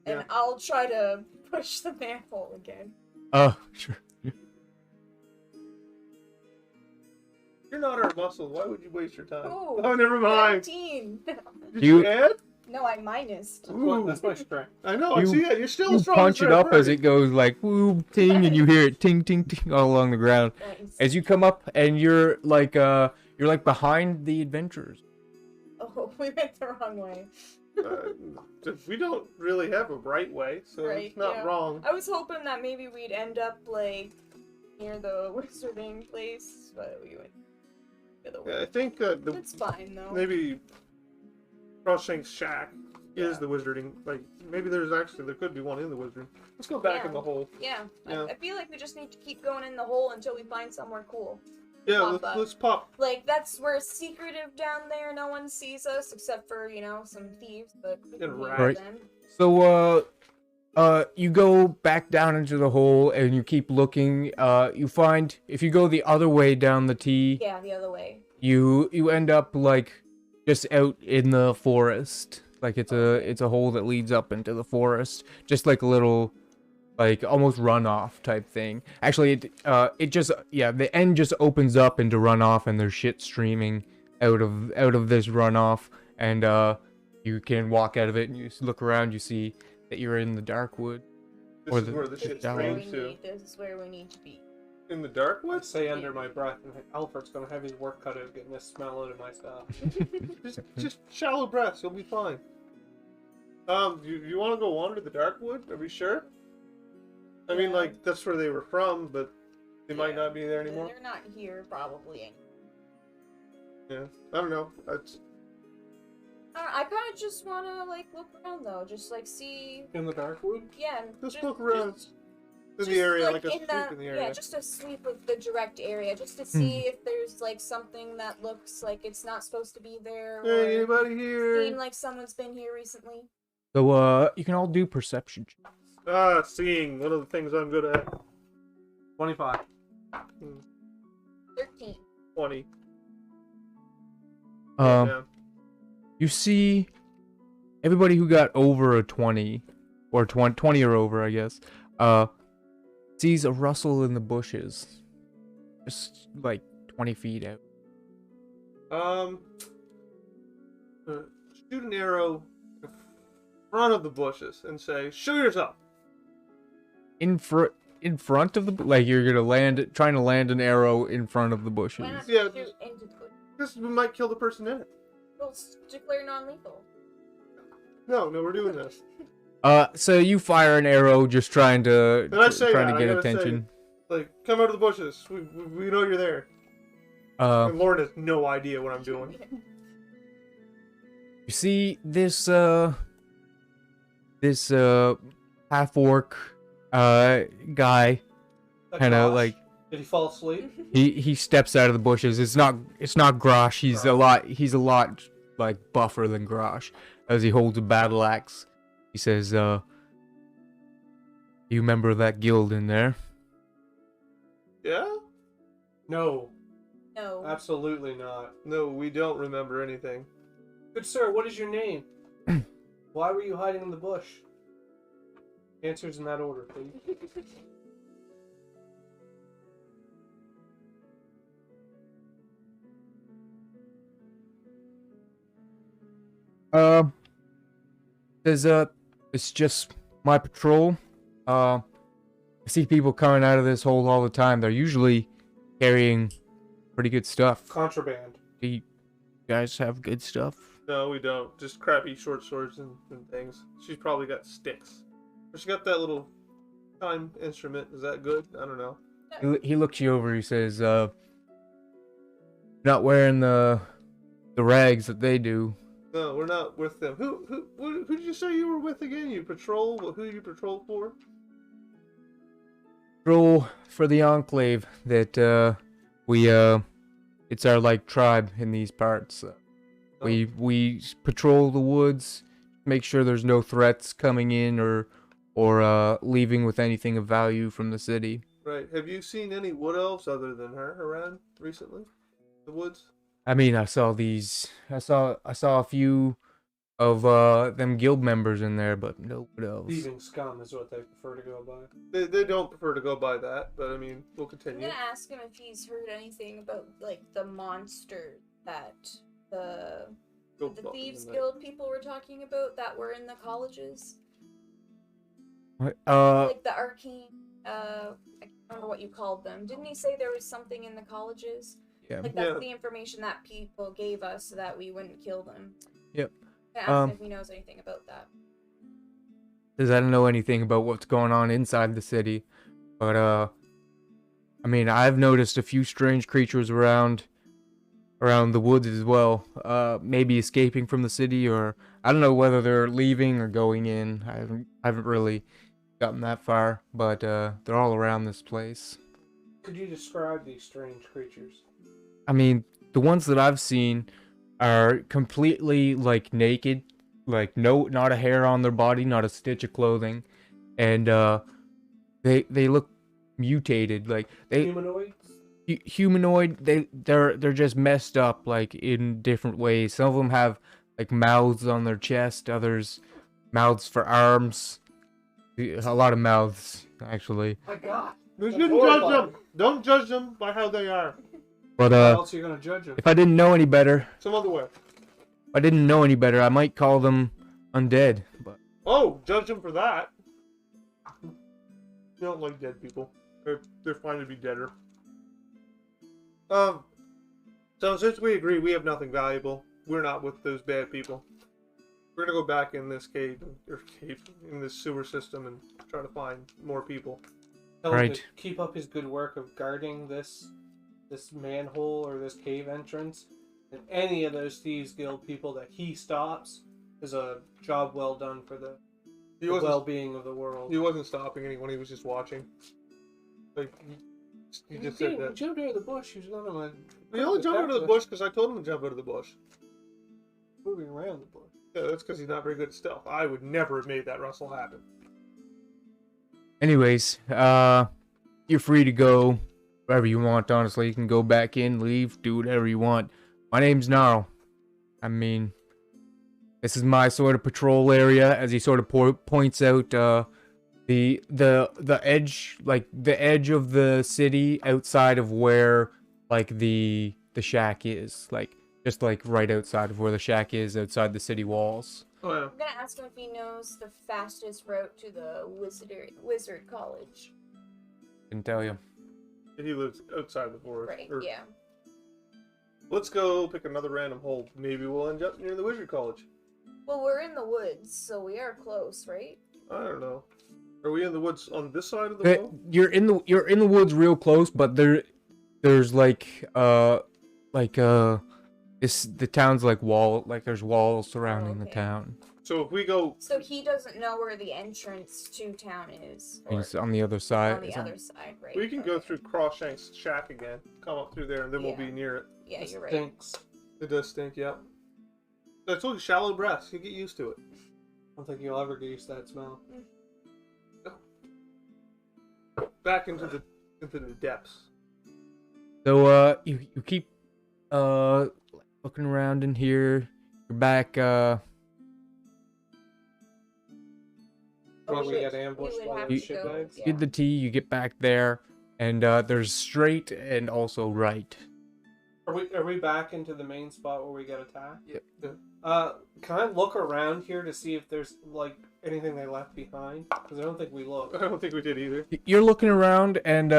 And Yeah. I'll try to push the manhole again. Sure. You're not our muscle. Why would you waste your time? Ooh, Oh, never mind. 17. Did You- you add? No, I minused. That's my strength. I know. You- See, yeah, you're still You strong. punch it up as it goes like woo ting, and you hear it ting ting ting all along the ground. Nice. As you come up, and you're like behind the adventurers. Oh, we went the wrong way. We don't really have a right way, so Right, it's not yeah. wrong. I was hoping that maybe we'd end up like near the wizarding place, but we went the other Yeah, way. I think It's fine though. maybe Crossshank's shack is Yeah. the wizarding. Like maybe there could be one in the wizarding. Let's go back in Yeah. the hole. Yeah, Yeah. I feel like we just need to keep going in the hole until we find somewhere cool. Yeah, Pop up. let's pop. Like, that's where it's secretive down there. No one sees us except for, some thieves, but we can And hear rats. Right. them. So you go back down into the hole, and you keep looking. You find if you go the other way down the T, Yeah, the other way. you end up like just out in the forest. Like it's a hole that leads up into the forest, just like a little, like almost runoff type thing. Actually, it just the end just opens up into runoff, and there's shit streaming out of this runoff, and you can walk out of it, and you look around, you see that you're in the dark wood. This Or is the- where the shit down. streams to. This is where we need to be. In the dark I woods? say under my breath, and Alfred's gonna have his work cut out getting this smell out of my stuff. just shallow breaths. You'll be fine. You want to go wander the dark wood? Are we sure? I mean, Yeah. like that's where they were from, but they might Yeah. not be there anymore. They're not here, probably. Yeah, I don't know. I I kind of just want to, like, look around, though. Just, like, see... In the dark wood? Yeah. Just look around. In the area, like a sweep in the area. Yeah, just a sweep of the direct area, just to see if there's, like, something that looks like it's not supposed to be there. Hey, or anybody here? seem like someone's been here recently. So, you can all do perception checks. Seeing. One of the things I'm good at. 25. 13. 20. Um, you see everybody who got over a 20, or 20 or over, I guess, sees a rustle in the bushes. Just, like, 20 feet out. Shoot an arrow in front of the bushes and say, "Show yourself." In front of the, like, you're gonna trying to land an arrow in front of the bushes. Why not Yeah, shoot into the bush? This might kill the person in it. Well, declare non-lethal. No, we're doing this. So you fire an arrow just trying to Did I say trying that? to I get gotta attention. Like, come out of the bushes. We know you're there. And Lauren has no idea what I'm doing. You see this half orc guy kind of like Did he fall asleep? he steps out of the bushes. It's not Grosh. He's a lot like buffer than Grosh as he holds a battle axe. He says, you remember that guild in there? Yeah? No, No. absolutely not. No, we don't remember anything. Good sir, what is your name? Why were you hiding in the bush? Answers in that order, please. It's just my patrol. I see people coming out of this hole all the time. They're usually carrying pretty good stuff. Contraband. Do you guys have good stuff? No, we don't. Just crappy short swords and things. She's probably got sticks. Or she got that little chime instrument. Is that good? I don't know. He looks you over. He says, "Not wearing the rags that they do." No, we're not with them. Who did you say you were with again? You patrol? Who do you patrol for? Patrol for the Enclave that it's our like tribe in these parts. We patrol the woods, make sure there's no threats coming in or leaving with anything of value from the city. Right. Have you seen any wood elves other than her around recently? The woods? I mean, I saw a few of them guild members in there, but no wood elves. Thieving scum is what they prefer to go by. They don't prefer to go by that, but I mean, we'll I'm continue. gonna ask him if he's heard anything about, like, the monster that the Thieves Guild people were talking about that were in the colleges. What? Like the arcane, I can't remember what you called them. Didn't he say there was something in the colleges? Yeah. Like, that's the information that people gave us so that we wouldn't kill them. Yep. I asked him if he knows anything about that. Because I don't know anything about what's going on inside the city, but I mean, I've noticed a few strange creatures around the woods as well. Maybe escaping from the city, or I don't know whether they're leaving or going in. I haven't really gotten that far, but they're all around this place. Could you describe these strange creatures? I mean, the ones that I've seen are completely like naked, like not a hair on their body, not a stitch of clothing, and they look mutated, like Humanoids? humanoid. They're just messed up, like in different ways. Some of them have like mouths on their chest, others mouths for arms. A lot of mouths, actually. My God. You That's shouldn't judge horrifying. them. Don't judge them by how they are. But How else are you gonna judge them? if I didn't know any better, Some other way. I might call them undead. But Oh, judge them for that. You don't like dead people. They're fine to be deader. So since we agree we have nothing valuable, we're not with those bad people. We're gonna go back in this in this sewer system and try to find more people. Tell him Right. to keep up his good work of guarding this manhole or this cave entrance, And any of those Thieves Guild people that he stops is a job well done for the well-being of the world. He wasn't stopping anyone. He was just watching. Like he just said that. He jumped out of the bush. He was not on He only jumped out of the bush because I told him to jump out of the bush. moving around the bush. Yeah, that's because he's not very good at stealth. I would never have made that Russell happen. Anyways, you're free to go wherever you want, honestly. You can go back in, leave, do whatever you want. My name's Gnarl. I mean, this is my sort of patrol area, as he sort of points out the edge, like the edge of the city outside of where like the shack is, like just like right outside of where the shack is, outside the city walls. Oh yeah. I'm gonna ask him if he knows the fastest route to the wizard college. Can tell you. He lives outside the forest. Right, Or- yeah. Let's go pick another random hole. Maybe we'll end up near the Wizard College. Well, we're in the woods, so we are close, right? I don't know. Are we in the woods on this side of the wall? You're in the woods real close, but there's the town's like wall, like there's walls surrounding the okay. town. So if we go, So he doesn't know where the entrance to town is. Or It's on the other side. on the It's other side, right? we can go Okay. through Crawshank's shack again. Come up through there, and then we'll Yeah. be near it. Yeah, It you're right. stinks. It does stink, yeah. I told you, shallow breaths. You get used to it. I don't think you'll ever get used to that smell. Back into the depths. So you keep looking around in here. You're back When we we would- get ambushed we would by have the to go, shitbags. yeah. get the tea, you get back there, and there's straight and also right. Are we back into the main spot where we get attacked? Yep. Can I look around here to see if there's like anything they left behind? Because I don't think we I looked. don't think we did either. You're looking around, and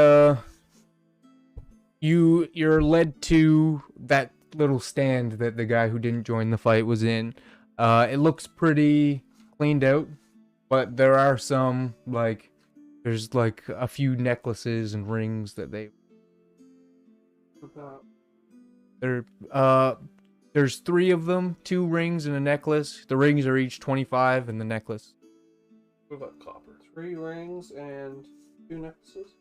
you're led to that little stand that the guy who didn't join the fight was in. It looks pretty cleaned out, but there are some there's like a few necklaces and rings that there's 3 of them, 2 rings and a necklace. The rings are each 25, and the necklace. What about copper? 3 rings and 2 necklaces.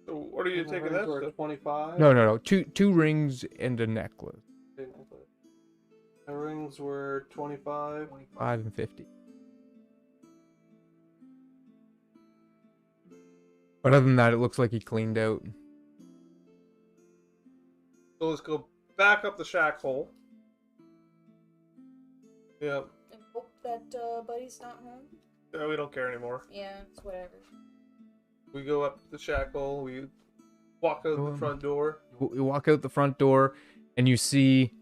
So what are you And the taking rings that were stuff? 25. No. Two rings and a necklace. The rings were 25. 25 and 50. But other than that, it looks like he cleaned out. So let's go back up the shack hole. Yeah. And hope that Buddy's not home. Yeah, we don't care anymore. Yeah, it's whatever. We go up the shack hole. We walk out the front door. You walk out the front door, and you see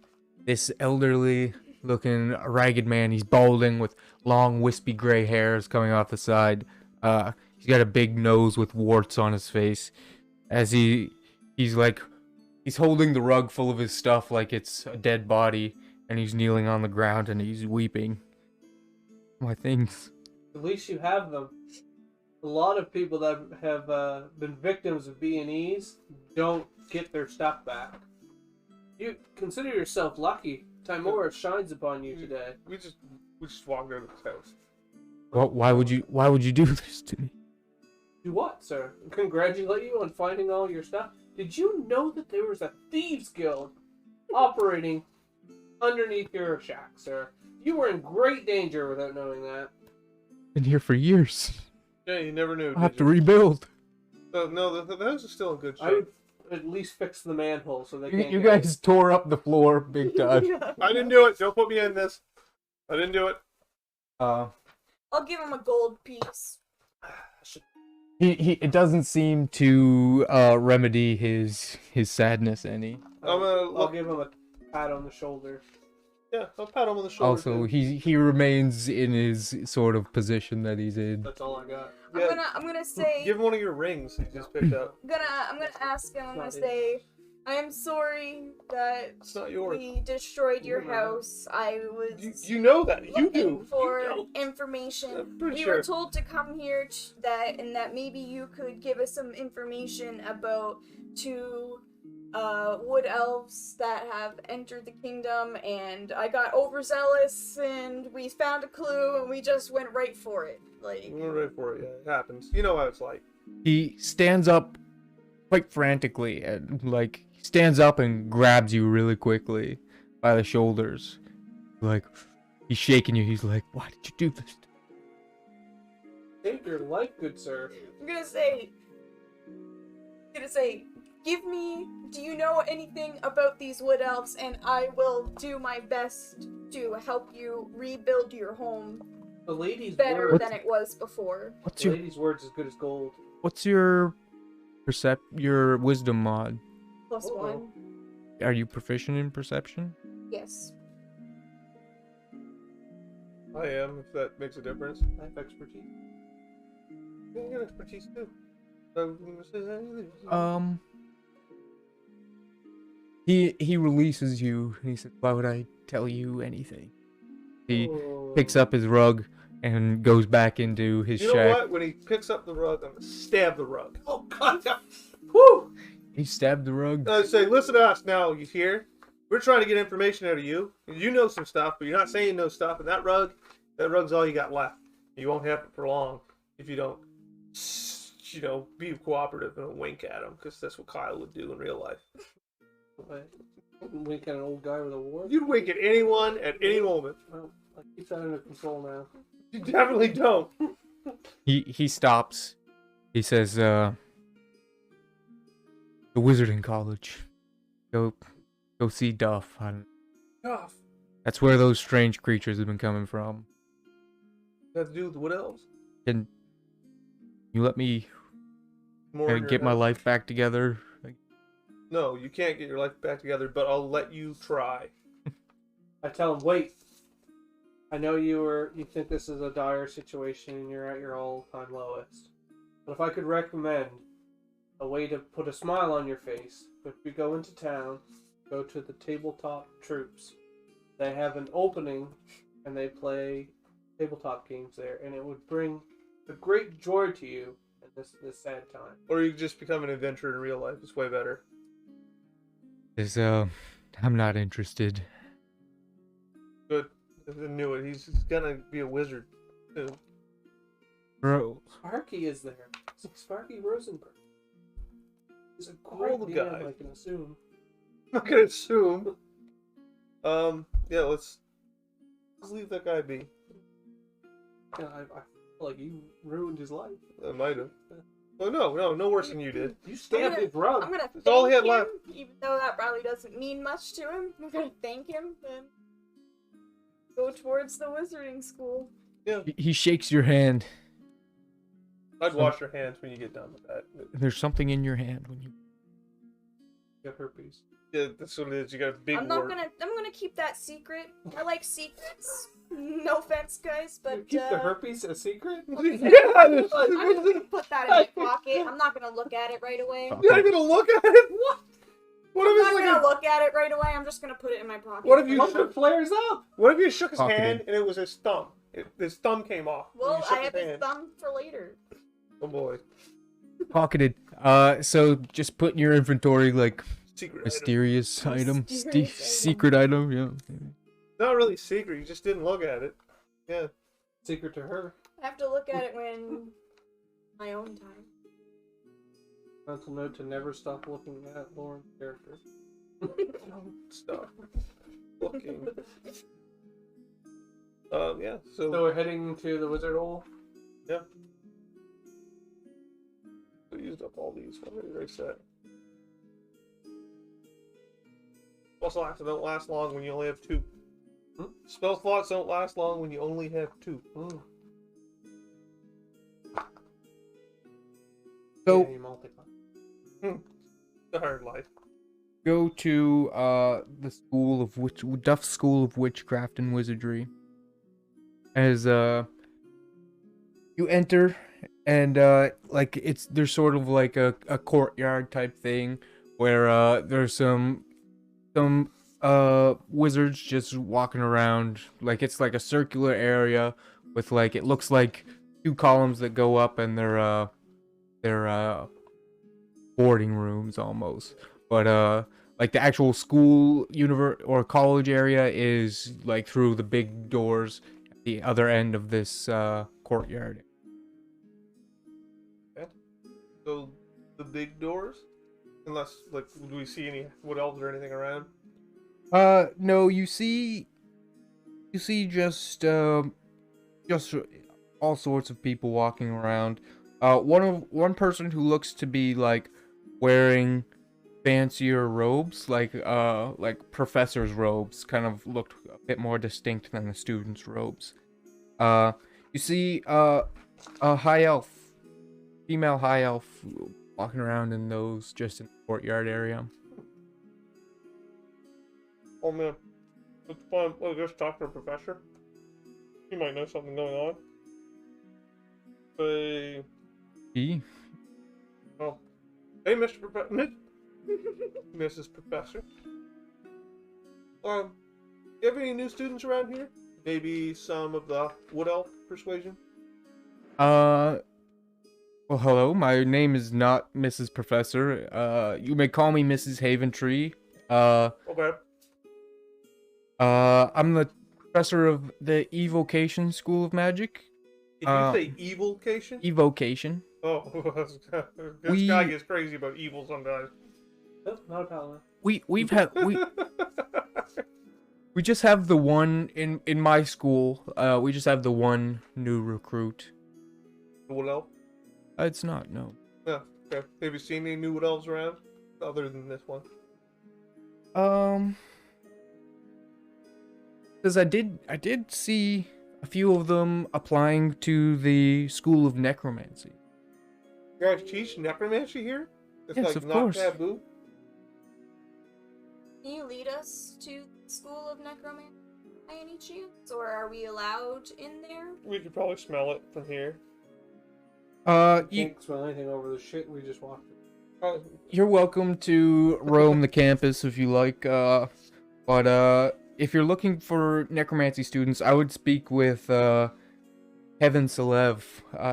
this elderly-looking ragged man. He's balding with long, wispy gray hairs coming off the side. He's got a big nose with warts on his face. As he's holding the rug full of his stuff like it's a dead body, and he's kneeling on the ground and he's weeping. My things. At least you have them. A lot of people that have been victims of B&Es don't get their stuff back. You consider yourself lucky. Timora shines upon you today. We just walked out of this house. Well, why would you do this to me? Do what, sir? Congratulate you on finding all your stuff. Did you know that there was a thieves guild operating underneath your shack, sir? You were in great danger without knowing that. Been here for years. Yeah, you never knew. I'll have did to you? rebuild. No, the house is still in good I shape. would at least fix the manhole so they You, can't you get guys tore up the floor big time. I didn't do it. Don't put me in this. I didn't do it. I'll give him a gold piece. It doesn't seem to remedy his sadness any. I'm gonna I'll look. give him a pat on the shoulder. Yeah, I'll pat him on the shoulder. Also, too. he remains in his sort of position that he's in. That's all I got. I'm Yeah, gonna say give him one of your rings you just picked up. I'm gonna ask him. I'm gonna Not his. say, I am sorry that It's not yours. we destroyed your Never mind. house. I was You know that. You looking do. for You don't. information. I'm pretty We sure. were told to come here that maybe you could give us some information about 2 wood elves that have entered the kingdom, and I got overzealous, and we found a clue, and we just went right for it. Like, We're ready for it. Yeah, it happens. You know how it's like. He stands up quite frantically and like he stands up and grabs you really quickly by the shoulders. Like he's shaking you. He's like, "Why did you do this?" Save your life, good sir. I'm gonna say, do you know anything about these wood elves? And I will do my best to help you rebuild your home The lady's better word. than it was before. What's The your lady's word's as good as gold. What's your your wisdom mod? Plus Uh-oh. 1. Are you proficient in perception? Yes. I am, if that makes a difference. I have expertise. You get expertise too. He releases you and he says, "Why would I tell you anything?" He Oh. picks up his rug and goes back into his You know shack. what? When he picks up the rug, I'm gonna stab the rug. Oh god! Woo! He stabbed the rug. I say, listen to us now, you hear? We're trying to get information out of you. You know some stuff, but you're not saying no stuff. And that rug's all you got left. You won't have it for long if you don't, be cooperative and wink at him, because that's what Kyle would do in real life. Wink at an old guy with a war. You'd wink at anyone at any moment. Well, I keep that under control now. You definitely don't. He stops. He says, "The Wizarding College. Go see Duff. Tough. That's where those strange creatures have been coming from. Got to do with the Wood Elves. Can you let me More in your get my head. life back together?" No, you can't get your life back together, but I'll let you try. I tell him, wait. I know you think this is a dire situation and you're at your all-time lowest. But if I could recommend a way to put a smile on your face, if we go into town, go to the tabletop troops. They have an opening and they play tabletop games there, and it would bring a great joy to you in this sad time. Or you can just become an adventurer in real life. It's way better. I'm not interested. Good. I knew it. He's gonna be a wizard, too. Bro, Sparky is there. Sparky Rosenberg. He's a All great the DM, guy. I can assume. I'm not gonna assume. Yeah, let's leave that guy be. Yeah, I feel like you ruined his life. I might have. Oh no worse than you did. You stabbed his rug. I'm gonna That's all he thank had him, left. even though that probably doesn't mean much to him. I'm gonna thank him and go towards the wizarding school. Yeah, he shakes your hand. I'd wash your hands when you get done with that. There's something in your hand when you. Got herpes. Yeah, that's what it is. You got a big I'm wart. gonna keep that secret. I like secrets. No offense, guys, You but keep the herpes a secret? Yeah, I'm just gonna put that in my pocket. I'm not gonna look at it right away. You're not gonna look at it. What? What I'm if not it's gonna like look at it right away. I'm just gonna put it in my pocket. What if you What if it flares up? What if you shook his Pocketed. hand and it was his thumb? His thumb came off. when Well, you shook I have his hand. thumb for later. Oh boy, Pocketed. So just put in your inventory like secret item. mysterious item, Mysterious item. secret item. Yeah. Not really secret. You just didn't look at it. Yeah. Secret to her. I have to look at it when my own time. Mental note to never stop looking at Lauren's character. Don't stop looking. Yeah. So we're heading to the wizard hole. We used up all these. I'm ready to reset. Spell slots don't last long when you only have 2. Spell slots don't last long when you only have 2. So Yeah, you multiply. The hard life. go to the school of Duff School of Witchcraft and Wizardry. As you enter, and like there's sort of like a courtyard type thing where there's some wizards just walking around. Like it's like a circular area with like it looks like 2 columns that go up, and they're boarding rooms almost. but like the actual school, or college area is like through the big doors at the other end of this courtyard. So the big doors, unless like, do we see any wood elves or anything around? No, you see just all sorts of people walking around. One person who looks to be like wearing fancier robes, like professor's robes, kind of looked a bit more distinct than the students' robes. You see a high elf, female high elf, walking around in those just in the courtyard area. Oh man, let's find. Well, just talk to a professor. He might know something going on. Say, He? oh, hey, Mr. Professor, Mrs. Professor. Do you have any new students around here? Maybe some of the wood elf persuasion. Well, hello. My name is not Mrs. Professor. You may call me Mrs. Haventree. Okay. I'm the professor of the Evocation School of Magic. Did you say evocation? Evocation. Oh, this guy gets crazy about evil sometimes. Oh, not a paladin. We just have the one in my school. We just have the one new recruit. Wood elf? It's not, no. Yeah. Okay. Have you seen any new wood elves around other than this one? Because I did see a few of them applying to the School of Necromancy. You guys teach necromancy here? It's Yes, like of not course. taboo. Can you lead us to the School of Necromancy by any chance? Or are we allowed in there? We could probably smell it from here. You can't smell anything over the shit we just walked through. You're welcome to roam the campus if you like, but if you're looking for necromancy students, I would speak with Kevin Selev.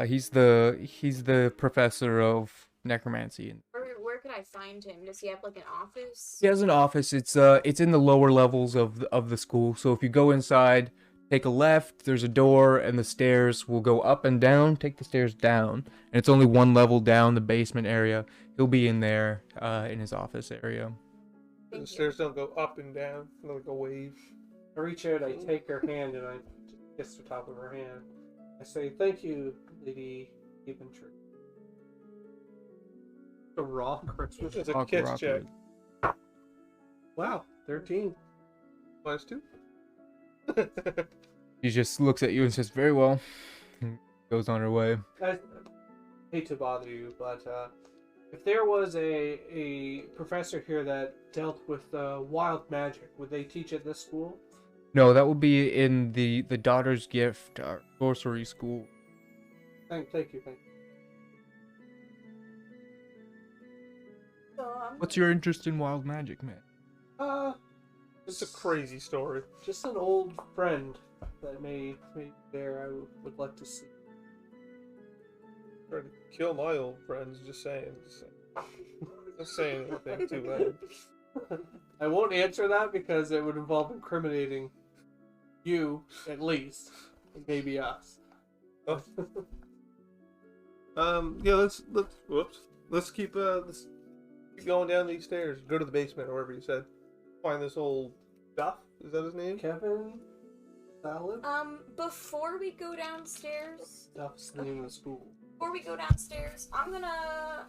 He's the professor of necromancy. Where could I find him? Does he have like an office? He has an office. It's in the lower levels of the school. So if you go inside, take a left, there's a door, and the stairs will go up and down. Take the stairs down, and it's only one level down, the basement area. He'll be in there, in his office area. The stairs don't go up and down, they're like a wave. I reach out, I take her hand, and I kiss the top of her hand. I say, "Thank you, Lady Eventree." A raw Christmas. It's a Rock, kiss rock, check. Wow, 13. -2. She just looks at you and says, "Very well," and goes on her way. I hate to bother you, but if there was a professor here that dealt with wild magic, would they teach at this school? No, that would be in the Daughter's Gift, sorcery school. Thank you. So, What's your interest in wild magic, man? It's a crazy story. Just an old friend that may be there. I would like to see. Trying to kill my old friends, just saying. Not saying anything too bad. I won't answer that because it would involve incriminating you, at least, and maybe us. Oh. Yeah, let's keep going down these stairs. Go to the basement or wherever you said. Find this old Duff. Is that his name? Kevin Salad? before we go downstairs, Duff's the name of the school. I'm gonna,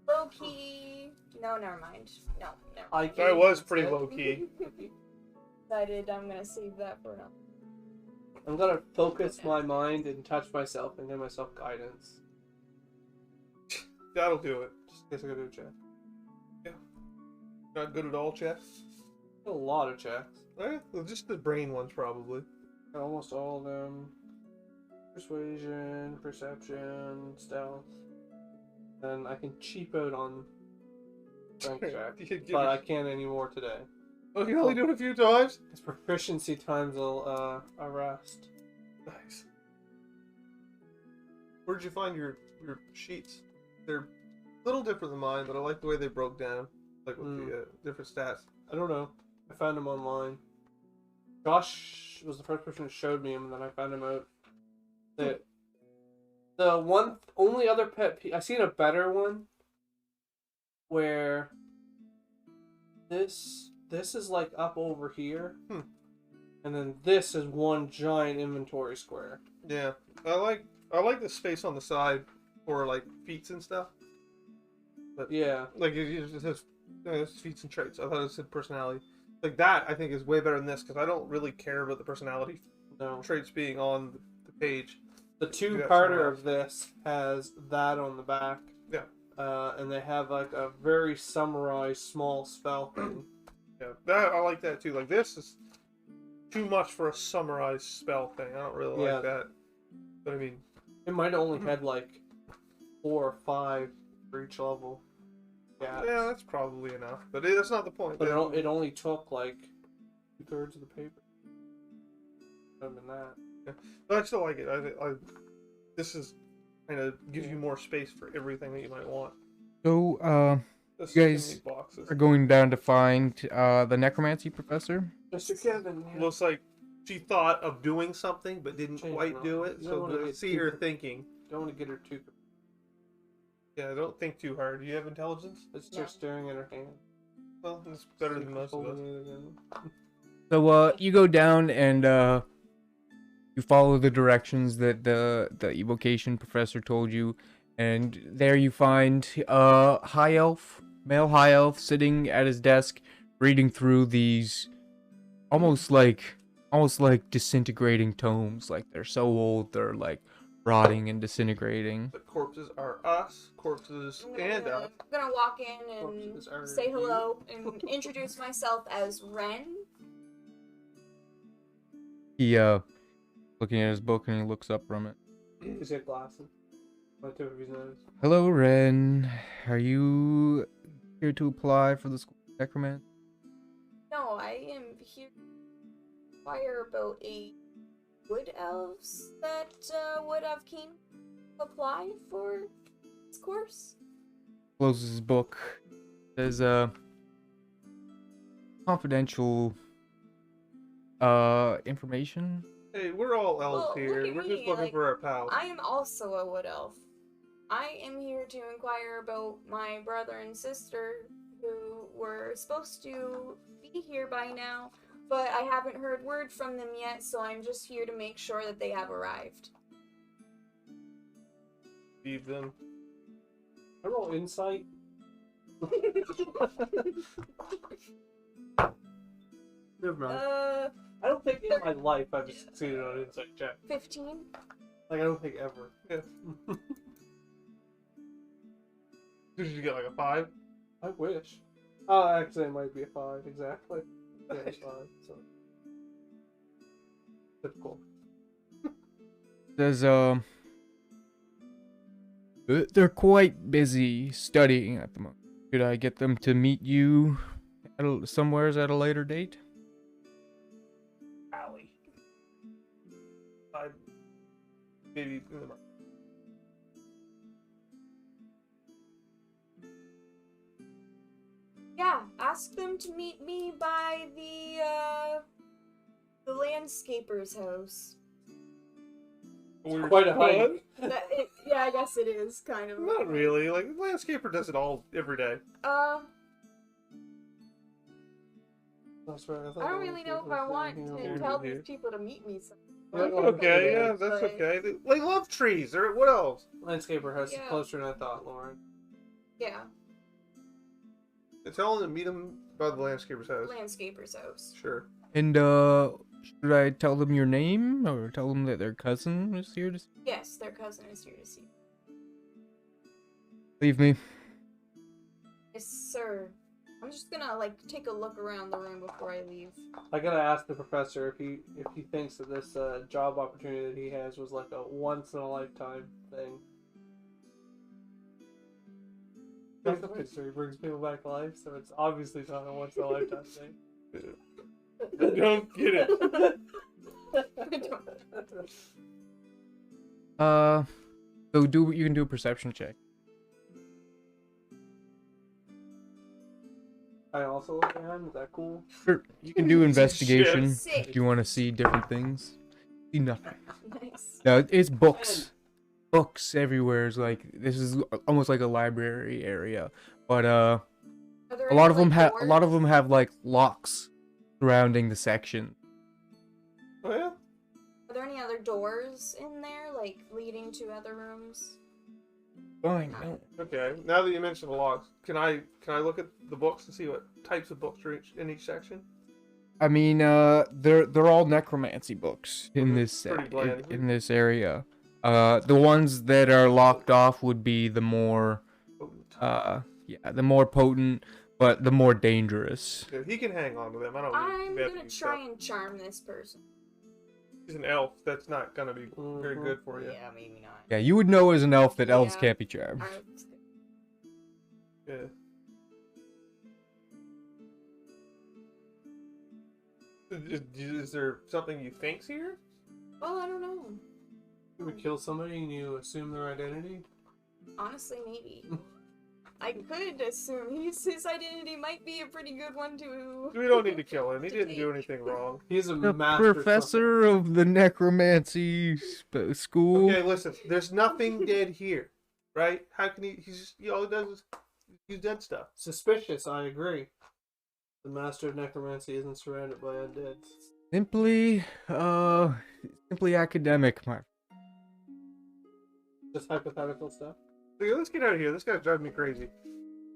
low key. No, never mind. No, never mind. That was pretty low key. Decided I'm gonna save that for now. I'm gonna focus my mind and touch myself and give myself guidance. That'll do it. Just guess I gotta do a check. Yeah. Not good at all checks? A lot of checks. Well, just the brain ones, probably. Almost all of them. Persuasion, perception, stealth. And I can cheap out on strength check, but I can't anymore today. Oh, you only do it a few times? It's proficiency times a rest. Nice. Where'd you find your sheets? They're little different than mine, but I like the way they broke down, like with the different stats. I don't know. I found him online. Josh was the first person who showed me him, and then I found him out. The one only other I seen a better one where this is like up over here, and then this is one giant inventory square. Yeah, I like the space on the side for like feats and stuff. But Yeah, like it says feats and traits. I thought it said personality. Like that, I think is way better than this because I don't really care about the personality no. traits being on the page. The Do that two-parter somewhere of this has that on the back. Yeah. And they have like a very summarized small spell thing. Yeah, that I like that too. Like this is too much for a summarized spell thing. I don't really like that. But I mean, it might have only had like 4 or 5 for each level. Yeah. Yeah, that's probably enough. But that's not the point. But it only took like 2/3 of the paper. Other than that. Yeah. But I still like it. This is kind of gives you more space for everything that you might want. So, This you is guys in these boxes. are going down to find the necromancy professor. Mr. Kevin. Yeah. Looks like she thought of doing something but didn't Change quite it do up. it. You don't So wanna to get see too her good. thinking. Don't want to get her too. Yeah, don't think too hard. Do you have intelligence? It's just staring at her hand. Well, it's better than most of us. So, you go down and you follow the directions that the evocation professor told you, and there you find high elf, male high elf, sitting at his desk, reading through these almost like disintegrating tomes. Like they're so old, they're like rotting and disintegrating. The corpses are us. Corpses and us. I'm gonna walk in Corpses are and say you. hello and introduce myself as Ren. He looking at his book and he looks up from it. Does he have glasses? My tip of his nose. Hello, Ren. Are you here to apply for the school of necromancy? No, I am here to inquire about a wood elves that would have came to apply for this course. Closes his book. Says confidential information. Hey, we're all elves Well, here. look at We're me, just looking like, for our pals. I am also a wood elf. I am here to inquire about my brother and sister who were supposed to be here by now, but I haven't heard word from them yet, so I'm just here to make sure that they have arrived. Leave them. I roll insight. Never mind. I don't think in my life I've succeeded on an insight check. 15? Like, I don't think ever. Yeah. Did you get like a 5? I wish. Oh, actually, it might be a 5, exactly. Yeah, it's 5, so. Typical. Says they're quite busy studying at the moment. Should I get them to meet you somewheres at a later date? Alley. Maybe. Yeah, ask them to meet me by the landscaper's house. We're Quite a hike. Yeah, I guess it is kind of. Not really. Like landscaper does it all every day. That's right. I don't really know if I want to tell these people to meet me. That's okay. Yeah, that's okay. They love trees. Or what else? Landscaper house is Yeah. closer than I thought, Lauren. Yeah, Tell them to meet them by the landscaper's house. landscaper's house. Sure. And should I tell them your name or tell them that their cousin is here to see? Yes, their cousin is here to see. Leave me. Yes, sir. I'm just gonna take a look around the room before I leave. I gotta ask the professor if he thinks that this job opportunity that he has was like a once in a lifetime thing. So he brings people back to life, so it's obviously not a once in a lifetime thing. Don't get it. So you can do a perception check. I also look behind. Is that cool? Sure, you can do investigation Sick. if you want to see different things. See nothing. Nice. No, it's books. Books everywhere. It's like this is almost like a library area, but Are there a lot any, of them like, have doors? like locks surrounding the section. Oh yeah. Are there any other doors in there, like leading to other rooms? Fine. No. Okay. Now that you mentioned the logs, can I look at the books and see what types of books are in each section? I mean, they're all necromancy books in this Pretty bland. in this area. The ones that are locked off would be the more the more potent, but the more dangerous. Yeah, he can hang on to them. I don't. I'm need gonna try and charm this person. He's an elf. That's not gonna be very Mhm. good for you. Yeah, maybe not. Yeah, you would know as an elf that elves Yeah. can't be charmed. Alright. Yeah. Is there something you think's here? Well, I don't know. You would kill somebody and you assume their identity? Honestly, maybe. I could assume his identity might be a pretty good one to. We don't need to kill him. He To didn't do take. anything wrong. He's a The master. professor of the necromancy school. Okay, listen. There's nothing dead here, right? How can he? He's just all he does is use dead stuff. Suspicious, I agree. The master of necromancy isn't surrounded by undead. Simply academic, my. Just hypothetical stuff. Okay, let's get out of here. This guy's driving me crazy.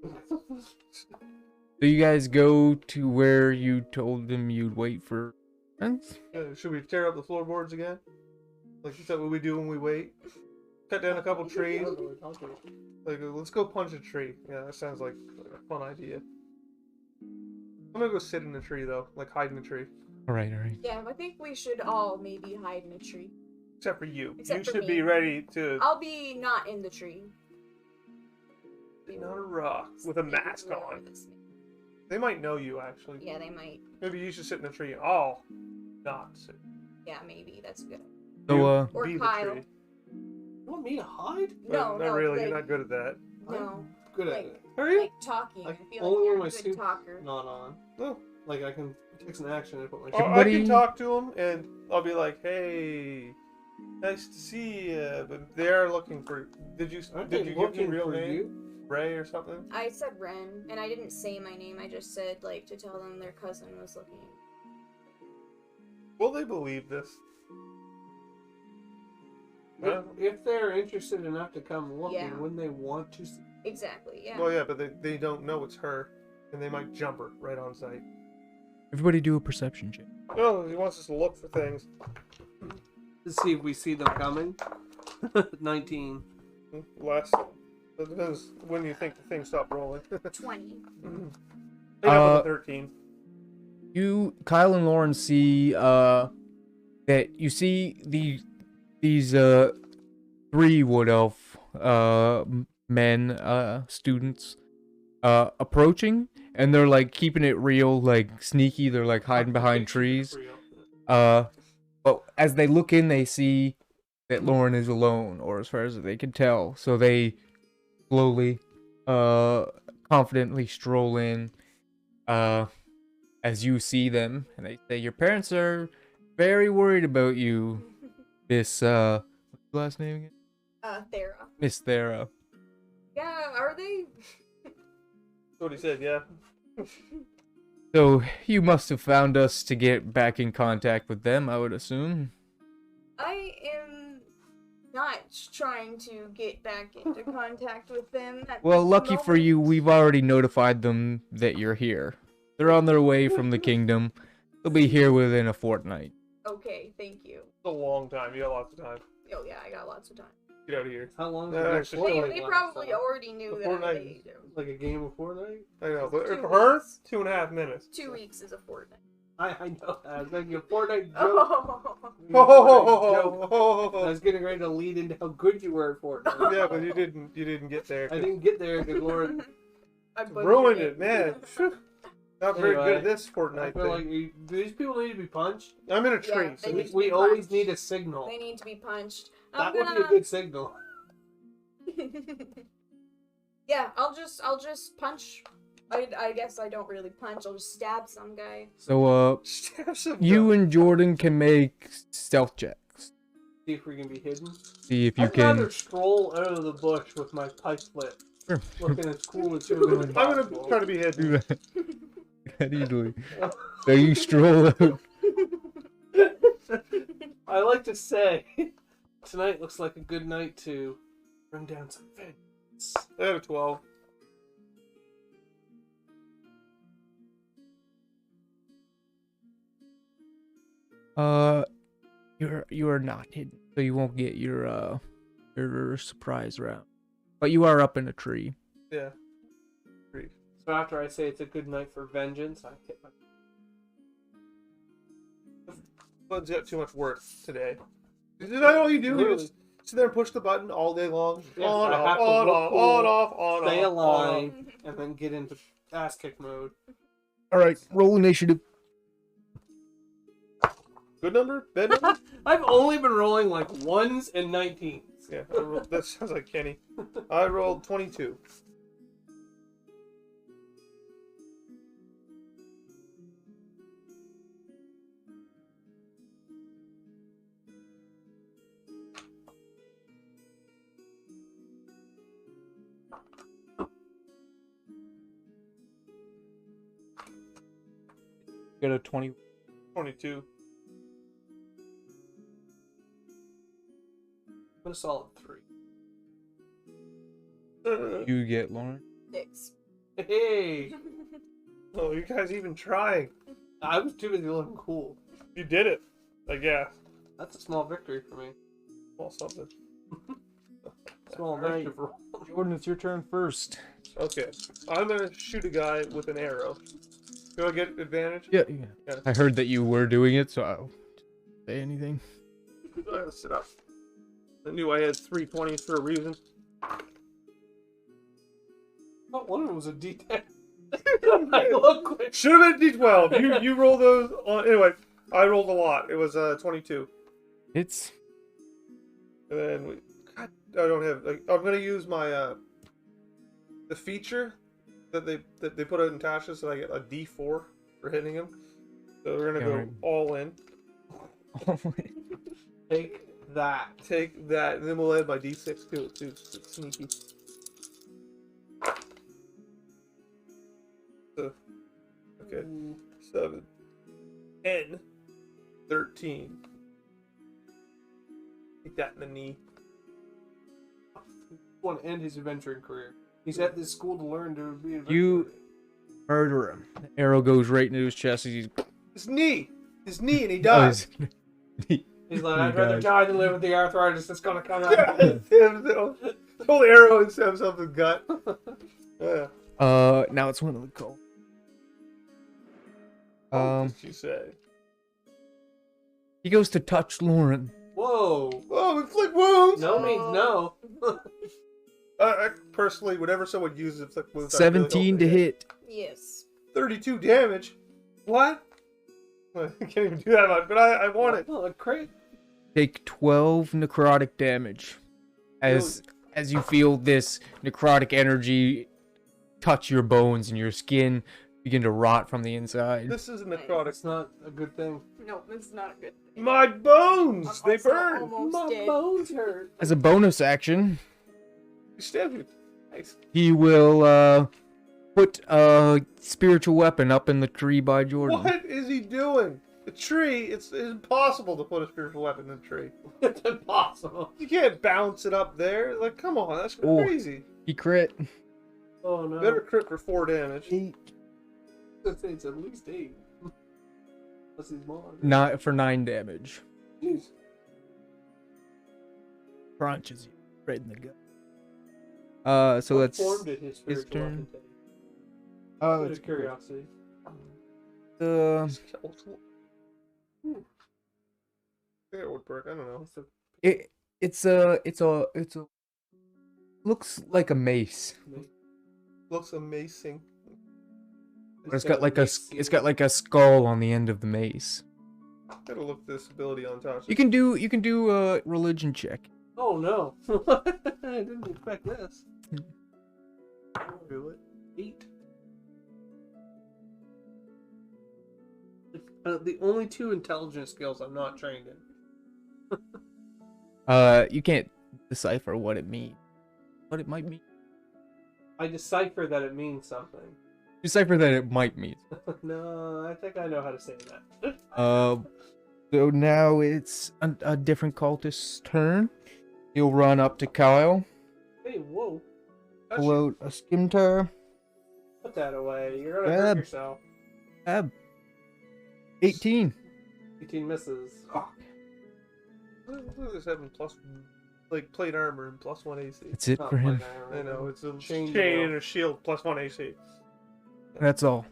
So you guys go to where you told them you'd wait for friends? Should we tear up the floorboards again? Like, is that what we do when we wait? Cut down a couple trees? Like, let's go punch a tree. Yeah, that sounds like a fun idea. I'm gonna go sit in a tree, though. Like, hide in a tree. Alright. Yeah, I think we should all maybe hide in a tree. Except for you. Except You for should me. be ready to... I'll be not in the tree. Be on a rock with a mask on. They might know you, actually. Yeah, they might. Maybe you should sit in a tree. I'll not sit. Yeah, maybe that's good. So Or Be Kyle. the tree. You want me to hide? No, Not no, really. like, You're not good at that. No, Good at like, it. Are you? like talking. I Like, feel only like you're when a my good suit's talker. not on. No. Like, I can take some action and put my Oh, I Everybody- can talk to them, and I'll be like, "Hey, nice to see you." But they're looking for. Did you Aren't give they your looking real for name? you? Ray or something? I said Ren, and I didn't say my name. I just said, like, to tell them their cousin was looking. Will they believe this? Huh? If they're interested enough to come looking, Yeah. wouldn't they want to see? Exactly, yeah. Well, yeah, but they don't know it's her, and they might jump her right on sight. everybody do a perception check. No, he wants us to look for things. To see if we see them coming. 19. Less. It depends when you think the thing stopped rolling. 20. I got 13. You, Kyle and Lauren, see that you see these three wood elf men students approaching, and they're like keeping it real, like sneaky. They're like hiding behind trees. But as they look in, they see that Lauren is alone, or as far as they can tell. So they slowly, confidently stroll in. As you see them, and they say, "Your parents are very worried about you, Miss what's your last name again? Thera. Miss Thera." Yeah, are they? That's what he said, yeah. So you must have found us to get back in contact with them, I would assume. I am not trying to get back into contact with them. At Well, this lucky for you, moment. we've already notified them that you're here. They're on their way from the kingdom. They'll be here within a fortnight. Okay, thank you. It's a long time. You got lots of time. Oh yeah, I got lots of time. Get out of here. How long Yeah, did actually, Fortnite They last? probably already knew The that Fortnite- Like a game of Fortnite? I know, but 2 for her, weeks. 2.5 minutes. 2 weeks is a fortnight. I know. I was making a Fortnite joke. Oh. Making a Fortnite joke. I Oh, was getting ready to lead into how good you were at Fortnite. yeah, but you didn't get there. I didn't get there because Lauren. I Ruined it, man. Not very good Anyway, at this I Fortnite feel thing. like these people need to be punched. I'm in a tree, Yeah, so they We, need to we be always punched. need a signal. They need to be punched. That I'm would be a gonna. good signal. Yeah, I'll just punch I guess I don't really punch. I'll just stab some guy. So, Stab some you guy. and Jordan can make stealth checks. See if we can be hidden. See if you I'd rather can. stroll out of the bush with my pipe lit, Sure. looking as cool as humanly I'm gonna possible. try to be hidden. Do that. That easily. So you stroll out. I like to say, tonight looks like a good night to bring down some vengeance. I had a 12. You are not hidden, so you won't get your surprise round. But you are up in a tree. Yeah. So after I say it's a good night for vengeance, I hit my... Bud's got too much work today. Is that all you do? You just sit there and push the button all day long? Yes, on, I have off, to on, look off, cool, on, off, on, stay off, on, off. alive, and then get into ass kick mode. All right, roll initiative. Good number? Bad number? I've only been rolling like 1s and 19s. Yeah, that sounds like Kenny. I rolled 22. Got a 20. 22. I'm a solid 3. You get Lauren. 6. Hey! Oh, you guys even trying? I was too busy looking cool. You did it. Like, yeah. That's a small victory for me. Well, something. Small Right. victory for Jordan, it's your turn first. Okay. I'm gonna shoot a guy with an arrow. Do I get advantage? Yeah. Yeah. I heard that you were doing it, so I'll say anything. I gotta sit up. I knew I had 320s for a reason. Oh, one of them was a D10. I look quick. Should have been a D12. You roll those on. Anyway, I rolled a lot. It was 22. It's And then God, I don't have. Like, I'm gonna use my the feature that they put out in Tasha, so I get a D4 for hitting him. So we're gonna go Alright. all in. Take that. Take that, and then we'll add my D6 to it too. It's sneaky. So, okay, 7, 10, 13. Take that in the knee. Want to end his adventuring career. He's at this school to learn to be an You murder him. The arrow goes right into his chest. He's His knee, and he dies. He's like, I'd He rather dies. die than live with the arthritis that's gonna come out. Pull the arrow and stab himself in the gut. Yeah. now it's one of the call. What did you say? He goes to touch Lauren. Whoa. Oh, inflict wounds. No means no. I personally, whenever someone uses inflict wounds, I really 17 hope to they hit. Yes. 32 damage. What? I can't even do that much, but I want it. Oh, great. Take 12 necrotic damage as you feel this necrotic energy touch your bones and your skin begin to rot from the inside. This is a necrotic. It's not a good thing. No, this is not a good thing. My bones! I'm They also burn! almost My dead. bones hurt. As a bonus action, You stabbed me. Nice. he will put a spiritual weapon up in the tree by Jordan. What is he doing? The tree, it's impossible to put a spiritual weapon in a tree. It's impossible. You can't bounce it up there. Like, come on, that's Oh. crazy. He crit. Oh no. Better crit for 4 damage. I'd say it's at least 8. Unless he's more. Not for 9 damage. Jeez. Crunches you right in the gut. So What let's. form did his spiritual turn. weapon take? Oh, Just curiosity. Skeletal. It would work. I don't know. it's a looks like a mace. Looks amazing. But it's got like a skull on the end of the mace. Gotta look this ability on Tasha. You can do a religion check. Oh no. I didn't expect this. do it. 8. The only two intelligence skills I'm not trained in. You can't decipher what it means. What it might mean. I decipher that it means something. Decipher that it might mean. No, I think I know how to say that. So now it's a different cultist's turn. He'll run up to Kyle, Hey, whoa. pull out a scimitar. Put that away. You're gonna Grab. hurt yourself. 18. 18 misses. Look at this having plus, like, plate armor and plus 1 AC. That's it Not for him. plate armor. I know, it's a Chain chain mail. and a shield plus 1 AC. That's all.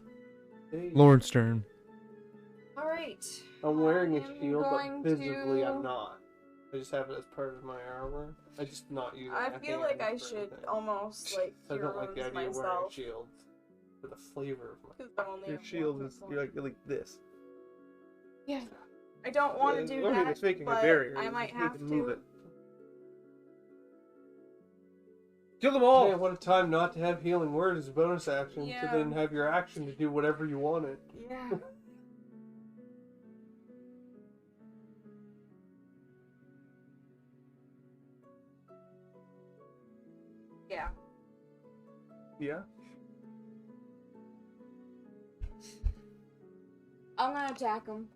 Hey, Lord's turn. Alright. I'm wearing a I'm shield, going but visibly to- I'm not. I just have it as part of my armor. I just not use it. I in feel like I hands or should anything. almost like I don't like the heroes idea of wearing a myself. shield for the flavor of my. 'Cause I'm only Your at shield one is point. you're like this. Yeah. I don't want to do I mean, that, it's making a but barrier. I you might just need have to move to. it. Kill them all! Man, what a time not to have healing word as a bonus action, Yeah. to then have your action to do whatever you wanted. Yeah. Yeah. Yeah. I'm gonna attack him.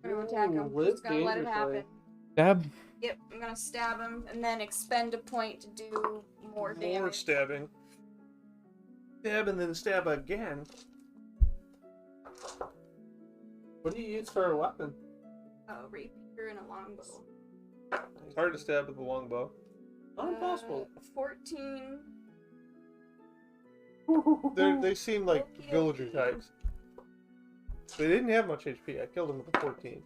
I'm gonna attack him. Ooh, live Just gonna let it dangerously. happen. Stab. Yep, I'm gonna stab him and then expend a point to do more More damage. stabbing. Stab and then stab again. What do you use for a weapon? Oh, rapier and a longbow. It's hard to stab with a longbow. Not impossible. 14. They seem like Okey-dokey. villager types. They didn't have much HP. I killed them with a 14.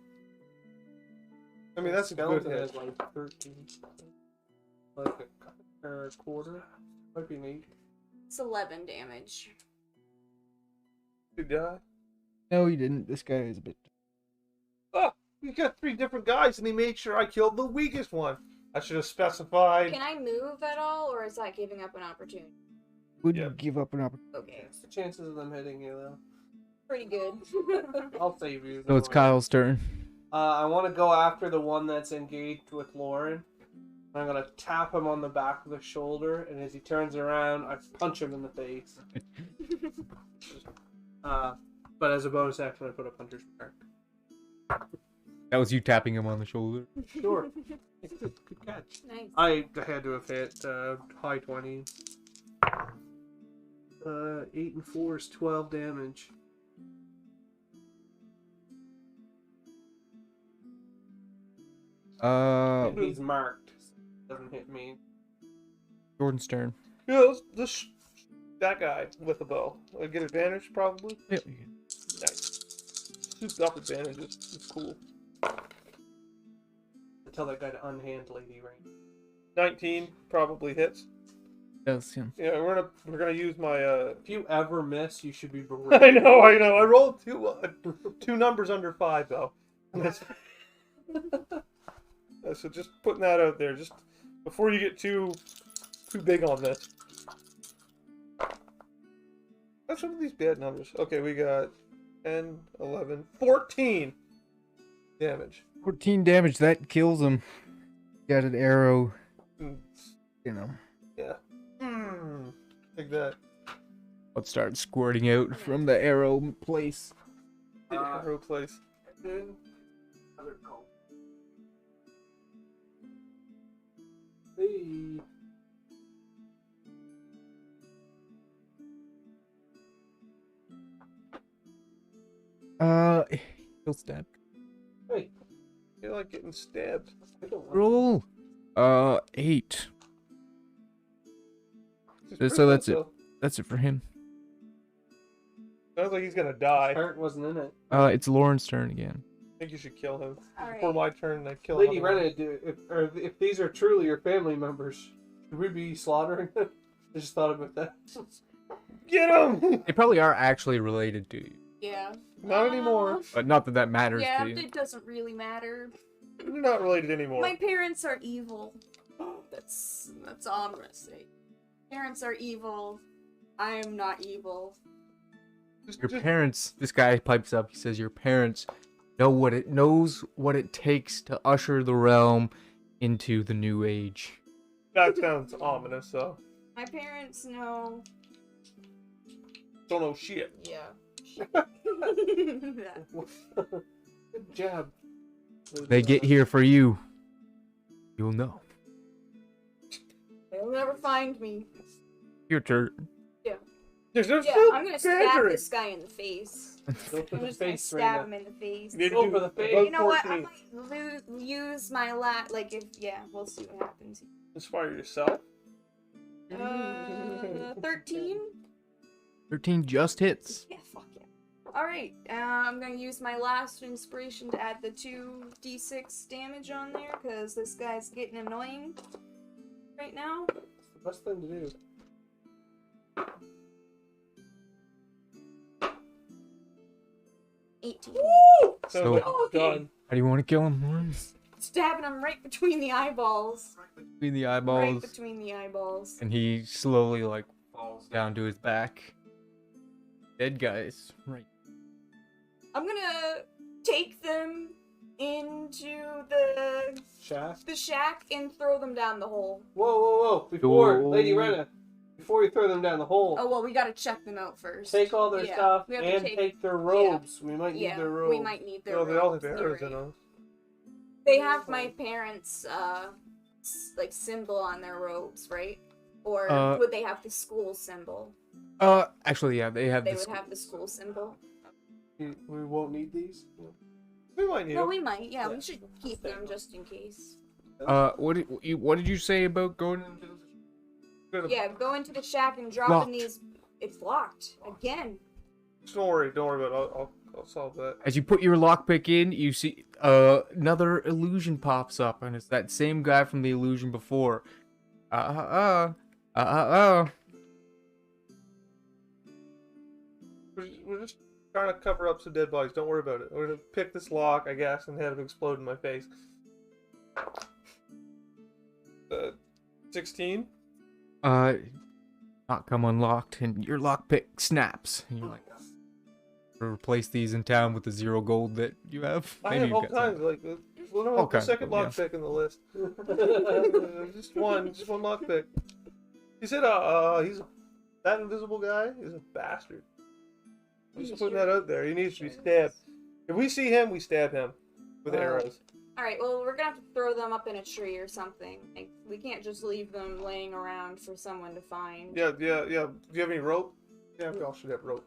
I mean, that's a good skeleton hit. has like 13. Like a quarter. Might be an 8. It's 11 damage. You die. No, he didn't. This guy is a bit. Oh, you got 3 different guys, and he made sure I killed the weakest one. I should have specified. Can I move at all, or is that giving up an opportunity? Would Yep. give up an opportunity. Okay, What's the chances of them hitting you though? pretty good. I'll save you. So it's don't worry. Kyle's turn. I want to go after the one that's engaged with Lauren. I'm gonna tap him on the back of the shoulder, and as he turns around, I punch him in the face. But as a bonus action, I put a puncher's mark. That was you tapping him on the shoulder. Sure. Good catch. Nice. I had to have hit high 20. 8 and 4 is 12 damage. He's marked. So he doesn't hit me. Jordan's turn. Yeah, that guy with a bow. I get advantage probably. Yep. Nice. Souped up advantages. It's cool. Tell that guy to unhand Lady Rain. 19 probably hits. Does him. Yeah, we're gonna use my. If you ever miss, you should be bereft. I know. I rolled two numbers under 5 though. That's- so just putting that out there, just before you get too big on this. That's some of these bad numbers. Okay, we got 10, 11, 14 damage. 14 damage. That kills him. Got an arrow. Mm, You know. Yeah. Like that. What starts squirting out from the arrow place. Arrow place. Other call. Hey. He'll stab. Hey. I feel like getting stabbed. I don't want Roll. 8. Just So press that's that, it. though. That's it for him. Sounds like he's gonna die. Heart wasn't in it. It's Lauren's turn again. I think you should kill him. All Before right. my turn, I kill Lady him. Renna, if these are truly your family members, should we be slaughtering them? I just thought about that. Get him! They probably are actually related to you. Yeah. Not anymore. But not that that matters Yeah, to you. it doesn't really matter. They're not related anymore. My parents are evil. That's all I'm gonna say. Parents are evil. I am not evil. Just- Your just- parents, this guy pipes up, he says, your parents knows what it takes to usher the realm into the new age. That sounds ominous, though. My parents know. Don't know shit. Yeah. Good job. They get here for you. You'll know. They'll never find me. Your turn. There's no Yeah, I'm gonna stab this guy in the face. Go for I'm the just gonna face right stab now. him in the face. You need to Go do for the face. above You know what? I 14. might use my like if we'll see what happens. Inspire yourself. 13. 13 just hits. Yeah, fuck yeah. All right, I'm gonna use my last inspiration to add the 2d6 damage on there because this guy's getting annoying right now. It's the best thing to do. 18. So- like done. How do you want to kill him? Stabbing him right between the eyeballs. Between the Right eyeballs. between the eyeballs. And he slowly, like, falls down to his back. Dead guys. Right. I'm gonna take them into the shack and throw them down the hole. Whoa. Before, Whoa. Lady Rena, before you throw them down the hole, Oh well, we gotta check them out first. take all their Yeah, stuff we have to and take their robes. We might need Yeah, their robes. we might need their No, they all have robes, arrows you're in right. them. They have my parents' like symbol on their robes, right? Or would they have the school symbol? Actually, yeah, they have They this. would have the school symbol. We won't need these. We might need Well, them. we might. Yeah, Yeah. we should keep them just in case. What did you say about going into Yeah, go into the shack and dropping Locked. these. It's locked again. Don't worry about it. I'll solve that. As you put your lockpick in, you see another illusion pops up, and it's that same guy from the illusion before. We're just trying to cover up some dead bodies. Don't worry about it. We're gonna pick this lock, I guess, and have it explode in my face. 16. Not come unlocked, and your lockpick snaps. And you're like, replace these in town with the 0 gold that you have. I Maybe have you've all got kinds. some. Like, well, no, All the kinds of second them, yeah. lockpick in the list. just one lockpick. He said, that invisible guy is a bastard. I'm just putting that out there. He needs to be stabbed. If we see him, we stab him with arrows. All right. Well, we're gonna have to throw them up in a tree or something. Like, we can't just leave them laying around for someone to find. Yeah. Do you have any rope? Yeah, we all should have rope.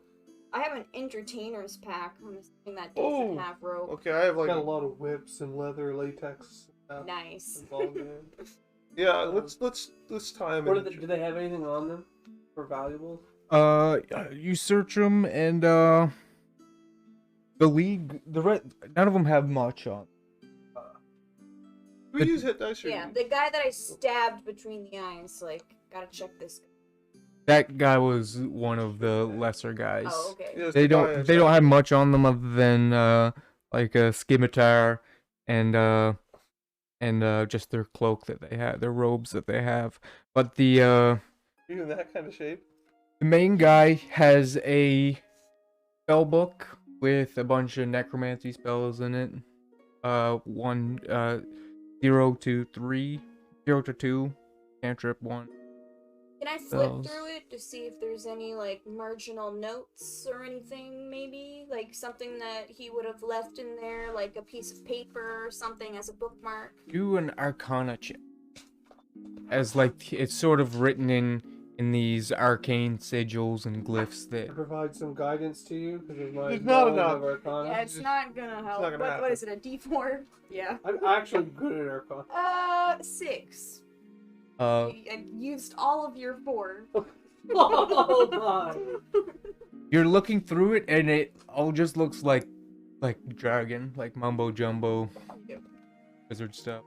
I have an entertainer's pack. I'm assuming that Oh, doesn't have rope. Okay, I have like Got a lot of whips and leather, latex stuff Nice. involved in it. Yeah, let's tie him. What do they have anything on them for valuables? You search them, and the league, none of them have much on. We use hit dice. Or Yeah, the guy that I stabbed between the eyes. Like, gotta check this guy. That guy was one of the lesser guys. Oh, okay. Yeah, it's They the guy I don't shot. have much on them other than like a scimitar and just their cloak that they have, their robes that they have. But the Even that kind of shape. main guy has a spell book with a bunch of necromancy spells in it. 0 to 3, 0 to 2, cantrip 1. Can I flip Spells. through it to see if there's any, like, marginal notes or anything, maybe? Like, something that he would have left in there, like a piece of paper or something as a bookmark? Do an Arcana check. As like it's sort of written in these arcane sigils and glyphs that. Provide some guidance to you because of my There's not knowledge enough. of Arcana. Yeah, it's not gonna help. not gonna What happen. is it, a D4? Yeah. I'm actually good at Arcana. 6. Uh, I used all of your 4. Oh my! you're looking through it and it all just looks like jargon, like mumbo jumbo, Yep. wizard stuff.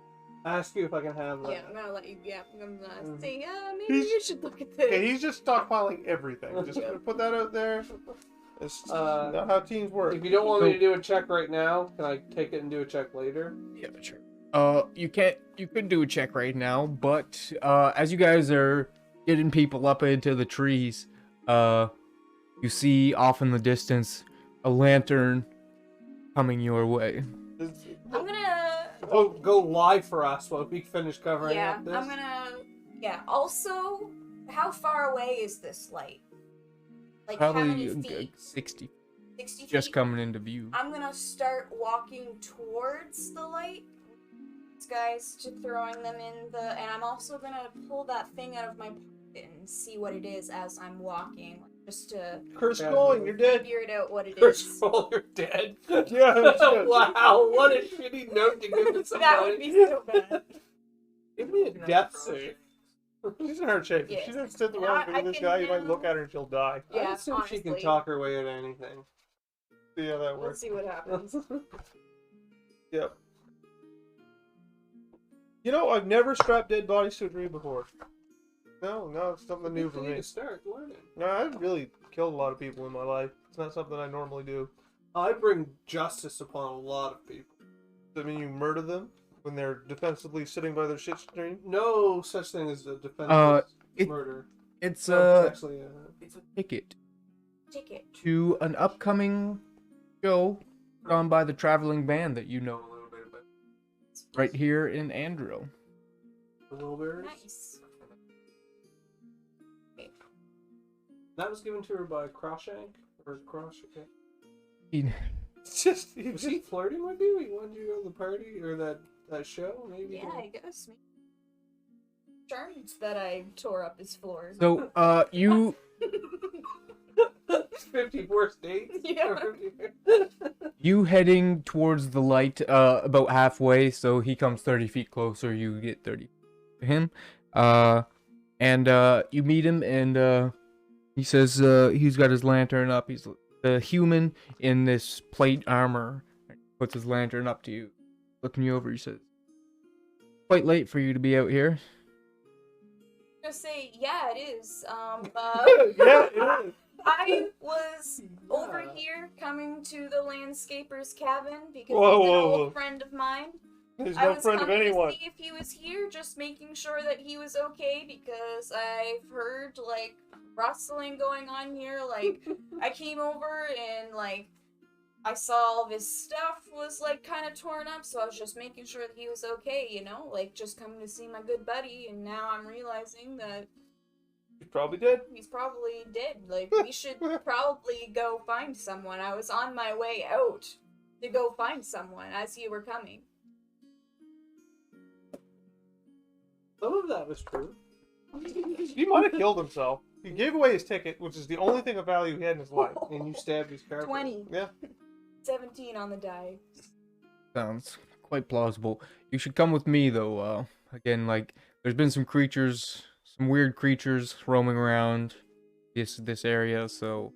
Ask you if I can have that. Yeah, I'm gonna let you. Yeah, I'm gonna say. Maybe He's- you should look at this. Okay, he's just stockpiling everything. Just gonna put that out there. It's not how teams work. If you don't want me to do a check right now, can I take it and do a check later? Yeah, sure. You could do a check right now, but as you guys are getting people up into the trees, you see off in the distance a lantern coming your way. I'm gonna. Go live for us while we finish covering Yeah, up this. I'm gonna. Yeah. Also, how far away is this light? Like how many Probably feet? 60. 60 feet. Just coming into view. I'm gonna start walking towards the light. These guys to throwing them in the, and I'm also gonna pull that thing out of my pocket and see what it is as I'm walking, just to Curse going, you're dead. figure it out what it First is. of all, you're dead. Yeah, that's good. Wow, what a shitty note to give to somebody. That would be so bad. Give me a death save. She's in hard shape. Yeah. If she doesn't sit No, around I with this can guy, you might now- look at her and she'll die. I Yeah, assume she can honestly. talk her way out of anything. See how that We'll works. see what happens. Yep. You know, I've never strapped dead bodies to a tree before. No, it's something new for You need me. to start learning. No, I've really killed a lot of people in my life. It's not something I normally do. I bring justice upon a lot of people. Does that mean you murder them when they're defensively sitting by their shit stream? No such thing as a defenseless it- murder. It's No, a actually, ticket Ticket. to an upcoming show put on by the traveling band that you know a little bit about. Right here in Andrew. the little bears. Nice. That was given to her by Croshank or Cross. It's just, Was he flirting with you? He wanted you to go to the party or that show? Maybe. Yeah, I guess. Charmed that I tore up his floor. So, you 54 states. Yeah. you heading towards the light, about halfway. So he comes 30 feet closer. You get 30 to him, and you meet him, and he says he's got his lantern up. He's the human in this plate armor. Puts his lantern up to you, looking you over. He says, "Quite late for you to be out here." Just say, yeah, it is. yeah, it is. I was over here coming to the landscaper's cabin because Whoa, he's an whoa, old whoa. friend of mine. He's I no was friend of coming anyone. to see if he was here, just making sure that he was okay because I've heard like rustling going on here. Like I came over and like I saw all this stuff was like kind of torn up, so I was just making sure that he was okay, you know, like just coming to see my good buddy. And now I'm realizing that He's probably dead. he's probably dead. Like we should probably go find someone. I was on my way out to go find someone as you were coming. Some of that was true. He might have killed himself. He gave away his ticket, which is the only thing of value he had in his life. And you stabbed his car. 20. Yeah. 17 on the die. Sounds quite plausible. You should come with me, though. Again, like, there's been some creatures, some weird creatures roaming around this area, so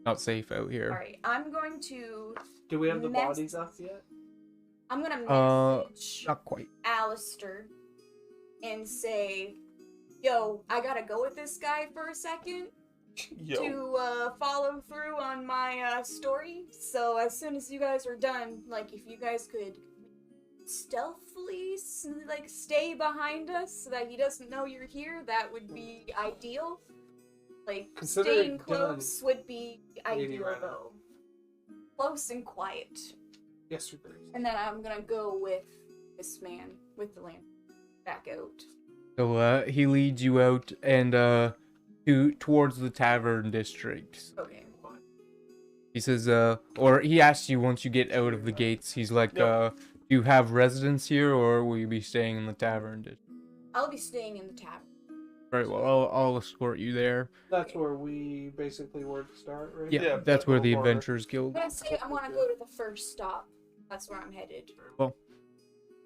not safe out here. Alright, I'm going to... Do we have the Mess- bodies up yet? I'm gonna message Not quite. Alistair and say, yo, I gotta go with this guy for a second Yo. to follow through on my story. So as soon as you guys are done, like if you guys could stealthily like stay behind us so that he doesn't know you're here, that would be ideal. Like Consider staying it close would be Maybe ideal right though. Close and quiet. Yes, there is. And then I'm gonna go with this man with the lamp back out. So he leads you out and towards the tavern district. Okay. He says, or he asks you once you get out of the gates. He's like, Yep. do you have residence here, or will you be staying in the tavern district? I'll be staying in the tavern. Right. Well, I'll escort you there. That's where we basically were to start, right? Yeah, Yeah, that's that where little the corner. Adventurers I'm Guild. gonna say I wanna go to the first stop. That's where I'm headed.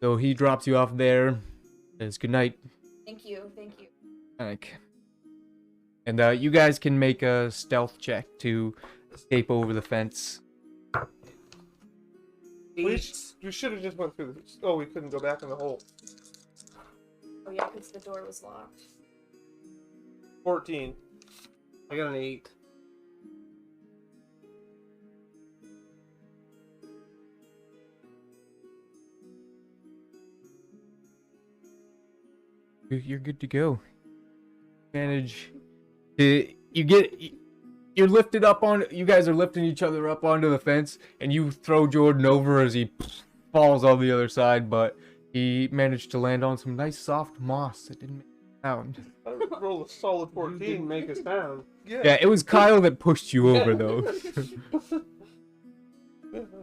So he drops you off there. Says good night. Thank you, thank you. Like, and you guys can make a stealth check to escape over the fence. We should have just went through this. Oh, we couldn't go back in the hole. Oh yeah, because the door was locked. 14. I got an 8. You're good to go. Manage to you're lifted up on. You guys are lifting each other up onto the fence, and you throw Jordan over as he falls on the other side. But he managed to land on some nice soft moss. It didn't make a sound. I roll a solid 14. Make a sound. Yeah, it was Kyle that pushed you over though.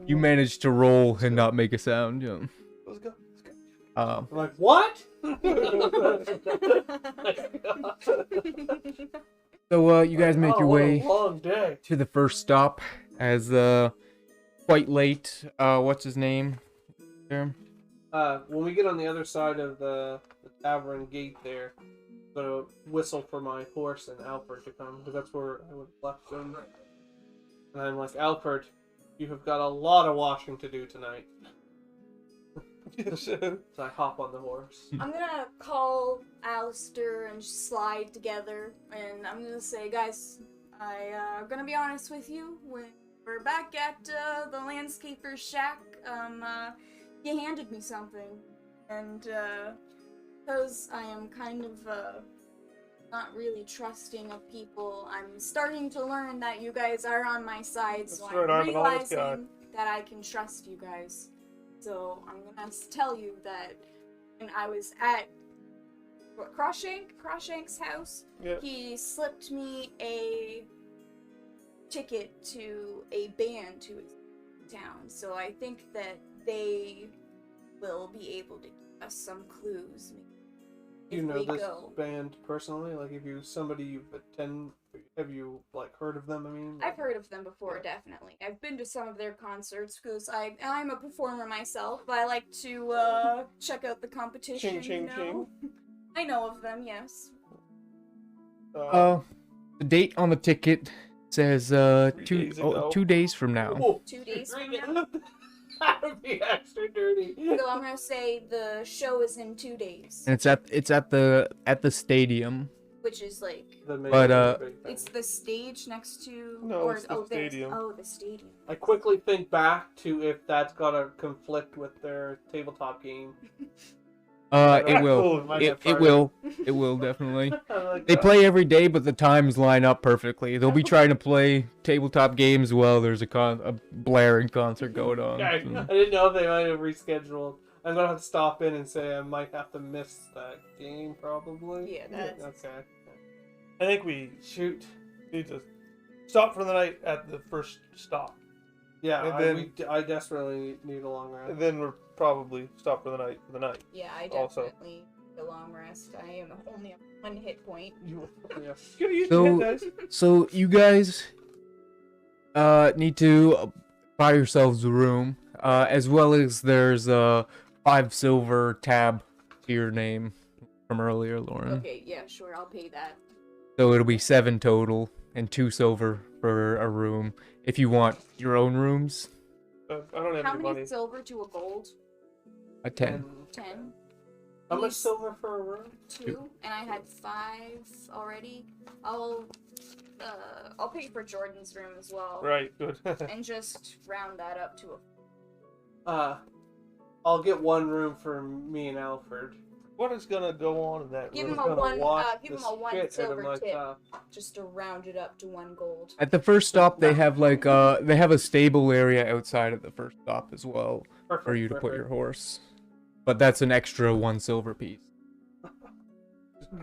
You managed to roll and not make a sound. Yeah. Let's go. I'm like, what? So you guys make your what way a long day. to the first stop as quite late. What's his name? There. When we get on the other side of the tavern gate there, I'm gonna whistle for my horse and Alfred to come, because that's where I would have left them. And I'm like, Alfred, you have got a lot of washing to do tonight. So I hop on the horse. I'm gonna call Alistair and slide together, and I'm gonna say, guys, I'm gonna be honest with you. When we're back at the landscaper's shack, he handed me something, and because I am kind of not really trusting of people, I'm starting to learn that you guys are on my side, so That's right, I'm I'm an honest guy. realizing that I can trust you guys. So I'm gonna tell you that when I was at Crawshank's house, Yeah. he slipped me a ticket to a band to his town. So I think that they will be able to give us some clues. Do you if know we this go. band personally? Like, if you somebody you've have you like heard of them? I mean, I've heard of them before, definitely. I've been to some of their concerts because I'm a performer myself. I like to check out the competition. Ching, ching, ching. I know of them, yes. The date on the ticket says 2 days from now. Oh, 2 days from now. That would be extra dirty. So I'm gonna say the show is in 2 days, And it's at the stadium. which is like it's the stage next to No, it's the stadium. the stadium. I quickly think back to if that's gotta conflict with their tabletop game. It will. Cool, might It get will. It will definitely. I like They that. play every day, but the times line up perfectly. They'll be trying to play tabletop games while there's a blaring concert going on. Okay, So- I didn't know if they might have rescheduled. I'm gonna have to stop in and say I might have to miss that game, probably. Yeah, that's Okay. I think we need to stop for the night at the first stop. Yeah, And I desperately need a long rest. And then we'll probably stop for the night. yeah. I Also. definitely need a long rest. I am only on 1 hit point. Yeah. Get used So- to it, guys. So you guys need to buy yourselves a room, as well as there's a 5 silver tab to your name from earlier, Lauren. Okay, yeah, sure, I'll pay that. So it'll be 7 total and 2 silver for a room. If you want your own rooms, I don't have How any many money. silver to a gold? a 10. 10. How much Please. silver for a room? 2, and I had 5 already. I'll pay for Jordan's room as well, Right, good. and just round that up to a. I'll get one room for me and Alfred. What is gonna go on in that Give room? him a Gonna one. wash Give him the a 1 shit out of silver my tip, stuff. just to round it up to 1 gold. At the first stop, they have they have a stable area outside of the first stop as well Perfect, for you to put perfect. your horse. But that's an extra 1 silver piece.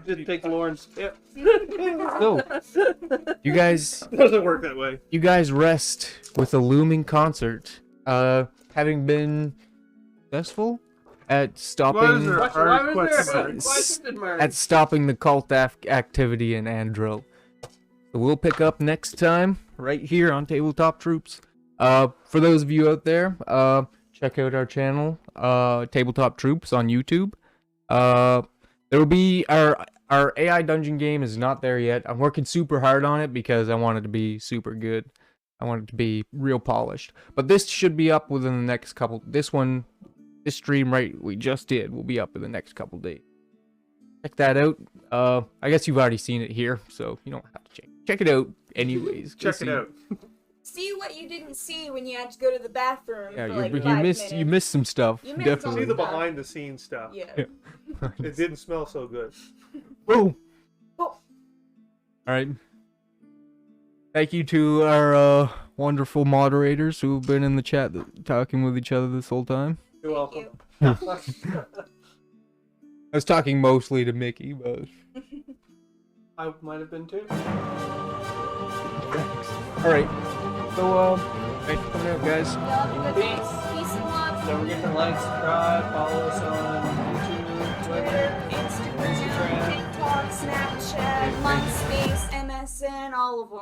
Just take Lauren's tip. So, you guys Doesn't work that way. rest with a looming concert, having been successful at stopping stopping the cult activity in Andril. So we'll pick up next time right here on Tabletop Troops. For those of you out there, check out our channel, Tabletop Troops on YouTube. There will be our AI dungeon game is not there yet. I'm working super hard on it because I want it to be super good. I want it to be real polished. But this should be up within the next couple. This stream we just did will be up in the next couple days. Check that out. I guess you've already seen it here, so you don't have to check it out anyways. Go Check it see out. See what you didn't see when you had to go to the bathroom. Yeah, for you, like you 5 missed minutes. some stuff. You missed Definitely. See the Stuff. behind the scenes stuff. Yeah. It didn't smell so good. Boom. Oh. All right. Thank you to our wonderful moderators who've been in the chat talking with each other this whole time. You're welcome. I was talking mostly to Mickey, but I might have been too. alright. So, thanks for coming out, guys. Y'all have a good night. Peace and love. Don't forget to like, subscribe, follow us on YouTube, Twitter, Instagram, TikTok, Snapchat, MySpace, MSN, all of them.